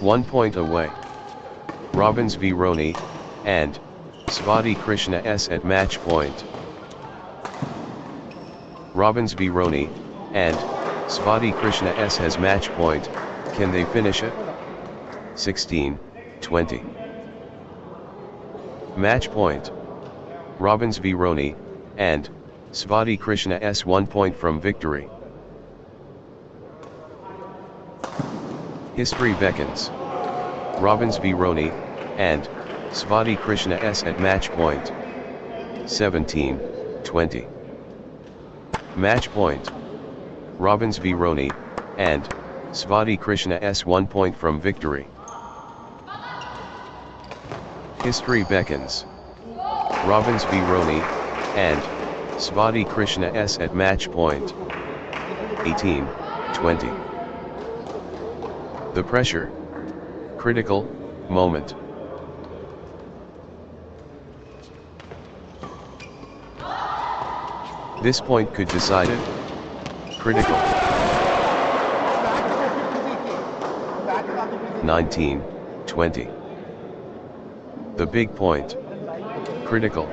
1 point away. Robbins v Roni, and Svati Krishna S at match point. Robbins v Roni, and Svati Krishna S has match point. Can they finish it? 16-20. Match point. Robbins v Roni, and Svati Krishna S 1 point from victory. History beckons. Robbins v Roni, and Svati Krishna S at match point. 17-20. Match point. Robbins v Roni, and Svati Krishna S 1 point from victory. History beckons. Robbins v Roni, and Svati Krishna S at match point. 18-20. The pressure. Critical moment. This point could decide it. Critical. 19-20. The big point. Critical.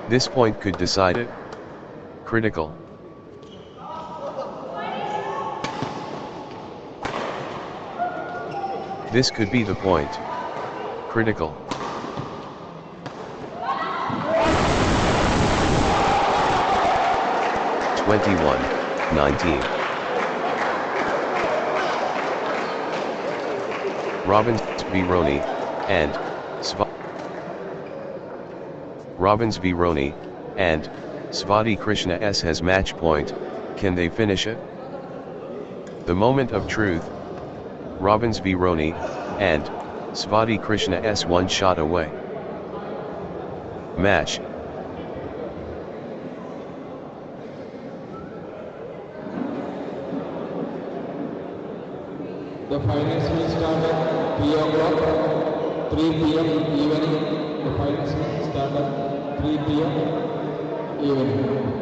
This point could decide it. Critical. This could be the point. Critical. (21, 19). Robbins v Roni, and Robbins v Roni, and Svati Krishna S has match point. Can they finish it? The moment of truth. Robbins v Roni, and Svati Krishna S one shot away. Match. The finals will start at 3 o'clock, 3 p.m. evening. The finals will start at 3 p.m. evening.